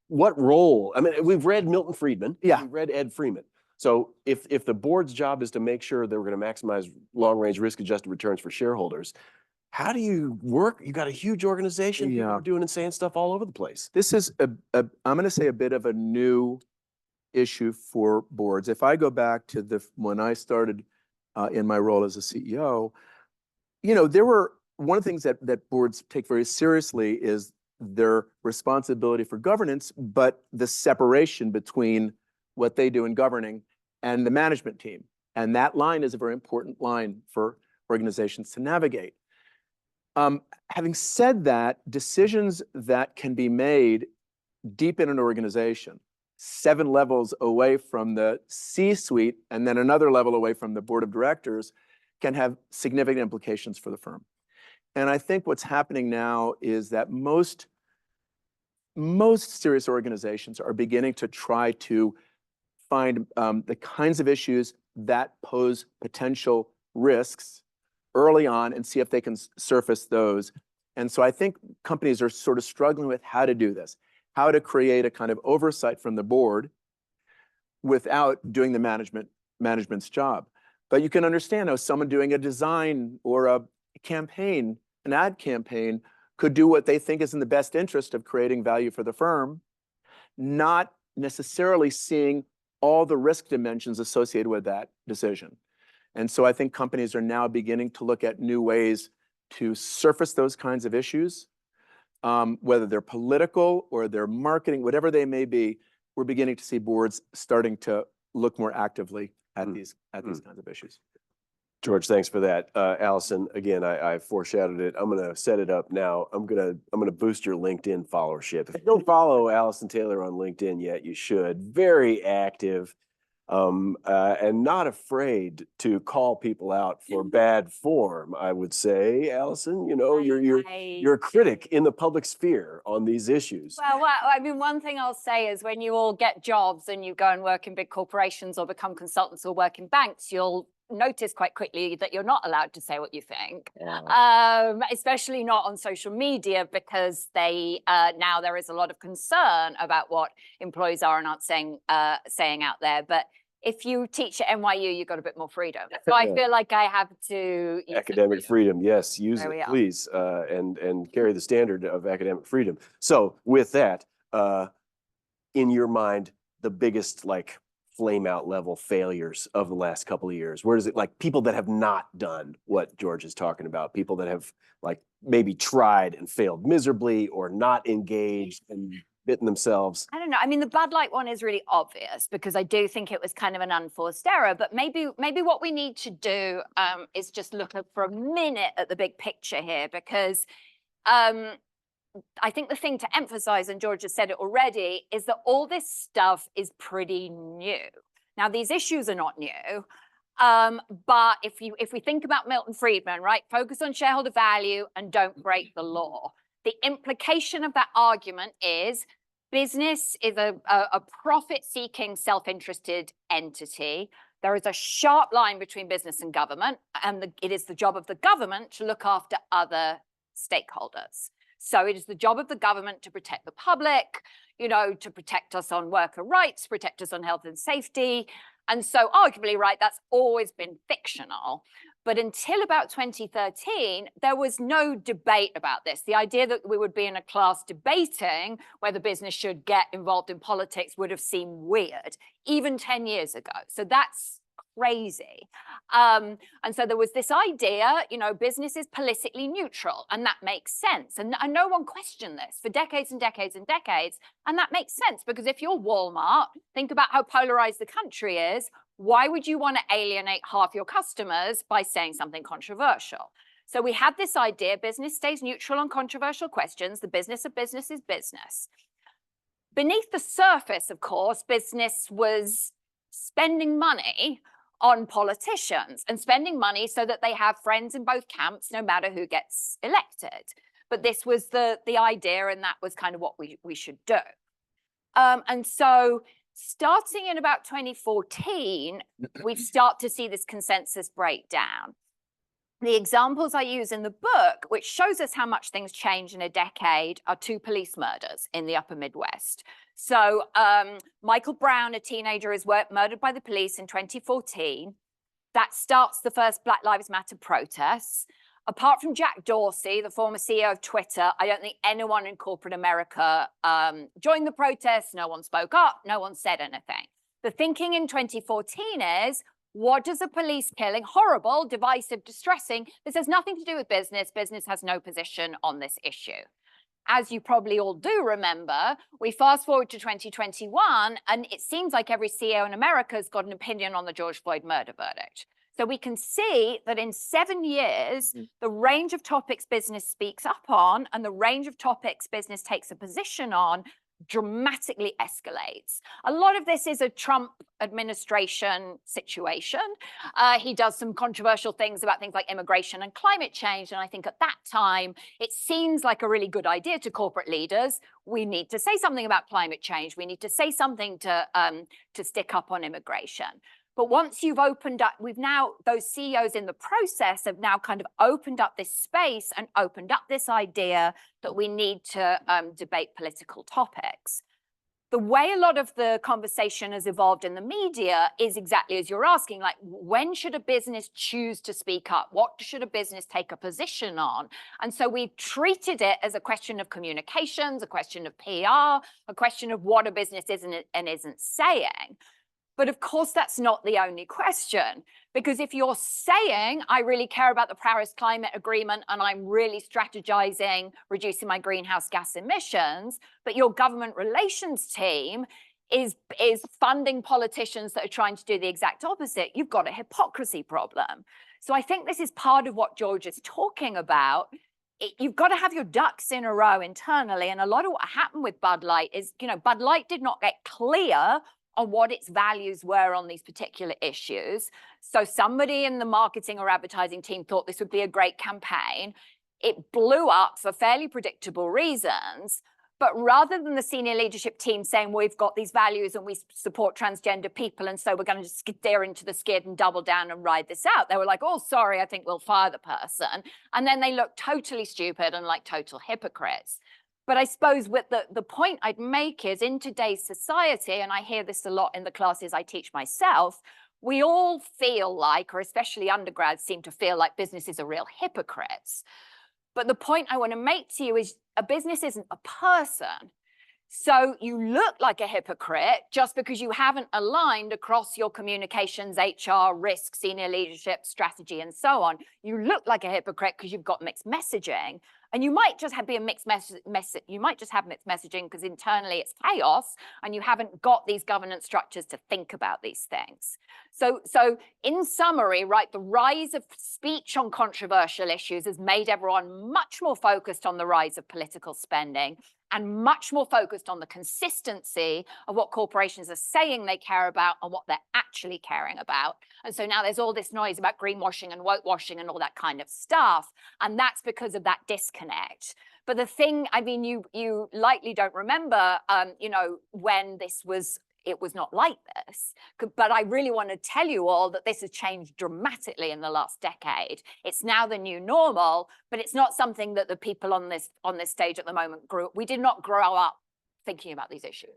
what role? I mean, we've read Milton Friedman. We've read Ed Freeman. So if the board's job is to make sure that we're going to maximize long-range risk-adjusted returns for shareholders, how do you work? You got a huge organization. People are doing and saying stuff all over the place. This is I'm going to say a bit of a new issue for boards. If I go back to when I started in my role as a CEO, one of the things that boards take very seriously is their responsibility for governance, but the separation between what they do in governing and the management team. And that line is a very important line for organizations to navigate. Having said that, decisions that can be made deep in an organization, 7 levels away from the C-suite and then another level away from the board of directors, can have significant implications for the firm. And I think what's happening now is that most serious organizations are beginning to try to find the kinds of issues that pose potential risks early on and see if they can surface those. And so I think companies are sort of struggling with how to do this, how to create a kind of oversight from the board without doing the management's job. But you can understand how someone doing a design or a campaign, an ad campaign, could do what they think is in the best interest of creating value for the firm, not necessarily seeing all the risk dimensions associated with that decision. And so I think companies are now beginning to look at new ways to surface those kinds of issues, whether they're political or they're marketing, whatever they may be. We're beginning to see boards starting to look more actively at these kinds of issues. George, thanks for that. Allison, again, I foreshadowed it. I'm going to set it up now. I'm going to boost your LinkedIn followership. If you don't follow Allison Taylor on LinkedIn yet, you should. Very active. And not afraid to call people out for bad form, I would say. Allison, you're a critic in the public sphere on these issues. Well, I mean, one thing I'll say is when you all get jobs and you go and work in big corporations or become consultants or work in banks, you'll noticed quite quickly that you're not allowed to say what you think, especially not on social media, because they now there is a lot of concern about what employees are and aren't saying out there. But if you teach at NYU, you've got a bit more freedom. So I feel like I have to use Academic freedom, yes, use There we it, are. please, and carry the standard of academic freedom. So with that, in your mind, the biggest like flame out level failures of the last couple of years, where is it, like people that have not done what George is talking about, people that have like maybe tried and failed miserably or not engaged and bitten themselves? I don't know. I mean, the Bud Light one is really obvious because I do think it was kind of an unforced error. But maybe what we need to do is just look for a minute at the big picture here, because I think the thing to emphasize, and George has said it already, is that all this stuff is pretty new. Now, these issues are not new. But if we think about Milton Friedman, right, focus on shareholder value and don't break the law. The implication of that argument is business is a profit-seeking, self-interested entity. There is a sharp line between business and government, and it is the job of the government to look after other stakeholders. So it is the job of the government to protect the public, you know, to protect us on worker rights, protect us on health and safety. And so arguably, right, that's always been fictional. But until about 2013, there was no debate about this. The idea that we would be in a class debating whether business should get involved in politics would have seemed weird, even 10 years ago. So that's crazy. And so there was this idea, you know, business is politically neutral, and that makes sense. And no one questioned this for decades and decades and decades. And that makes sense because if you're Walmart, think about how polarized the country is. Why would you want to alienate half your customers by saying something controversial? So we had this idea, business stays neutral on controversial questions. The business of business is business. Beneath the surface, of course, business was spending money on politicians and spending money so that they have friends in both camps, no matter who gets elected. But this was the idea, and that was kind of what we should do. And so starting in about 2014, we start to see this consensus breakdown. The examples I use in the book, which shows us how much things change in a decade, are 2 police murders in the upper Midwest. So Michael Brown, a teenager, is murdered by the police in 2014. That starts the first Black Lives Matter protests. Apart from Jack Dorsey, the former CEO of Twitter, I don't think anyone in corporate America joined the protests. No one spoke up. No one said anything. The thinking in 2014 is, what does a police killing, horrible, divisive, distressing, this has nothing to do with business. Business has no position on this issue. As you probably all do remember, we fast forward to 2021, and it seems like every CEO in America has got an opinion on the George Floyd murder verdict. So we can see that in 7 years, the range of topics business speaks up on and the range of topics business takes a position on dramatically escalates. A lot of this is a Trump administration situation. He does some controversial things about things like immigration and climate change. And I think at that time, it seems like a really good idea to corporate leaders. We need to say something about climate change. We need to say something to stick up on immigration. But once you've opened up, those CEOs in the process have now kind of opened up this space and opened up this idea that we need to debate political topics. The way a lot of the conversation has evolved in the media is exactly as you're asking, like, when should a business choose to speak up? What should a business take a position on? And so we've treated it as a question of communications, a question of PR, a question of what a business is and isn't saying. But of course, that's not the only question, because if you're saying, I really care about the Paris Climate Agreement and I'm really strategizing reducing my greenhouse gas emissions, but your government relations team is funding politicians that are trying to do the exact opposite, you've got a hypocrisy problem. So I think this is part of what George is talking about. You've got to have your ducks in a row internally. And a lot of what happened with Bud Light is, Bud Light did not get clear on what its values were on these particular issues. So somebody in the marketing or advertising team thought this would be a great campaign. It blew up for fairly predictable reasons. But rather than the senior leadership team saying, we've got these values and we support transgender people, and so we're going to just steer into the skid and double down and ride this out, they were like, oh, sorry, I think we'll fire the person. And then they looked totally stupid and like total hypocrites. But I suppose what the point I'd make is, in today's society, and I hear this a lot in the classes I teach myself, we all feel like, or especially undergrads seem to feel like, businesses are real hypocrites. But the point I want to make to you is a business isn't a person. So you look like a hypocrite just because you haven't aligned across your communications, HR, risk, senior leadership, strategy, and so on. You look like a hypocrite because you've got mixed messaging. And you might just have mixed messaging because internally it's chaos and you haven't got these governance structures to think about these things. So in summary, right, the rise of speech on controversial issues has made everyone much more focused on the rise of political spending and much more focused on the consistency of what corporations are saying they care about and what they're actually caring about. And so now there's all this noise about greenwashing and whitewashing and all that kind of stuff. And that's because of that disconnect. But the thing, I mean, you likely don't remember, you know, when it was not like this. But I really want to tell you all that this has changed dramatically in the last decade. It's now the new normal, but it's not something that the people on this stage at the moment we did not grow up thinking about these issues.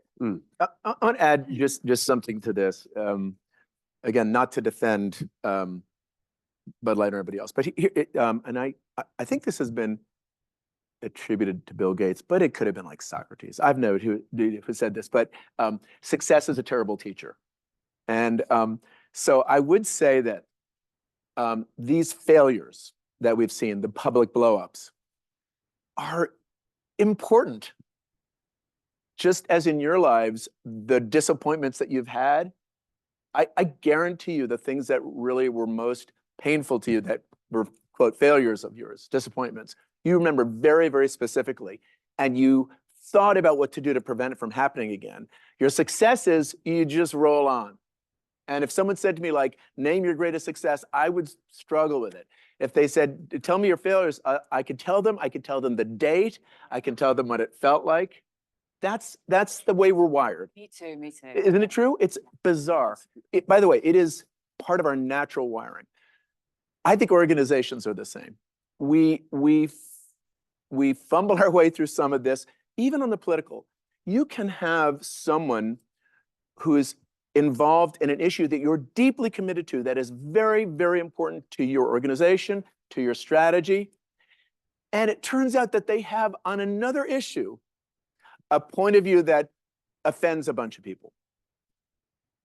I want to add just something to this. Again, not to defend Bud Light or anybody else, but and I think this has been attributed to Bill Gates, but it could have been like Socrates. I've known who said this, but success is a terrible teacher. And so I would say that these failures that we've seen, the public blowups, are important. Just as in your lives, the disappointments that you've had, I guarantee you the things that really were most painful to you, that were, quote, failures of yours, disappointments, you remember very, very specifically, and you thought about what to do to prevent it from happening again. Your successes, you just roll on. And if someone said to me, like, name your greatest success, I would struggle with it. If they said, tell me your failures, I could tell them the date, I can tell them what it felt like. That's the way we're wired. Me too. Isn't it true? It's bizarre. By the way, it is part of our natural wiring. I think organizations are the same. We fumble our way through some of this, even on the political. You can have someone who is involved in an issue that you're deeply committed to, that is very, very important to your organization, to your strategy. And it turns out that they have, on another issue, a point of view that offends a bunch of people.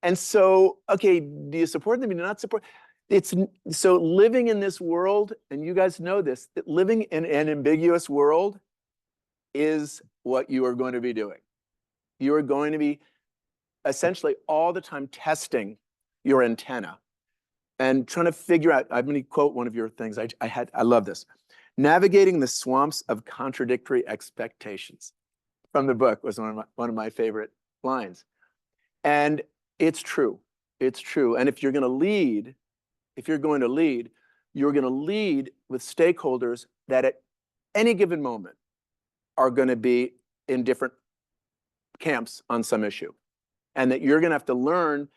And so, okay, do you support them? Do you not support? So living in this world, and you guys know this, that living in an ambiguous world is what you are going to be doing. You are going to be essentially all the time testing your antenna and trying to figure out, I'm going to quote one of your things. I love this. Navigating the swamps of contradictory expectations, from the book, was one of my favorite lines. And it's true. It's true. And if you're going to lead, you're going to lead with stakeholders that at any given moment are going to be in different camps on some issue. And that you're going to have to learn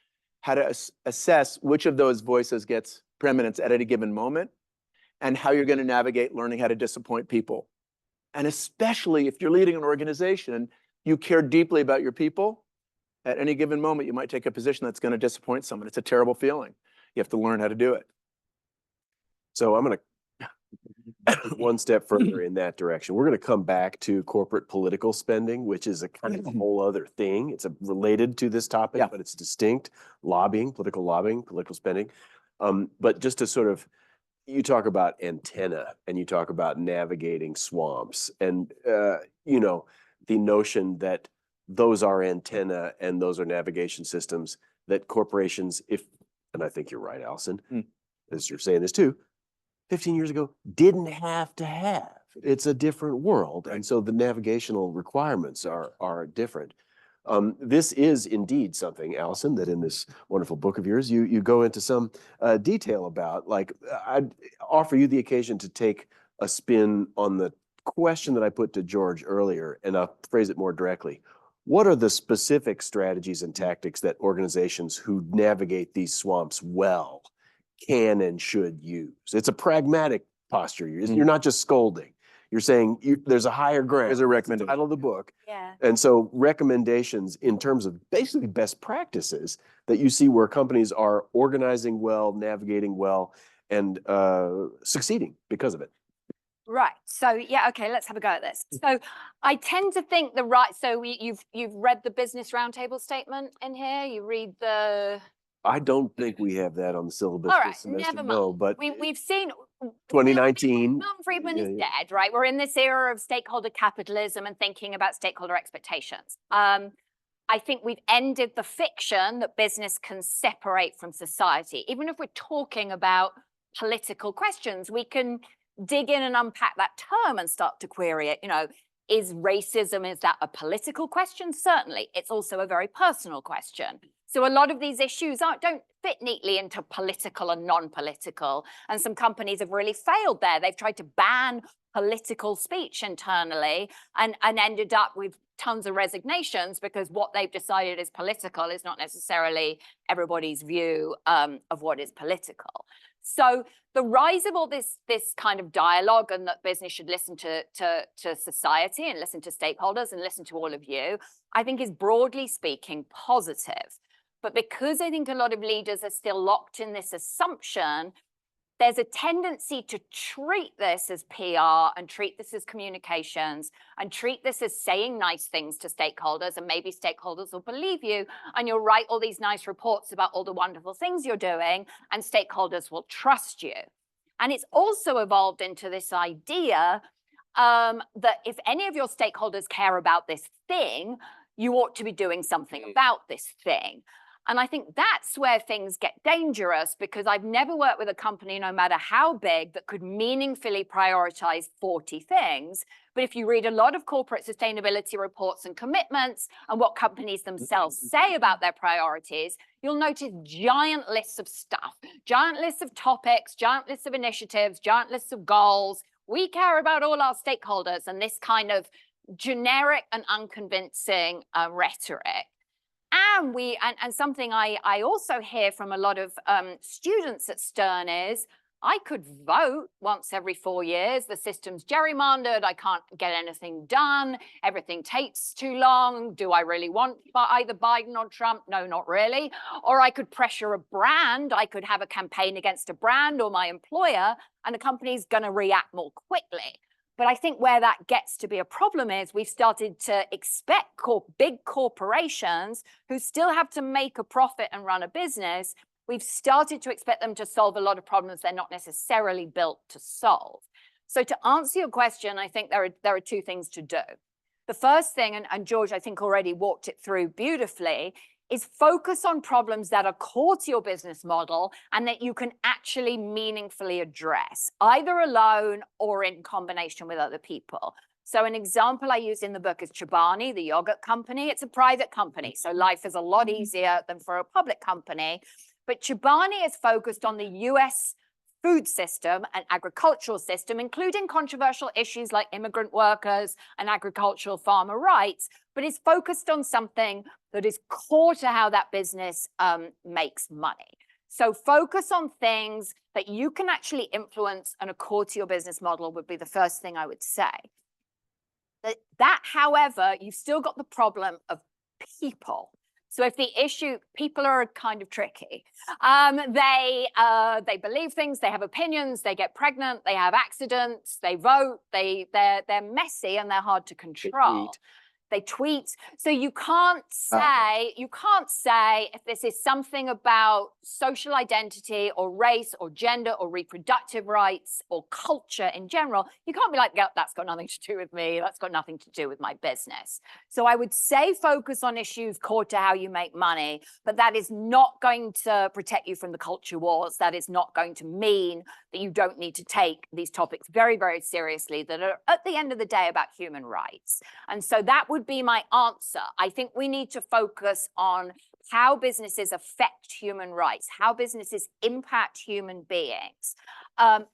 how to assess which of those voices gets preeminence at any given moment, and how you're going to navigate learning how to disappoint people. And especially if you're leading an organization and you care deeply about your people, at any given moment, you might take a position that's going to disappoint someone. It's a terrible feeling. You have to learn how to do it. So I'm going to one step further in that direction. We're going to come back to corporate political spending, which is a kind of a whole other thing. It's related to this topic, but it's distinct. Lobbying, political spending. But just to sort of, you talk about antenna and you talk about navigating swamps, and you know, the notion that those are antenna and those are navigation systems that corporations, and I think you're right, Allison, as you're saying this too, 15 years ago, didn't have to have. It's a different world. Right. And so the navigational requirements are different. This is indeed something, Allison, that in this wonderful book of yours, you go into some detail about. Like, I'd offer you the occasion to take a spin on the question that I put to George earlier, and I'll phrase it more directly. What are the specific strategies and tactics that organizations who navigate these swamps well can and should use? It's a pragmatic posture. You're not just scolding. You're saying there's a higher ground. There's a recommendation. Title of the book. Yeah. And so recommendations in terms of basically best practices that you see where companies are organizing well, navigating well, and succeeding because of it. Right. So yeah, okay, let's have a go at this. So I tend to think you've read the Business Roundtable statement in here. You read the. I don't think we have that on the syllabus All right, this semester. never No, mind. but we've seen 2019. Milton Friedman is Yeah. dead, right? We're in this era of stakeholder capitalism and thinking about stakeholder expectations. I think we've ended the fiction that business can separate from society. Even if we're talking about political questions, we can dig in and unpack that term and start to query it. You know, is racism, is that a political question? Certainly. It's also a very personal question. So a lot of these issues don't fit neatly into political and non-political. And some companies have really failed there. They've tried to ban political speech internally and ended up with tons of resignations because what they've decided is political is not necessarily everybody's view of what is political. So the rise of all this kind of dialogue and that business should listen to society and listen to stakeholders and listen to all of you, I think is broadly speaking positive. But because I think a lot of leaders are still locked in this assumption, there's a tendency to treat this as PR and treat this as communications and treat this as saying nice things to stakeholders, and maybe stakeholders will believe you and you'll write all these nice reports about all the wonderful things you're doing and stakeholders will trust you. And it's also evolved into this idea that if any of your stakeholders care about this thing, you ought to be doing something about this thing. And I think that's where things get dangerous, because I've never worked with a company, no matter how big, that could meaningfully prioritize 40 things. But if you read a lot of corporate sustainability reports and commitments and what companies themselves say about their priorities, you'll notice giant lists of stuff, giant lists of topics, giant lists of initiatives, giant lists of goals. We care about all our stakeholders, and this kind of generic and unconvincing rhetoric. And something I also hear from a lot of students at Stern is, I could vote once every 4 years. The system's gerrymandered. I can't get anything done. Everything takes too long. Do I really want either Biden or Trump? No, not really. Or I could pressure a brand. I could have a campaign against a brand or my employer, and the company's going to react more quickly. But I think where that gets to be a problem is we've started to expect big corporations who still have to make a profit and run a business. We've started to expect them to solve a lot of problems they're not necessarily built to solve. So to answer your question, I think there are two things to do. The first thing, and George, I think already walked it through beautifully, is focus on problems that are core to your business model and that you can actually meaningfully address, either alone or in combination with other people. So an example I use in the book is Chobani, the yogurt company. It's a private company, so life is a lot easier than for a public company. But Chobani is focused on the US food system and agricultural system, including controversial issues like immigrant workers and agricultural farmer rights, but is focused on something that is core to how that business makes money. So focus on things that you can actually influence and are core to your business model would be the first thing I would say. That, however, you've still got the problem of people. So if the issue, people are kind of tricky. They believe things, they have opinions, they get pregnant, they have accidents, they vote, they're messy and they're hard to control. They tweet. So you can't say if this is something about social identity or race or gender or reproductive rights or culture in general, you can't be like, yeah, that's got nothing to do with me. That's got nothing to do with my business. So I would say focus on issues core to how you make money, but that is not going to protect you from the culture wars. That is not going to mean that you don't need to take these topics very, very seriously that are at the end of the day about human rights. And so that would be my answer. I think we need to focus on how businesses affect human rights, how businesses impact human beings. And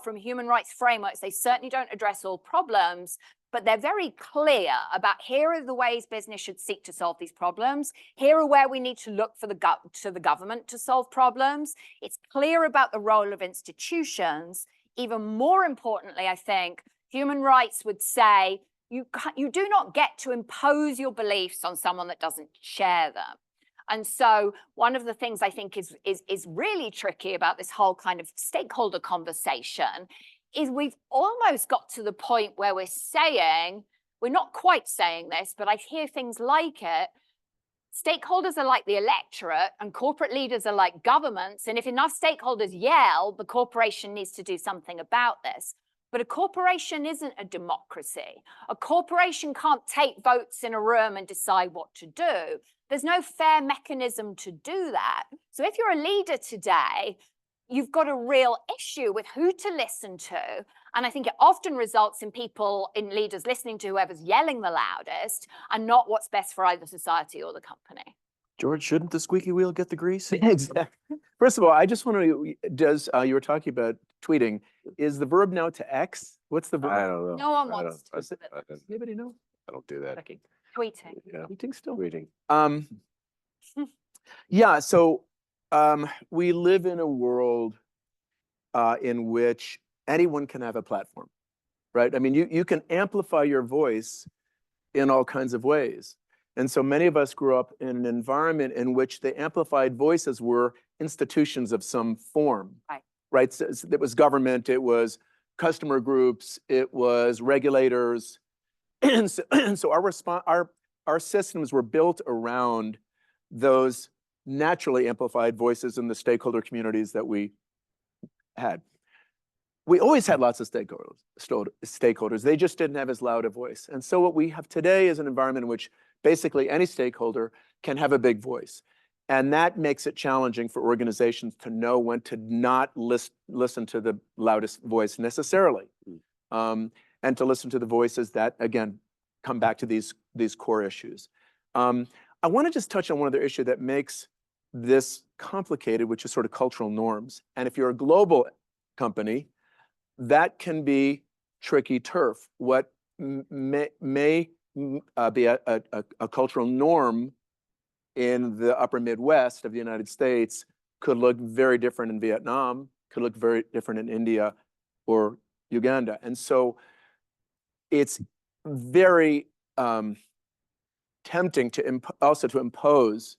from human rights frameworks, they certainly don't address all problems, but they're very clear about here are the ways business should seek to solve these problems. Here are where we need to look for to the government to solve problems. It's clear about the role of institutions. Even more importantly, I think, human rights would say you do not get to impose your beliefs on someone that doesn't share them. And so one of the things I think is really tricky about this whole kind of stakeholder conversation is we've almost got to the point where we're not quite saying this, but I hear things like it. Stakeholders are like the electorate and corporate leaders are like governments. And if enough stakeholders yell, the corporation needs to do something about this. But a corporation isn't a democracy. A corporation can't take votes in a room and decide what to do. There's no fair mechanism to do that. So if you're a leader today, you've got a real issue with who to listen to. And I think it often results in leaders listening to whoever's yelling the loudest and not what's best for either society or the company. George, shouldn't the squeaky wheel get the grease? Exactly. First of all, I just want to, you were talking about tweeting. Is the verb now to X? What's the verb? I don't know. No one I wants don't- to. Does anybody know? I don't do that. Checking. Tweeting. Yeah, Tweeting still? tweeting. Yeah, so we live in a world in which anyone can have a platform, right? I mean, you can amplify your voice in all kinds of ways. And so many of us grew up in an environment in which the amplified voices were institutions of some form, right? So it was government, it was customer groups, it was regulators. And so our systems were built around those naturally amplified voices in the stakeholder communities that we had. We always had lots of stakeholders. They just didn't have as loud a voice. And so what we have today is an environment in which basically any stakeholder can have a big voice. And that makes it challenging for organizations to know when to not listen to the loudest voice necessarily. And to listen to the voices that, again, come back to these core issues. I want to just touch on one other issue that makes this complicated, which is sort of cultural norms. And if you're a global company, that can be tricky turf. What may be a cultural norm in the upper Midwest of the United States could look very different in Vietnam, could look very different in India or Uganda. And so it's very tempting to also to impose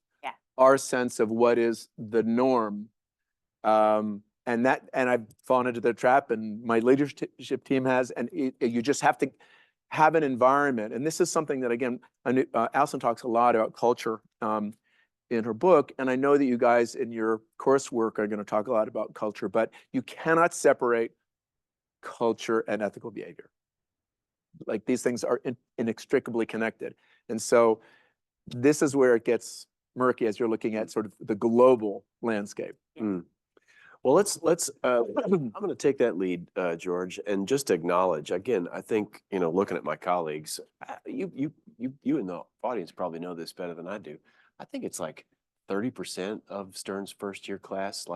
our sense of what is the norm. And I've fallen into the trap, and my leadership team has, and you just have to have an environment. And this is something that, again, Alison talks a lot about culture in her book, and I know that you guys in your coursework are going to talk a lot about culture, but you cannot separate culture and ethical behavior. Like, these things are inextricably connected. And so this is where it gets murky as you're looking at sort of the global landscape. Well, I'm going to take that lead, George, and just acknowledge again. I think, looking at my colleagues, you in the audience probably know this better than I do. I think it's like 30% of Stern's first year class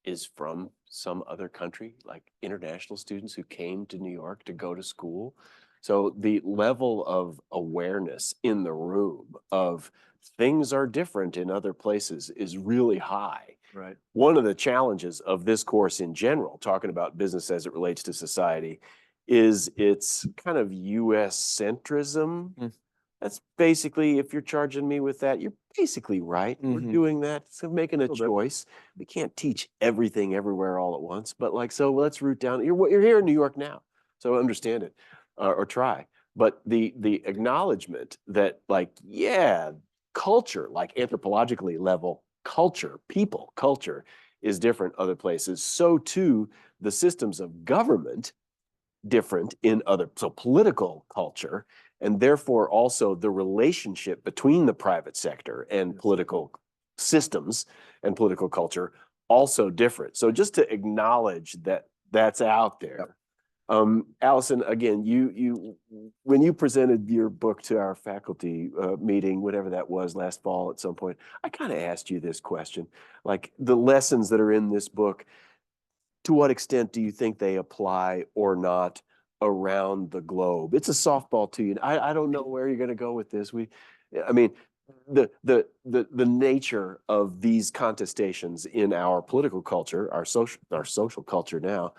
is from some other country, like international students who came to New York to go to school. So the level of awareness in the room of things are different in other places is really high. Right. One of the challenges of this course in general, talking about business as it relates to society, is its kind of US centrism. That's basically, if you're charging me with that, you're basically right. We're doing that. So making a choice. We can't teach everything everywhere all at once, but so let's root down. You're here in New York now, so understand it or try. But the acknowledgement that culture, like anthropologically level culture, people, culture is different other places. So too, the systems of government different in other, so political culture, and therefore also the relationship between the private sector and political systems and political culture also different. So just to acknowledge that that's out there. Alison, again, you when you presented your book to our faculty meeting, whatever that was last fall at some point, I kind of asked you this question, like the lessons that are in this book. to what extent do you think they apply or not around the globe? It's a softball to you. I don't know where you're going to go with this. I mean, the nature of these contestations in our political culture, our social culture now,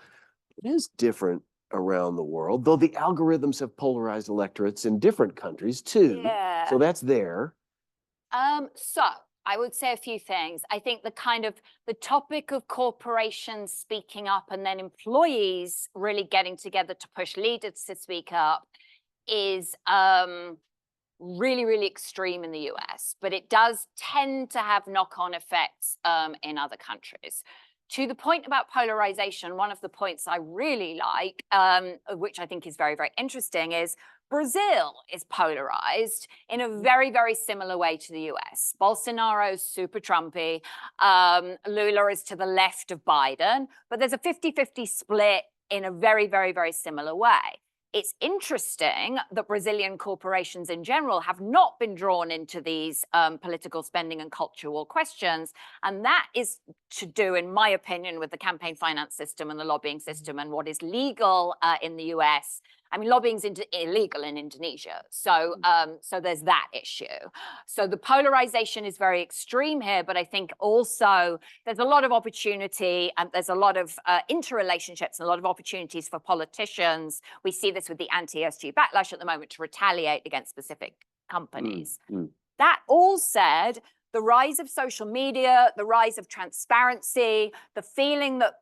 it is different around the world, though the algorithms have polarized electorates in different countries too. Yeah. So that's there. So I would say a few things. I think the topic of corporations speaking up and then employees really getting together to push leaders to speak up is really, really extreme in the US, but it does tend to have knock-on effects in other countries. To the point about polarization, one of the points I really like, which I think is very, very interesting, is Brazil is polarized in a very, very similar way to the US. Bolsonaro's super Trumpy. Lula is to the left of Biden, but there's a 50-50 split in a very, very, very similar way. It's interesting that Brazilian corporations in general have not been drawn into these political spending and culture war questions. And that is to do, in my opinion, with the campaign finance system and the lobbying system and what is legal in the US. I mean, lobbying's illegal in Indonesia. So there's that issue. So the polarization is very extreme here, but I think also there's a lot of opportunity and there's a lot of interrelationships and a lot of opportunities for politicians. We see this with the anti-ESG backlash at the moment to retaliate against specific companies. That all said, the rise of social media, the rise of transparency, the feeling that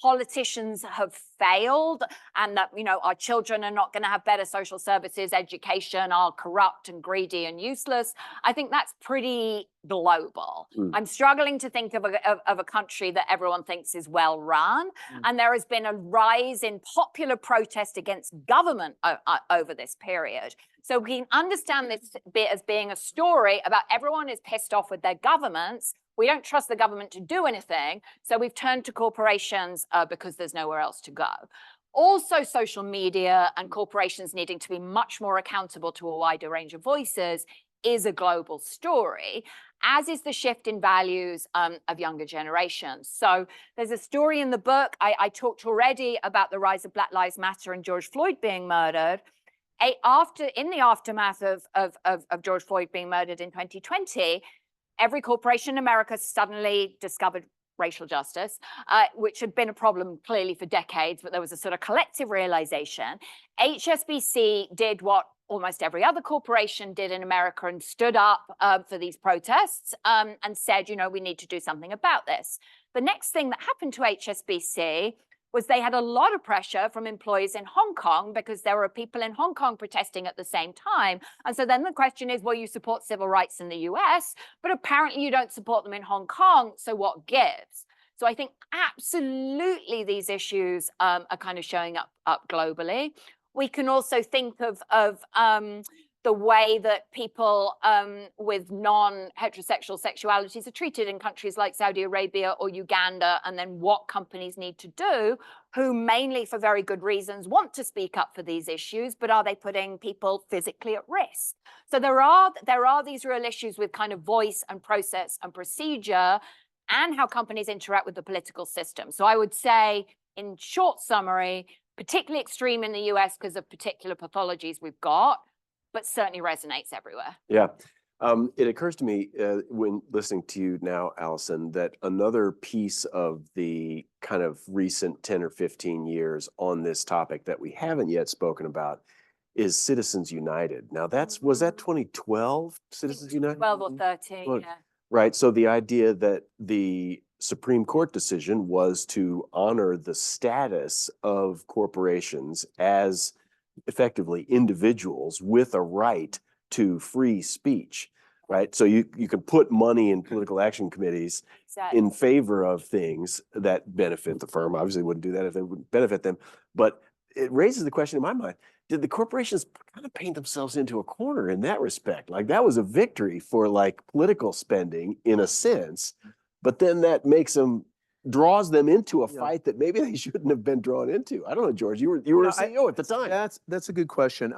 politicians have failed and that, you know, our children are not going to have better social services, education, are corrupt and greedy and useless. I think that's pretty global. I'm struggling to think of a country that everyone thinks is well run. And there has been a rise in popular protest against government over this period. So we can understand this bit as being a story about everyone is pissed off with their governments. We don't trust the government to do anything. So we've turned to corporations because there's nowhere else to go. Also, social media and corporations needing to be much more accountable to a wider range of voices is a global story, as is the shift in values of younger generations. So there's a story in the book. I talked already about the rise of Black Lives Matter and George Floyd being murdered. In the aftermath of George Floyd being murdered in 2020, every corporation in America suddenly discovered racial justice, which had been a problem clearly for decades, but there was a sort of collective realization. HSBC did what almost every other corporation did in America and stood up for these protests and said, you know, we need to do something about this. The next thing that happened to HSBC was they had a lot of pressure from employees in Hong Kong because there were people in Hong Kong protesting at the same time. And so then the question is, well, you support civil rights in the US, but apparently you don't support them in Hong Kong. So what gives? So I think absolutely these issues are kind of showing up globally. We can also think of the way that people with non-heterosexual sexualities are treated in countries like Saudi Arabia or Uganda, and then what companies need to do, who mainly for very good reasons want to speak up for these issues, but are they putting people physically at risk? So there are these real issues with kind of voice and process and procedure and how companies interact with the political system. So I would say, in short summary, particularly extreme in the US because of particular pathologies we've got, but certainly resonates everywhere. Yeah. It occurs to me when listening to you now, Allison, that another piece of the kind of recent 10 or 15 years on this topic that we haven't yet spoken about is Citizens United. Now was that 2012, Citizens United? 12 or 13, Well, yeah. Right, so the idea that the Supreme Court decision was to honor the status of corporations as effectively individuals with a right to free speech, right? So you can put money in political action committees in favor of things that benefit the firm. Obviously wouldn't do that if it wouldn't benefit them, but it raises the question in my mind, did the corporations kind of paint themselves into a corner in that respect? Like that was a victory for like political spending in a sense, but then that draws them into a fight that maybe they shouldn't have been drawn into. I don't know, George, you were a CEO at the time. That's a good question.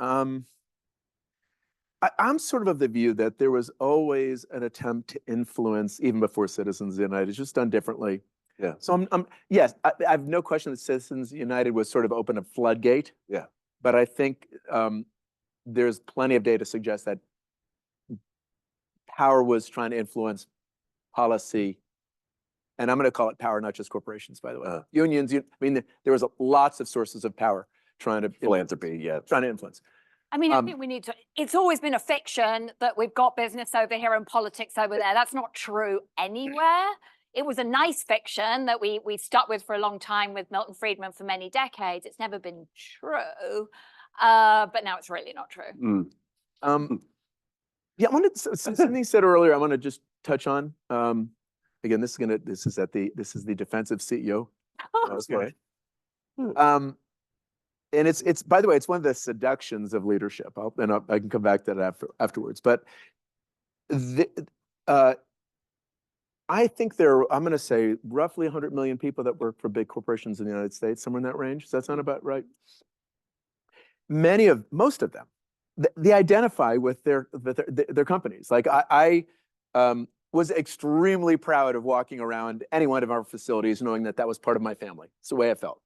I'm sort of the view that there was always an attempt to influence, even before Citizens United, just done differently. Yeah. So yes, I have no question that Citizens United was sort of open a floodgate. Yeah. But I think there's plenty of data to suggest that power was trying to influence policy. And I'm going to call it power, not just corporations, by the way. Unions, I mean, there was lots of sources of power trying to Philanthropy, yeah. trying to influence. I mean, I think we need to, it's always been a fiction that we've got business over here and politics over there. That's not true anywhere. It was a nice fiction that we stuck with for a long time with Milton Friedman for many decades. It's never been true, but now it's really not true. Yeah, I wanted something you said earlier. I want to just touch on. Again, this is the defensive CEO. Okay. And it's by the way, it's one of the seductions of leadership. I can come back to that afterwards. But I think I'm going to say roughly 100 million people that work for big corporations in the United States, somewhere in that range. Does that sound about right? Most of them, they identify with their companies. Like I was extremely proud of walking around any one of our facilities, knowing that was part of my family. It's the way I felt.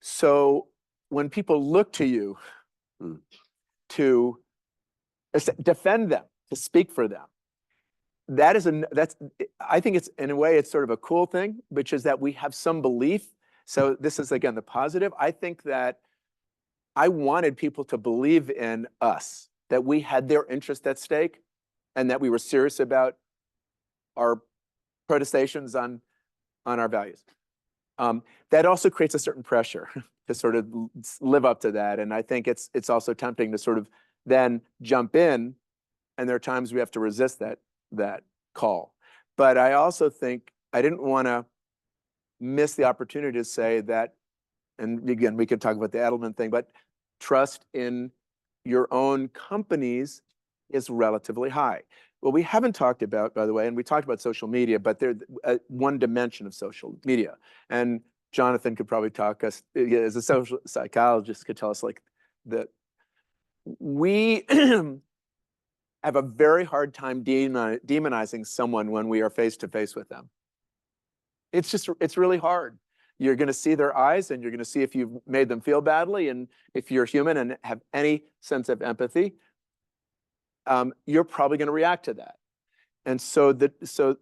So when people look to you to defend them, to speak for them, I think it's, in a way, it's sort of a cool thing, which is that we have some belief. So this is, again, the positive. I think that I wanted people to believe in us, that we had their interest at stake, and that we were serious about our protestations on our values. That also creates a certain pressure to sort of live up to that. And I think it's also tempting to sort of then jump in, and there are times we have to resist that call. But I also think I didn't want to miss the opportunity to say that, and again, we could talk about the Edelman thing, but trust in your own companies is relatively high. Well, we haven't talked about, by the way, and we talked about social media, but there's one dimension of social media. And Jonathan could probably talk us, as a social psychologist, could tell us like that we have a very hard time demonizing someone when we are face to face with them. It's really hard. You're going to see their eyes, and you're going to see if you've made them feel badly. And if you're human and have any sense of empathy, you're probably going to react to that. And so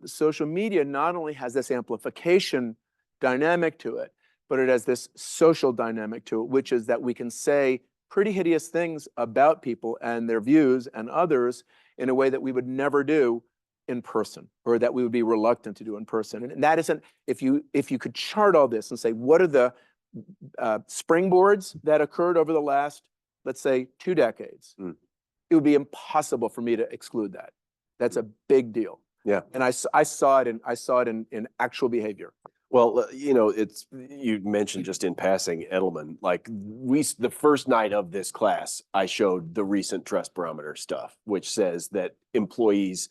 social media not only has this amplification dynamic to it, but it has this social dynamic to it, which is that we can say pretty hideous things about people and their views and others in a way that we would never do in person, or that we would be reluctant to do in person. And that isn't, if you could chart all this and say, what are the springboards that occurred over the last, let's say, 2 decades? It would be impossible for me to exclude that. That's a big deal. Yeah. And I saw it in actual behavior. Well, you mentioned just in passing Edelman, like the first night of this class, I showed the recent trust barometer stuff, which says that employees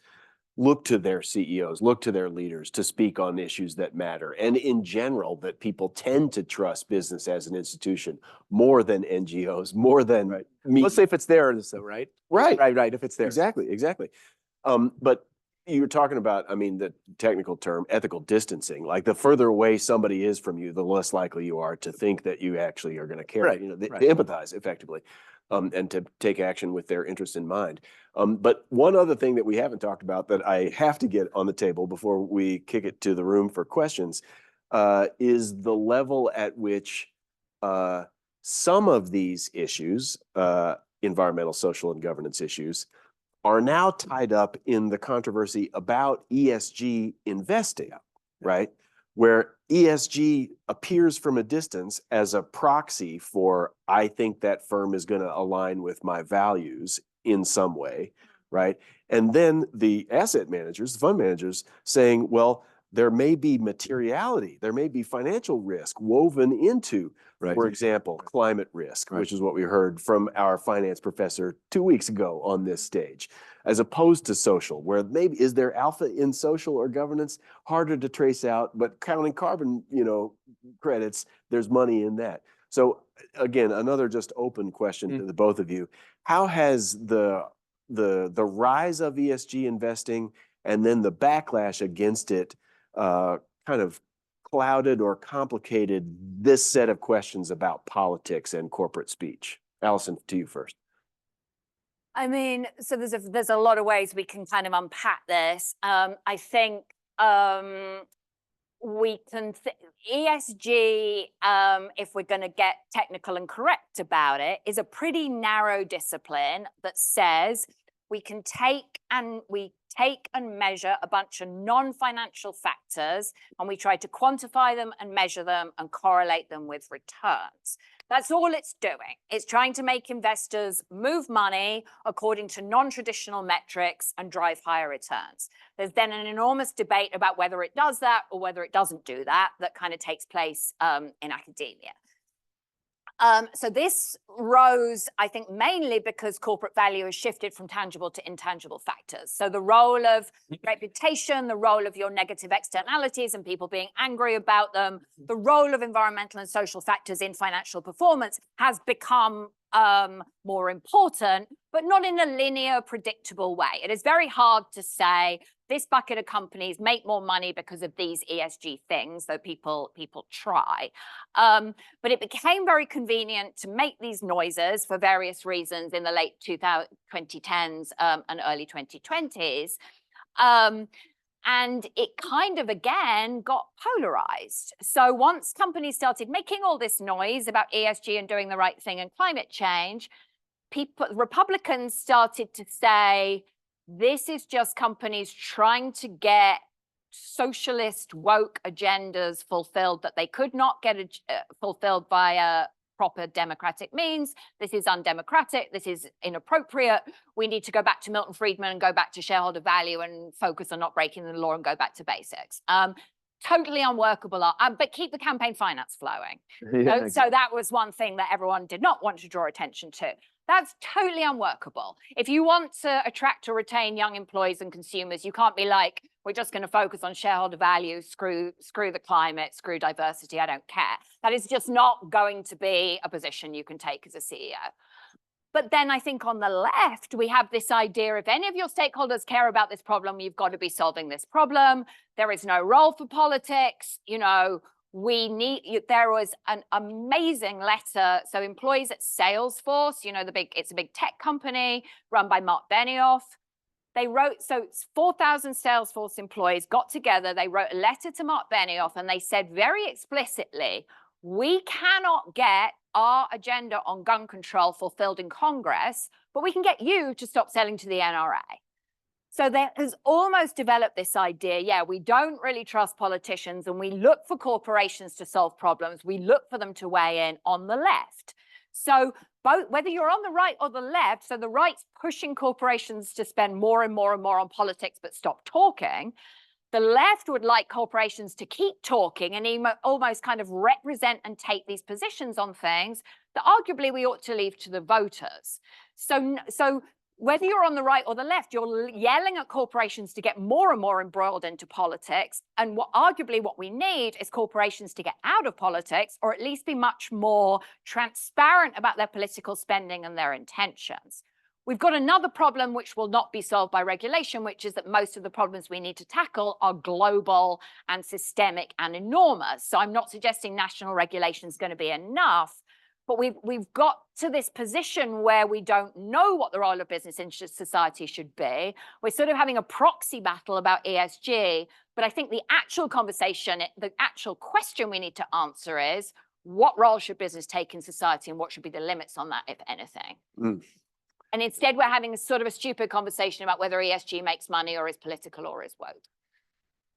look to their CEOs, look to their leaders to speak on issues that matter. And in general, that people tend to trust business as an institution more than NGOs, more than me. Let's say if it's there, so right? Right, if it's there. Exactly. But you're talking about, I mean, the technical term, ethical distancing. Like the further away somebody is from you, the less likely you are to think that you actually are going to care, to empathize effectively, and to take action with their interest in mind. But one other thing that we haven't talked about that I have to get on the table before we kick it to the room for questions is the level at which some of these issues, environmental, social, and governance issues, are now tied up in the controversy about ESG investing, right? Where ESG appears from a distance as a proxy for, I think that firm is going to align with my values in some way, right? And then the asset managers, the fund managers saying, well, there may be materiality, there may be financial risk woven into, for example, climate risk, which is what we heard from our finance professor 2 weeks ago on this stage, as opposed to social, where maybe is there alpha in social or governance? Harder to trace out, but counting carbon, credits, there's money in that. So again, another just open question to the both of you. How has the rise of ESG investing and then the backlash against it kind of clouded or complicated this set of questions about politics and corporate speech? Allison, to you first. I mean, so there's a lot of ways we can kind of unpack this. I think we can ESG, if we're going to get technical and correct about it, is a pretty narrow discipline that says we can take and measure a bunch of non-financial factors, and we try to quantify them and measure them and correlate them with returns. That's all it's doing. It's trying to make investors move money according to non-traditional metrics and drive higher returns. There's then an enormous debate about whether it does that or whether it doesn't do that kind of takes place in academia. So this rose, I think, mainly because corporate value has shifted from tangible to intangible factors. So the role of reputation, the role of your negative externalities and people being angry about them, the role of environmental and social factors in financial performance has become more important, but not in a linear, predictable way. It is very hard to say this bucket of companies make more money because of these ESG things, though people try. But it became very convenient to make these noises for various reasons in the late 2010s and early 2020s. And it kind of, again, got polarized. So once companies started making all this noise about ESG and doing the right thing and climate change, Republicans started to say, this is just companies trying to get socialist woke agendas fulfilled that they could not get fulfilled via proper democratic means. This is undemocratic. This is inappropriate. We need to go back to Milton Friedman and go back to shareholder value and focus on not breaking the law and go back to basics. Totally unworkable, but keep the campaign finance flowing. Yeah. So that was one thing that everyone did not want to draw attention to. That's totally unworkable. If you want to attract or retain young employees and consumers, you can't be like, we're just going to focus on shareholder value, screw the climate, screw diversity, I don't care. That is just not going to be a position you can take as a CEO. But then I think on the left, we have this idea, if any of your stakeholders care about this problem, you've got to be solving this problem. There is no role for politics. You know, there was an amazing letter. So employees at Salesforce, you know, it's a big tech company run by Mark Benioff. They wrote, so 4,000 Salesforce employees got together. They wrote a letter to Mark Benioff and they said very explicitly, we cannot get our agenda on gun control fulfilled in Congress, but we can get you to stop selling to the NRA. So there has almost developed this idea, yeah, we don't really trust politicians and we look for corporations to solve problems. We look for them to weigh in on the left. So both, whether you're on the right or the left, so the right's pushing corporations to spend more and more and more on politics but stop talking. The left would like corporations to keep talking and almost kind of represent and take these positions on things that arguably we ought to leave to the voters. So whether you're on the right or the left, you're yelling at corporations to get more and more embroiled into politics. And arguably what we need is corporations to get out of politics, or at least be much more transparent about their political spending and their intentions. We've got another problem which will not be solved by regulation, which is that most of the problems we need to tackle are global and systemic and enormous. So I'm not suggesting national regulation is going to be enough, but we've got to this position where we don't know what the role of business in society should be. We're sort of having a proxy battle about ESG, but I think the actual conversation, the actual question we need to answer is, what role should business take in society and what should be the limits on that, if anything? Mm. And instead, we're having a sort of a stupid conversation about whether ESG makes money or is political or is woke.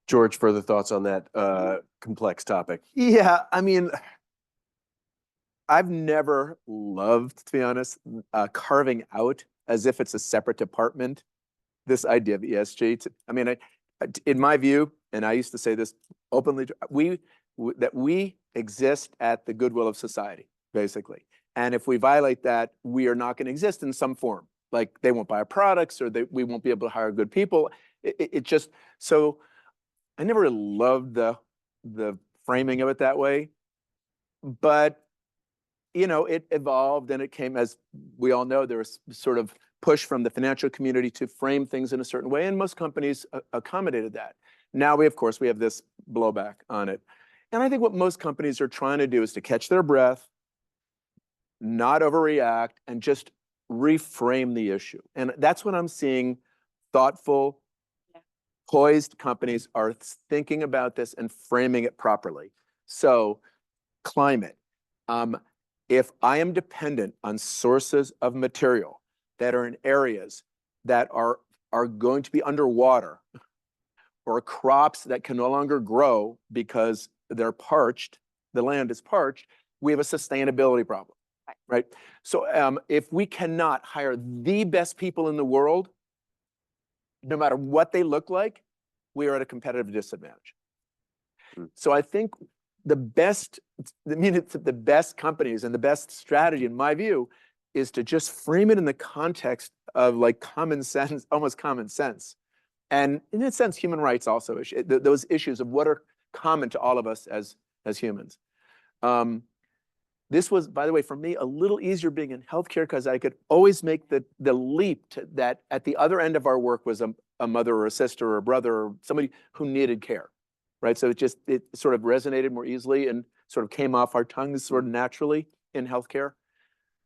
George, further thoughts on that complex topic? Yeah, I mean, I've never loved, to be honest, carving out as if it's a separate department, this idea of ESG. I mean, in my view, and I used to say this openly, that we exist at the goodwill of society, basically. And if we violate that, we are not going to exist in some form. Like they won't buy our products, or we won't be able to hire good people. It just, so I never really loved the framing of it that way. But, you know, it evolved and it came, as we all know, there was sort of push from the financial community to frame things in a certain way. And most companies accommodated that. Now we, of course, we have this blowback on it. And I think what most companies are trying to do is to catch their breath, not overreact, and just reframe the issue. And that's what I'm seeing. Thoughtful, poised companies are thinking about this and framing it properly. So climate. If I am dependent on sources of material that are in areas that are going to be underwater, or crops that can no longer grow because they're parched, the land is parched, we have a sustainability problem, right? So if we cannot hire the best people in the world, no matter what they look like, we are at a competitive disadvantage. So I think the best companies and the best strategy, in my view, is to just frame it in the context of like common sense, almost common sense. And in a sense, human rights also, those issues of what are common to all of us as humans. This was, by the way, for me, a little easier being in healthcare because I could always make the leap to that at the other end of our work was a mother or a sister or a brother or somebody who needed care, right? So it sort of resonated more easily and sort of came off our tongues sort of naturally in healthcare.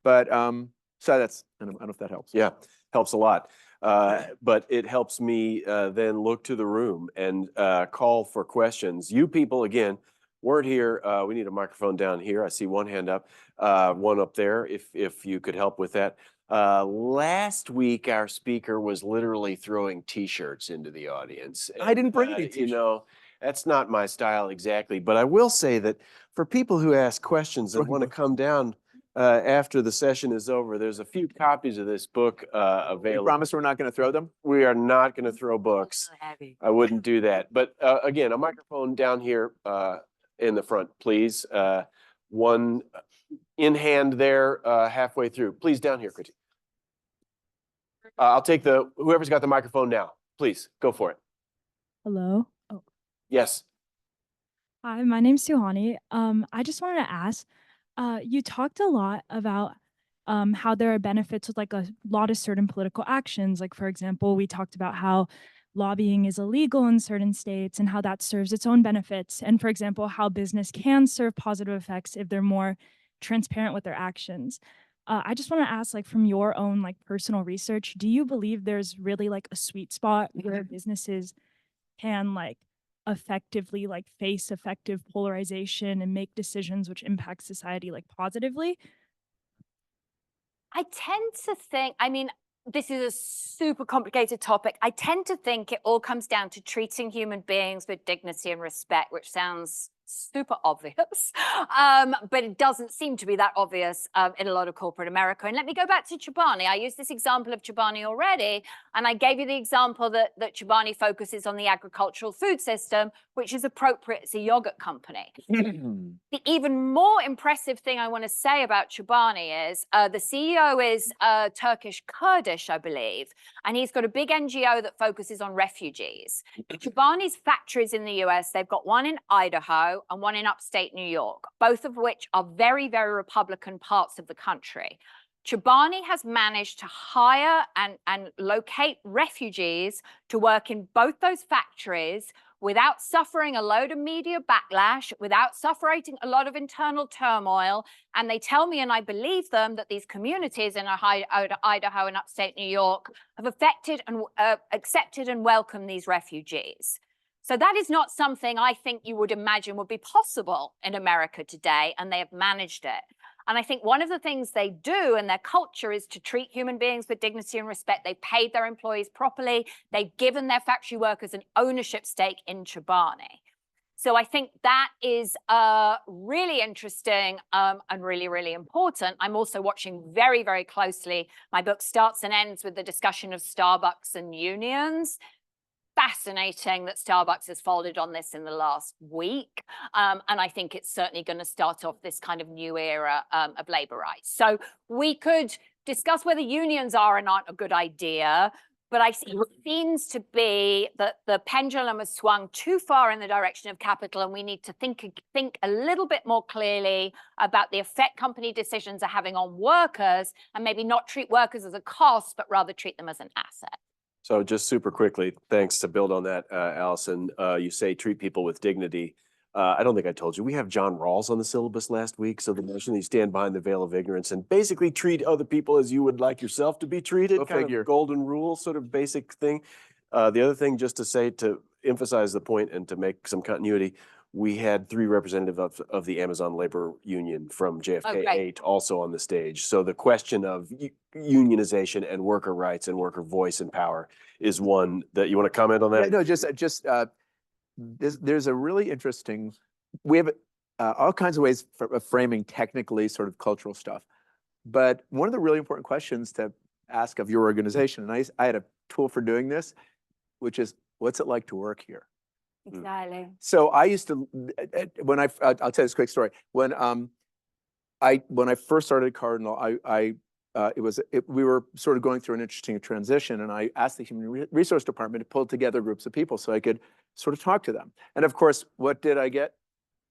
But so that's, I don't know if that helps. Yeah, helps a lot. But it helps me then look to the room and call for questions. You people, again, weren't here. We need a microphone down here. I see one hand up, one up there, if you could help with that. Last week, our speaker was literally throwing T-shirts into the audience. I didn't bring any You T-shirts. know, that's not my style exactly. But I will say that for people who ask questions and want to come down after the session is over, there's a few copies of this book We available. promise we're not going to throw them? We are not going to throw books. I wouldn't do that. But again, a microphone down here in the front, please. One in hand there, halfway through. Please, down here, Kriti. I'll take whoever's got the microphone now. Please, go for it. Hello. Oh. Yes. Hi, my name's Suhani. I just wanted to ask, you talked a lot about how there are benefits with like a lot of certain political actions. Like, for example, we talked about how lobbying is illegal in certain states and how that serves its own benefits. And for example, how business can serve positive effects if they're more transparent with their actions. I just want to ask, like, from your own like personal research, do you believe there's really like a sweet spot where businesses can like effectively like face effective polarization and make decisions which impact society like positively? I tend to think, I mean, this is a super complicated topic. I tend to think it all comes down to treating human beings with dignity and respect, which sounds super obvious, but it doesn't seem to be that obvious in a lot of corporate America. And let me go back to Chobani. I used this example of Chobani already, and I gave you the example that Chobani focuses on the agricultural food system, which is appropriate. It's a yogurt company. The even more impressive thing I want to say about Chobani is the CEO is Turkish Kurdish, I believe, and he's got a big NGO that focuses on refugees. Chobani's factories in the US, they've got one in Idaho and one in upstate New York, both of which are very, very Republican parts of the country. Chobani has managed to hire and locate refugees to work in both those factories without suffering a load of media backlash, without suffering a lot of internal turmoil. And they tell me, and I believe them, that these communities in Idaho and upstate New York have accepted and welcomed these refugees. So that is not something I think you would imagine would be possible in America today, and they have managed it. And I think one of the things they do in their culture is to treat human beings with dignity and respect. They paid their employees properly. They've given their factory workers an ownership stake in Chobani. So I think that is really interesting and really, really important. I'm also watching very, very closely. My book starts and ends with the discussion of Starbucks and unions. Fascinating that Starbucks has folded on this in the last week. And I think it's certainly going to start off this kind of new era of labor rights. So we could discuss whether unions are or not a good idea, but it seems to be that the pendulum has swung too far in the direction of capital, and we need to think a little bit more clearly about the effect company decisions are having on workers, and maybe not treat workers as a cost, but rather treat them as an asset. So just super quickly, thanks to build on that, Allison, you say treat people with dignity. I don't think I told you, we have John Rawls on the syllabus last week. So the notion that you stand behind the veil of ignorance and basically treat other people as you would like yourself to be treated, Go kind figure. of golden rule, sort of basic thing. The other thing, just to say, to emphasize the point and to make some continuity, we had 3 representatives of the Amazon Labor Union from JFK 8 also on the stage. So the question of unionization and worker rights and worker voice and power is one that you want to comment on that? Yeah, no, there's a really interesting, we have all kinds of ways of framing technically sort of cultural stuff. But one of the really important questions to ask of your organization, and I had a tool for doing this, which is, what's it like to work here? Exactly. So I used to, I'll tell you this quick story. When I first started at Cardinal, we were sort of going through an interesting transition, and I asked the Human Resource Department to pull together groups of people so I could sort of talk to them. And of course, what did I get,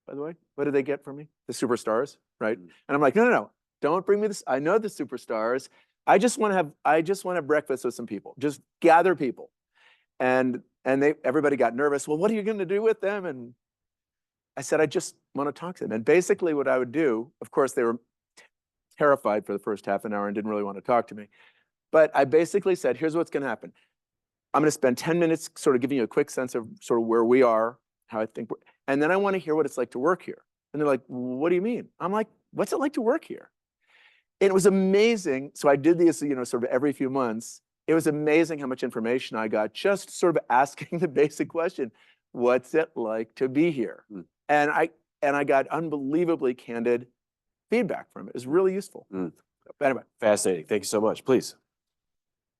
by the way? What did they get from me? The superstars, right? And I'm like, no, don't bring me this. I know the superstars. I just want to have breakfast with some people. Just gather people. And everybody got nervous. Well, what are you going to do with them? And I said, I just want to talk to them. And basically what I would do, of course, they were terrified for the first half an hour and didn't really want to talk to me. But I basically said, here's what's going to happen. I'm going to spend 10 minutes sort of giving you a quick sense of sort of where we are, how I think, and then I want to hear what it's like to work here. And they're like, what do you mean? I'm like, what's it like to work here? And it was amazing. So I did these, sort of every few months. It was amazing how much information I got just sort of asking the basic question, what's it like to be here? And I got unbelievably candid feedback from it. It was really useful. Anyway. Fascinating. Thank you so much. Please.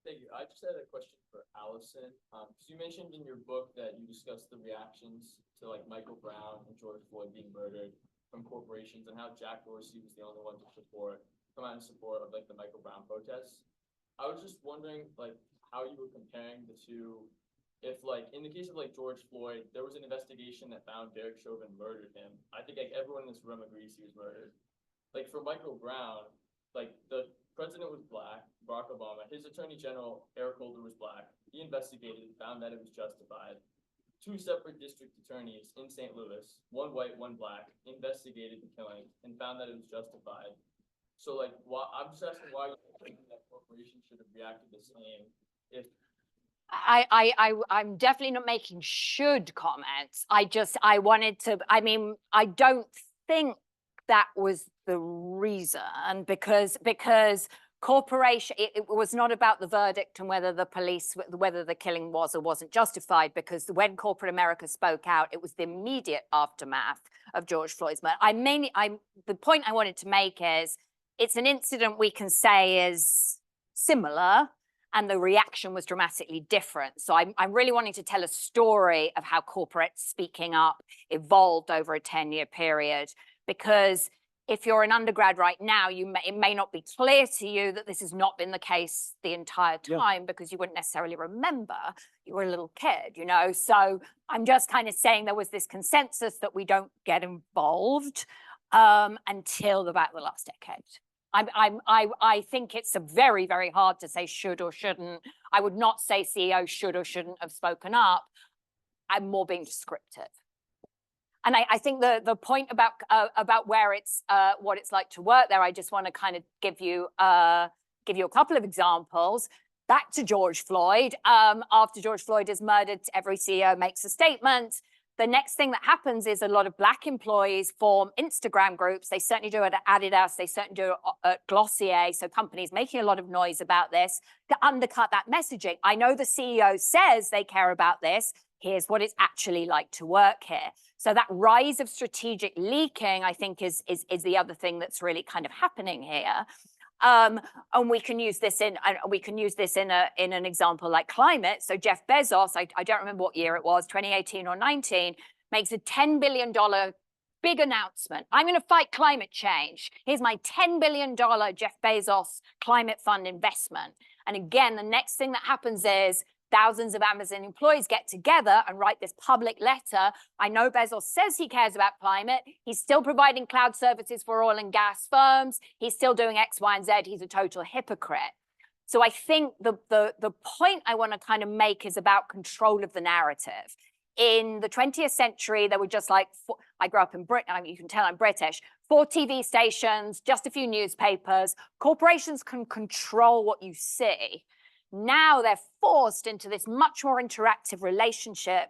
Thank you. I just had a question for Allison. Because you mentioned in your book that you discussed the reactions to like Michael Brown and George Floyd being murdered from corporations and how Jack Dorsey was the only one to come out in support of like the Michael Brown protests. I was just wondering like how you were comparing the two. If like in the case of like George Floyd, there was an investigation that found Derek Chauvin murdered him. I think like everyone in this room agrees he was murdered. Like for Michael Brown, like the president was black, Barack Obama, his attorney general, Eric Holder, was black. He investigated and found that it was justified. 2 separate district attorneys in St. Louis, one white, one black, investigated the killing and found that it was justified. So like, I'm just asking why you think that corporations should have reacted the same if I'm definitely not making should comments. I wanted to, I don't think that was the reason because corporation, it was not about the verdict and whether the killing was or wasn't justified, because when corporate America spoke out, it was the immediate aftermath of George Floyd's murder. The point I wanted to make is it's an incident we can say is similar, and the reaction was dramatically different. So I'm really wanting to tell a story of how corporate speaking up evolved over a 10-year period, because if you're an undergrad right now, it may not be clear to you that this has not been the case the entire time, because you wouldn't necessarily remember. You were a little kid, So I'm just kind of saying there was this consensus that we don't get involved until about the last decade. I think it's very, very hard to say should or shouldn't. I would not say CEOs should or shouldn't have spoken up. I'm more being descriptive. And I think the point about where it's what it's like to work there, I just want to kind of give you a couple of examples. Back to George Floyd. After George Floyd is murdered, every CEO makes a statement. The next thing that happens is a lot of Black employees form Instagram groups. They certainly do it at Adidas. They certainly do it at Glossier. So companies making a lot of noise about this to undercut that messaging. I know the CEO says they care about this. Here's what it's actually like to work here. So that rise of strategic leaking, I think, is the other thing that's really kind of happening here. And we can use this in an example like climate. So Jeff Bezos, I don't remember what year it was, 2018 or 19, makes a $10 billion big announcement. I'm going to fight climate change. Here's my $10 billion Jeff Bezos climate fund investment. And again, the next thing that happens is thousands of Amazon employees get together and write this public letter. I know Bezos says he cares about climate. He's still providing cloud services for oil and gas firms. He's still doing X, Y, and Z. He's a total hypocrite. So I think the point I want to kind of make is about control of the narrative. In the 20th century, there were just like, I grew up in Britain, you can tell I'm British, 4 TV stations, just a few newspapers. Corporations can control what you see. Now they're forced into this much more interactive relationship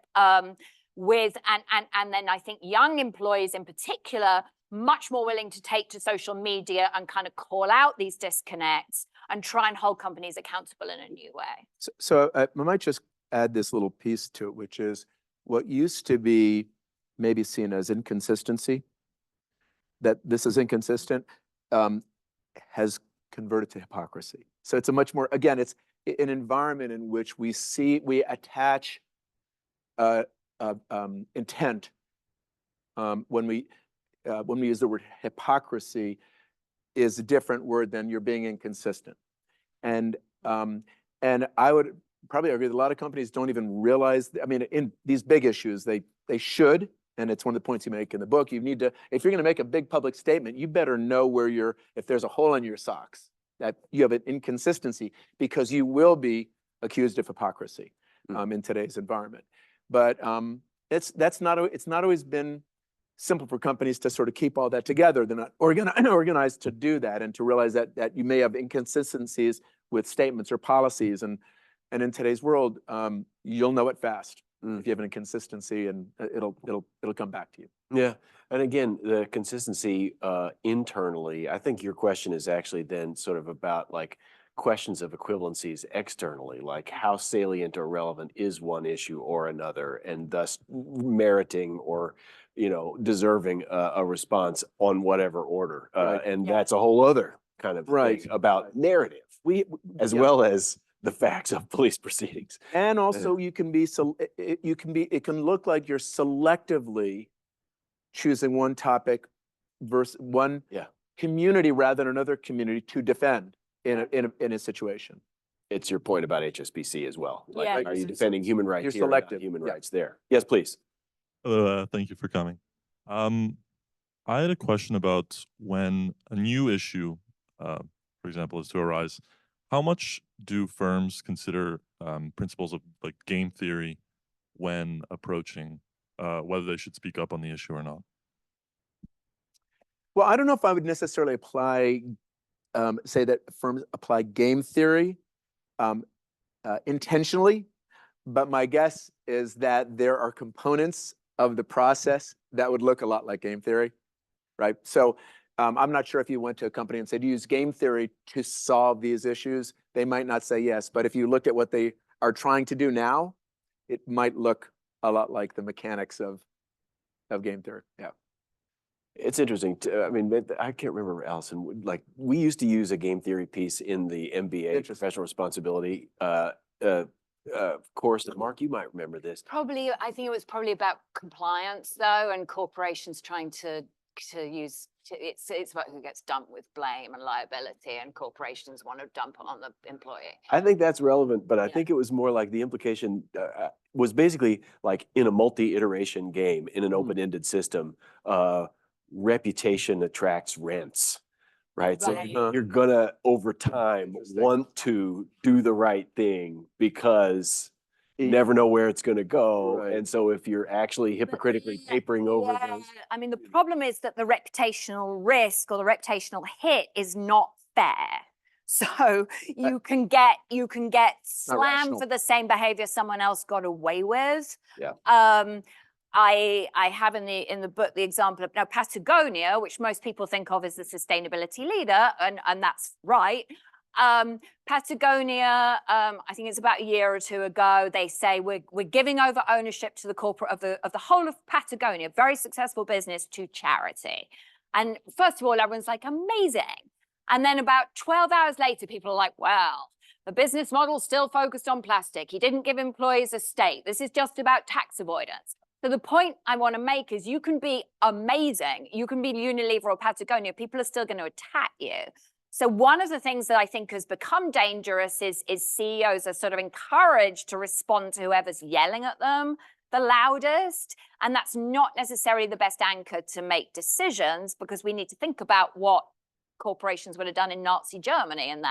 with, and then I think young employees in particular, much more willing to take to social media and kind of call out these disconnects and try and hold companies accountable in a new way. So I might just add this little piece to it, which is what used to be maybe seen as inconsistency, that this is inconsistent, has converted to hypocrisy. So it's a much more, again, it's an environment in which we attach intent when we use the word hypocrisy is a different word than you're being inconsistent. And I would probably argue that a lot of companies don't even realize, I mean, in these big issues, they should, and it's one of the points you make in the book, you need to, if you're going to make a big public statement, you better know where if there's a hole in your socks, that you have an inconsistency, because you will be accused of hypocrisy in today's environment. But it's not always been simple for companies to sort of keep all that together. They're not organized to do that, and to realize that you may have inconsistencies with statements or policies. And in today's world, you'll know it fast if you have an inconsistency, and it'll come back to you. Yeah. And again, the consistency internally, I think your question is actually then sort of about like questions of equivalencies externally, like how salient or relevant is one issue or another, and thus meriting or deserving a response on whatever order. And that's a whole other kind of thing about narrative, as well as the facts of police proceedings. And also it can look like you're selectively choosing one topic versus one community rather than another community to defend in a situation. It's your point about HSBC as well. Like, Yeah. are you defending human rights You're here, not selective. human rights there? Yes, please. Hello, thank you for coming. I had a question about when a new issue, for example, is to arise, how much do firms consider principles of like game theory when approaching whether they should speak up on the issue or not? Well, I don't know if I would necessarily say that firms apply game theory intentionally, but my guess is that there are components of the process that would look a lot like game theory, right? So I'm not sure if you went to a company and said, use game theory to solve these issues, they might not say yes. But if you looked at what they are trying to do now, it might look a lot like the mechanics of game theory. Yeah. It's interesting. I mean, I can't remember, Allison, like we used to use a game theory piece in the MBA, professional responsibility course. Mark, you might remember this. Probably, I think it was probably about compliance though, and corporations trying to use, it's about who gets dumped with blame and liability, and corporations want to dump it on the employee. I think that's relevant, but I think it was more like the implication was basically like in a multi-iteration game, in an open-ended system, reputation attracts rents, right? So you're gonna, over time, want to do the right thing because you never know where it's gonna go. And so if you're actually hypocritically papering over those. I mean, the problem is that the reputational risk or the reputational hit is not fair. So you can get slammed for the same behavior someone else got away with. Yeah. I have in the book the example of now Patagonia, which most people think of as the sustainability leader, and that's right. Patagonia, I think it's about a year or two ago, they say we're giving over ownership to the corporate of the whole of Patagonia, very successful business, to charity. And first of all, everyone's like, amazing. And then about 12 hours later, people are like, well, the business model's still focused on plastic. He didn't give employees a stake. This is just about tax avoidance. So the point I want to make is you can be amazing. You can be Unilever or Patagonia. People are still going to attack you. So one of the things that I think has become dangerous is CEOs are sort of encouraged to respond to whoever's yelling at them the loudest. And that's not necessarily the best anchor to make decisions, because we need to think about what corporations would have done in Nazi Germany in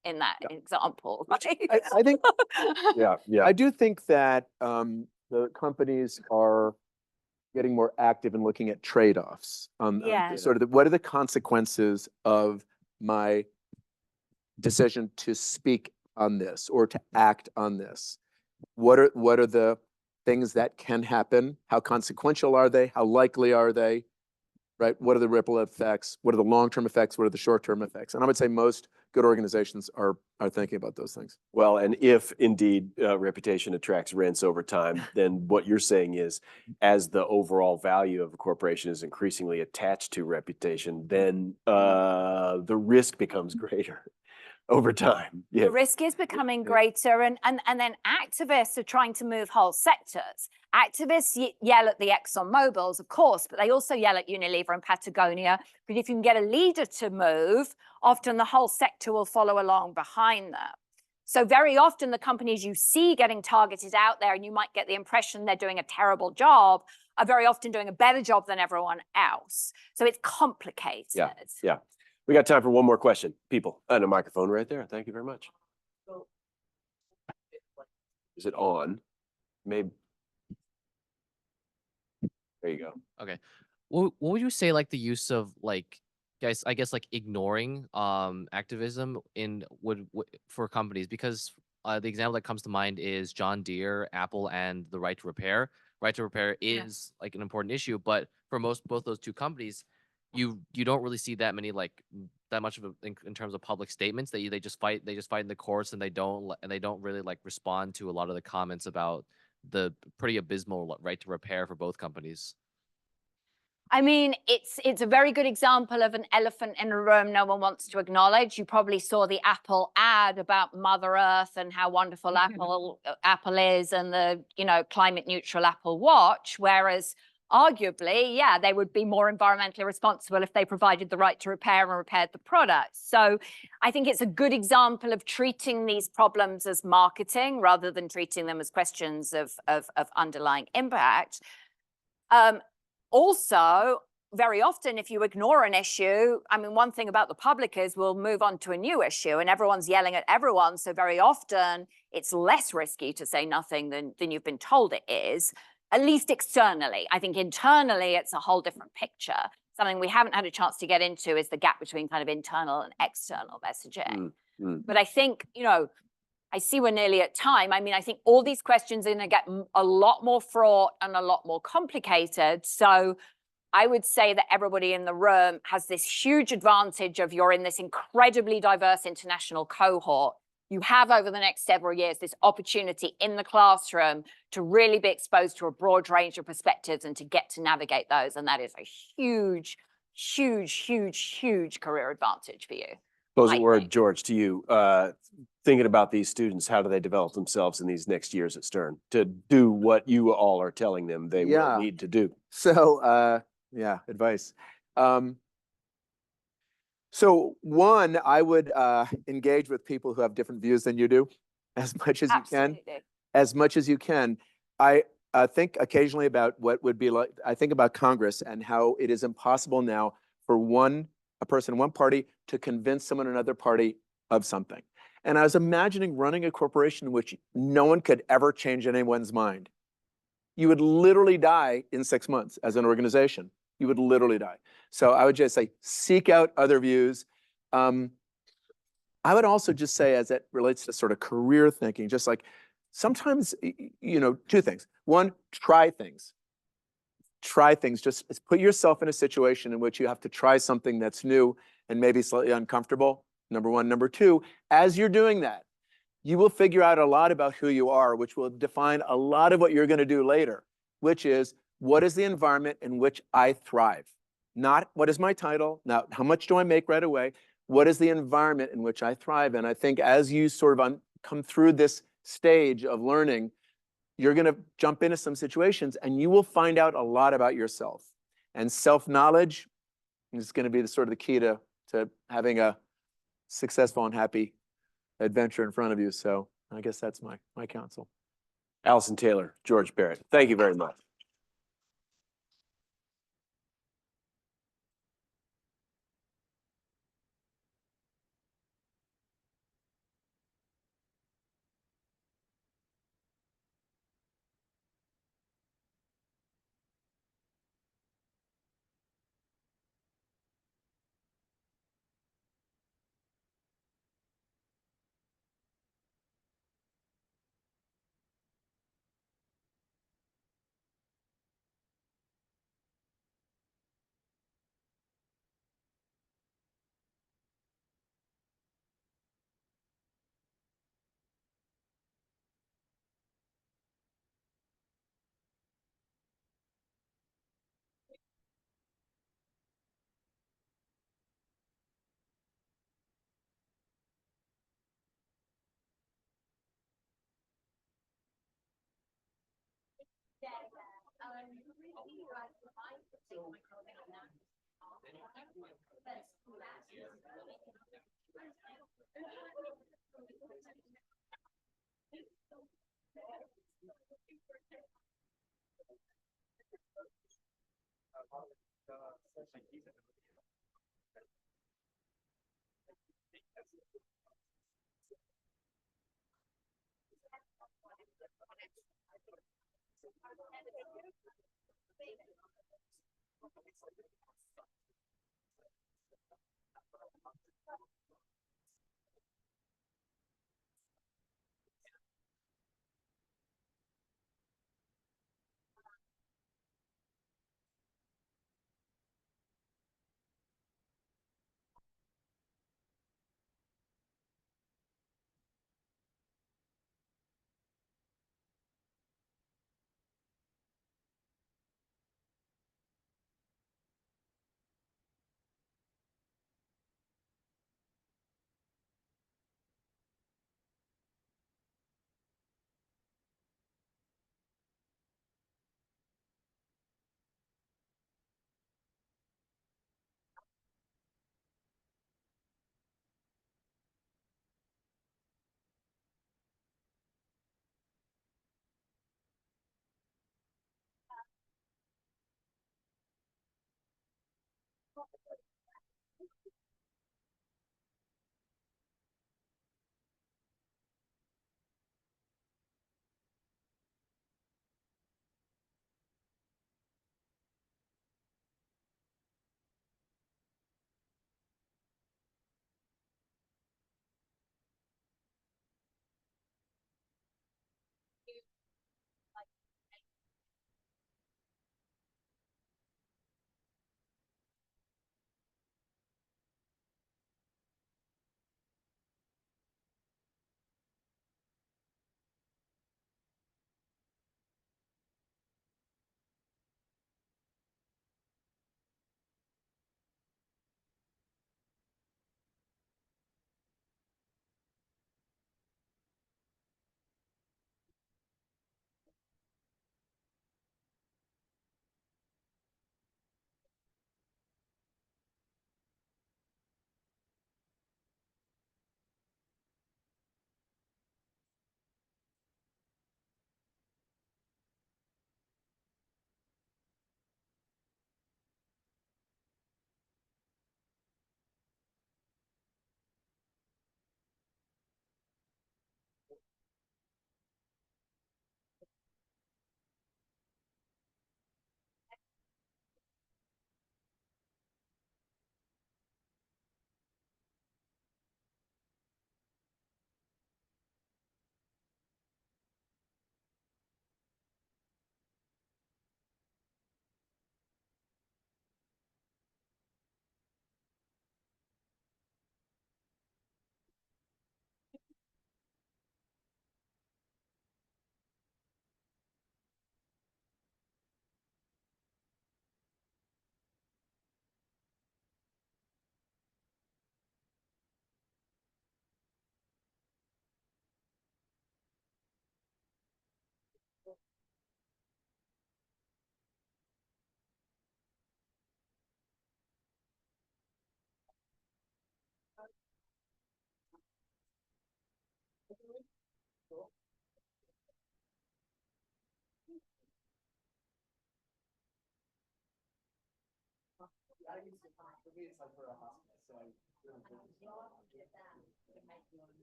in that example, right? I think, Yeah, yeah. I do think that the companies are getting more active in looking at trade-offs. Yeah. Sort of what are the consequences of my decision to speak on this or to act on this? What are the things that can happen? How consequential are they? How likely are they? Right? What are the ripple effects? What are the long-term effects? What are the short-term effects? And I would say most good organizations are thinking about those things. Well, and if indeed reputation attracts rents over time, then what you're saying is, as the overall value of a corporation is increasingly attached to reputation, then the risk becomes greater over time. Yeah. The risk is becoming greater, and then activists are trying to move whole sectors. Activists yell at the Exxon Mobils, of course, but they also yell at Unilever and Patagonia, because if you can get a leader to move, often the whole sector will follow along behind them. So very often the companies you see getting targeted out there, and you might get the impression they're doing a terrible job, are very often doing a better job than everyone else. So it's complicated. Yeah, yeah. We got time for one more question. People, and a microphone right there. Thank you very much. Is it on? Maybe. There you go. Okay. What would you say, like, the use of, like, guys, I guess, like, ignoring activism for companies? Because the example that comes to mind is John Deere, Apple, and the right to repair. Right to repair is like an important issue, but for both those two companies, you don't really see that many, like, that much of in terms of public statements. They just fight in the courts, and they don't really, like, respond to a lot of the comments about the pretty abysmal right to repair for both companies. I mean, it's a very good example of an elephant in a room no one wants to acknowledge. You probably saw the Apple ad about Mother Earth and how wonderful Apple is, and the, climate neutral Apple Watch, whereas arguably, yeah, they would be more environmentally responsible if they provided the right to repair and repaired the products. So I think it's a good example of treating these problems as marketing rather than treating them as questions of underlying impact. Also, very often, if you ignore an issue, I mean, one thing about the public is we'll move on to a new issue and everyone's yelling at everyone. So very often it's less risky to say nothing than you've been told it is, at least externally. I think internally, it's a whole different picture. Something we haven't had a chance to get into is the gap between kind of internal and external messaging. But I think, I see we're nearly at time. I mean, I think all these questions are going to get a lot more fraught and a lot more complicated. So I would say that everybody in the room has this huge advantage of you're in this incredibly diverse international cohort. You have, over the next several years, this opportunity in the classroom to really be exposed to a broad range of perspectives and to get to navigate those. And that is a huge, huge, huge, huge career advantage for you. Closing word, George, to you. Thinking about these students, how do they develop themselves in these next years at Stern to do what you all are telling them they will need to do? So, advice. So one, I would engage with people who have different views than you do as much as you can. As much as you can. I think occasionally about what would be like, I think about Congress and how it is impossible now for a person in one party to convince someone in another party of something. And I was imagining running a corporation in which no one could ever change anyone's mind. You would literally die in 6 months as an organization. You would literally die. So I would just say, seek out other views. I would also just say, as it relates to sort of career thinking, just like sometimes, two things. One, try things. Try things. Just put yourself in a situation in which you have to try something that's new and maybe slightly uncomfortable. Number one. Number two, as you're doing that, you will figure out a lot about who you are, which will define a lot of what you're going to do later, which is, what is the environment in which I thrive? Not what is my title, not how much do I make right away, what is the environment in which I thrive? And I think as you sort of come through this stage of learning, you're going to jump into some situations and you will find out a lot about yourself. And self-knowledge is going to be the sort of the key to having a successful and happy adventure in front of you. So I guess that's my counsel. Allison Taylor, George Barrett, thank you very much.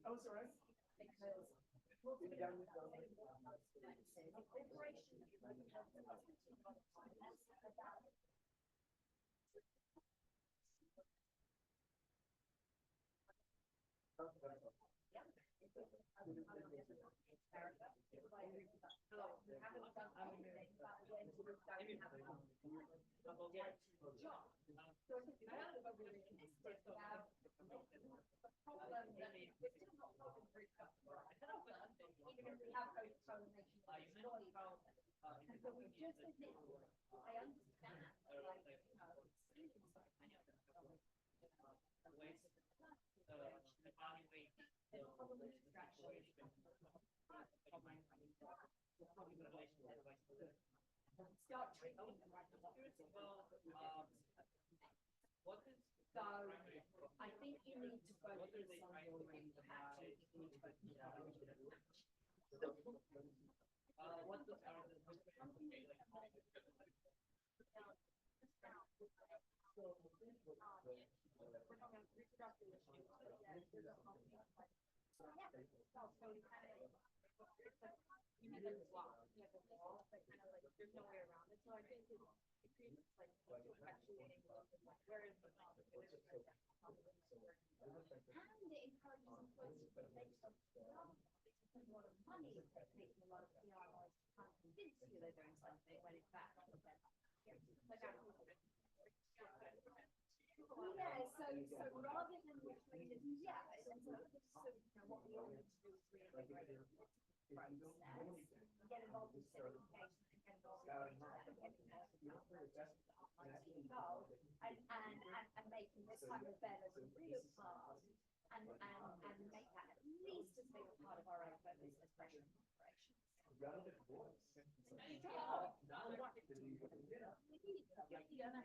Oh, sorry. start treating them like a liability. So I think you need to focus on your actions. You need to focus on your there's no way around it. So I think it creates like actually where is the and it encourages employees to make a lot of money, making a lot of PR to kind of convince you they're doing something when in fact like yeah, so rather than yeah, so what we all need to do is reintegrate process, get involved in certification and get involved in getting and making this kind of event as a real part and make that at least as big a part of our own business operations. Yeah, I like it. I'm sure it's really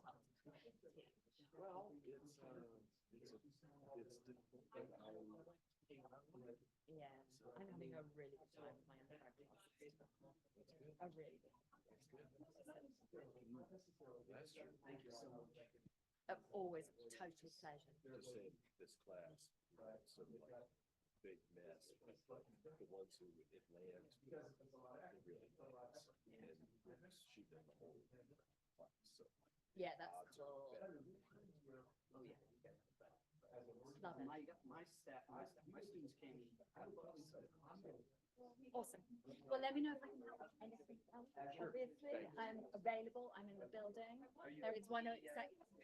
tough. Well, it's Yeah, I'm having a really good time with my undergrad classes. A really good time. That's true. Thank you so much. Always total pleasure. Just saying, this class, so like big mess, but like the ones who it lands, it really lands, and shoot them the whole class. So Yeah, that's odds are cool. better. Oh, yeah. Love it. My students came in. Awesome. Well, let me know if I can help with anything else. Obviously, I'm available. I'm in the building. There is one exec. So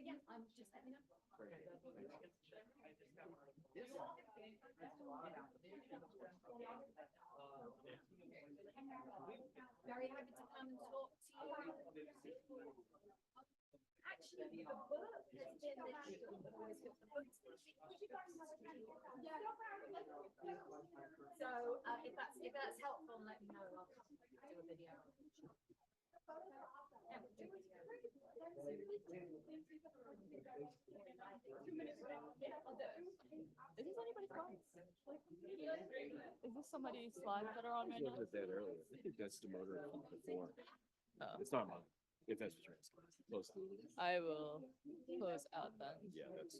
yeah, I'm just let me know. Very happy to come and talk to you. Actually, the book has been this So if that's helpful, let me know. I'll do a video. Is this anybody's slides? Is this somebody's slides that are on right now? Looked at that earlier. I think that's the motor before. Oh. It's not mine, if that's what you're asking. Mostly. I will close out then. Yeah, that's